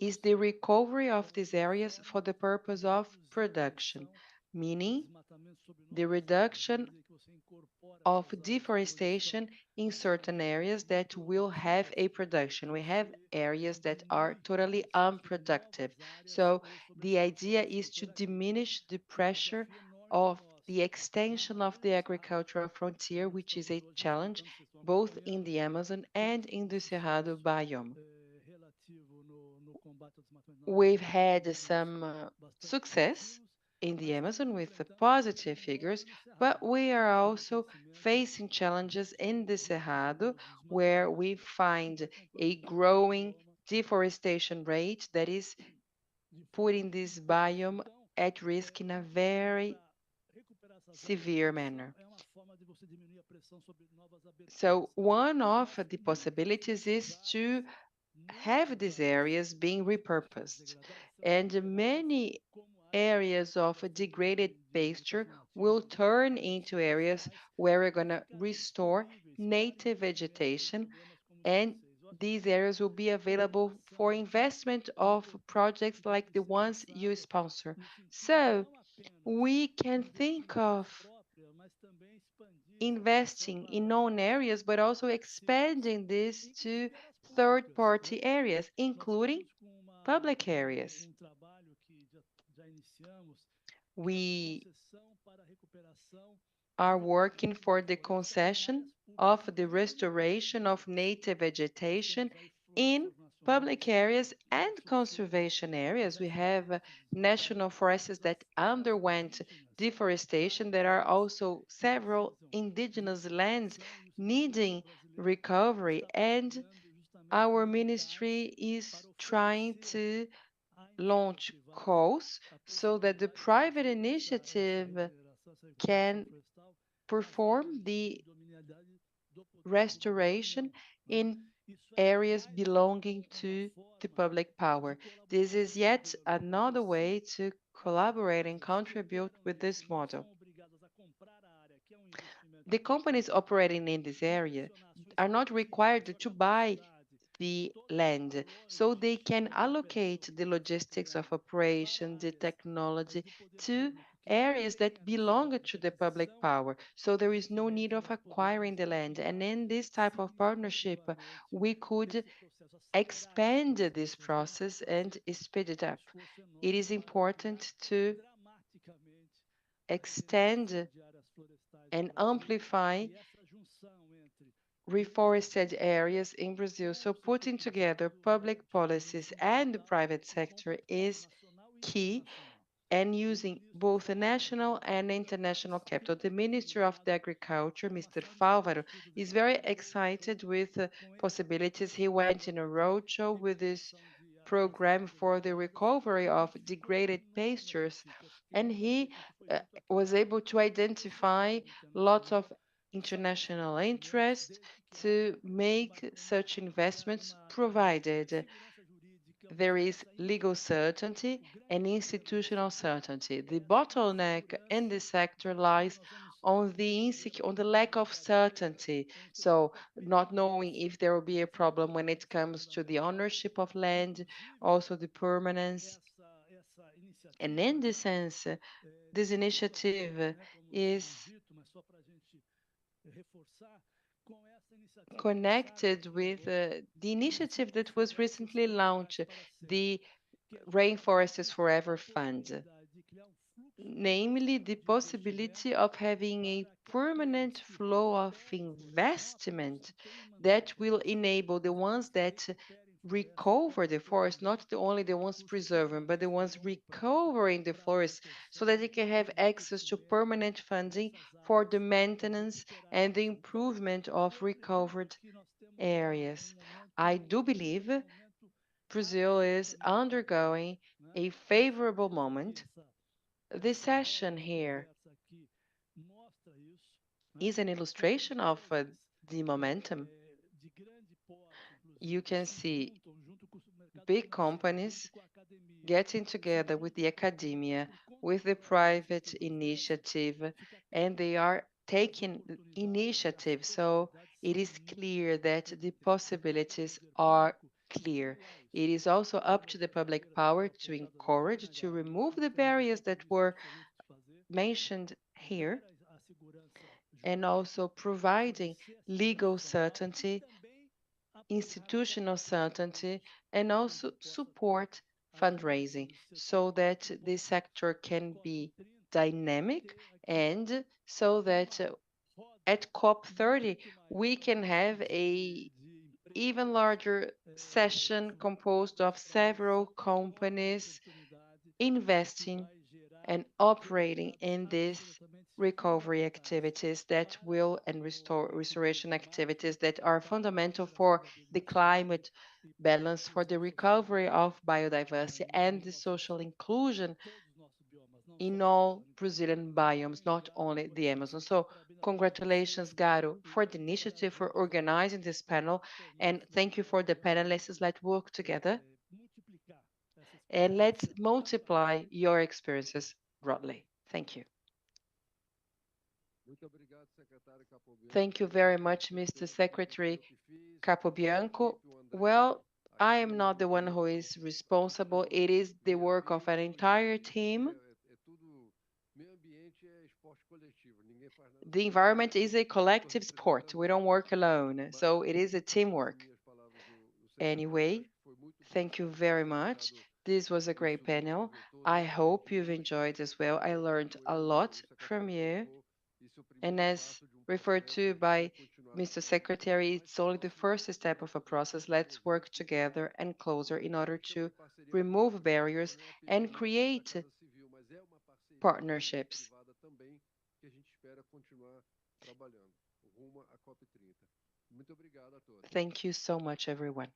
is the recovery of these areas for the purpose of production, meaning the reduction of deforestation in certain areas that will have a production. We have areas that are totally unproductive. So the idea is to diminish the pressure of the extension of the agricultural frontier, which is a challenge both in the Amazon and in the Cerrado biome. We've had some success in the Amazon with the positive figures, but we are also facing challenges in the Cerrado, where we find a growing deforestation rate that is putting this biome at risk in a very severe manner. So one of the possibilities is to have these areas being repurposed, and many areas of degraded pasture will turn into areas where we're going to restore native vegetation, and these areas will be available for investment of projects like the ones you sponsor. So we can think of investing in known areas, but also expanding this to third-party areas, including public areas. We are working for the concession of the restoration of native vegetation in public areas and conservation areas. We have national forests that underwent deforestation. There are also several indigenous lands needing recovery, and our ministry is trying to launch calls so that the private initiative can perform the restoration in areas belonging to the public power. This is yet another way to collaborate and contribute with this model. The companies operating in this area are not required to buy the land, so they can allocate the logistics of operation, the technology to areas that belong to the public power. So there is no need of acquiring the land. And in this type of partnership, we could expand this process and speed it up. It is important to extend and amplify reforested areas in Brazil. So putting together public policies and the private sector is key, and using both the national and international capital. The Minister of the Agriculture, Mr. Fálvaro, is very excited with possibilities. He went in a roadshow with this program for the recovery of degraded pastures, and he was able to identify lots of international interest to make such investments, provided there is legal certainty and institutional certainty. The bottleneck in this sector lies on the lack of certainty. So not knowing if there will be a problem when it comes to the ownership of land, also the permanence. And in this sense, this initiative is connected with the initiative that was recently launched, the Rainforests Forever Fund, namely the possibility of having a permanent flow of investment that will enable the ones that recover the forest, not only the ones preserving, but the ones recovering the forest, so that they can have access to permanent funding for the maintenance and the improvement of recovered areas. I do believe Brazil is undergoing a favorable moment. This session here is an illustration of the momentum. You can see big companies getting together with the academia, with the private initiative, and they are taking initiative. So it is clear that the possibilities are clear. It is also up to the public power to encourage, to remove the barriers that were mentioned here, and also providing legal certainty, institutional certainty, and also support fundraising so that the sector can be dynamic, and so that at COP30 we can have a even larger session composed of several companies investing and operating in these recovery activities that will and restoration activities that are fundamental for the climate balance, for the recovery of biodiversity and the social inclusion in all Brazilian biomes, not only the Amazon. So congratulations, Garo, for the initiative, for organizing this panel, and thank you for the panelists. Let's work together and let's multiply your experiences broadly. Thank you. Thank you very much, Mr. Secretary Capobianco. Well, I am not the one who is responsible. It is the work of an entire team. The environment is a collective sport. We don't work alone. So it is a teamwork. Anyway, thank you very much. This was a great panel. I hope you've enjoyed as well. I learned a lot from you. And as referred to by Mr. Secretary, it's only the first step of a process. Let's work together and closer in order to remove barriers and create partnerships. Thank you so much, everyone.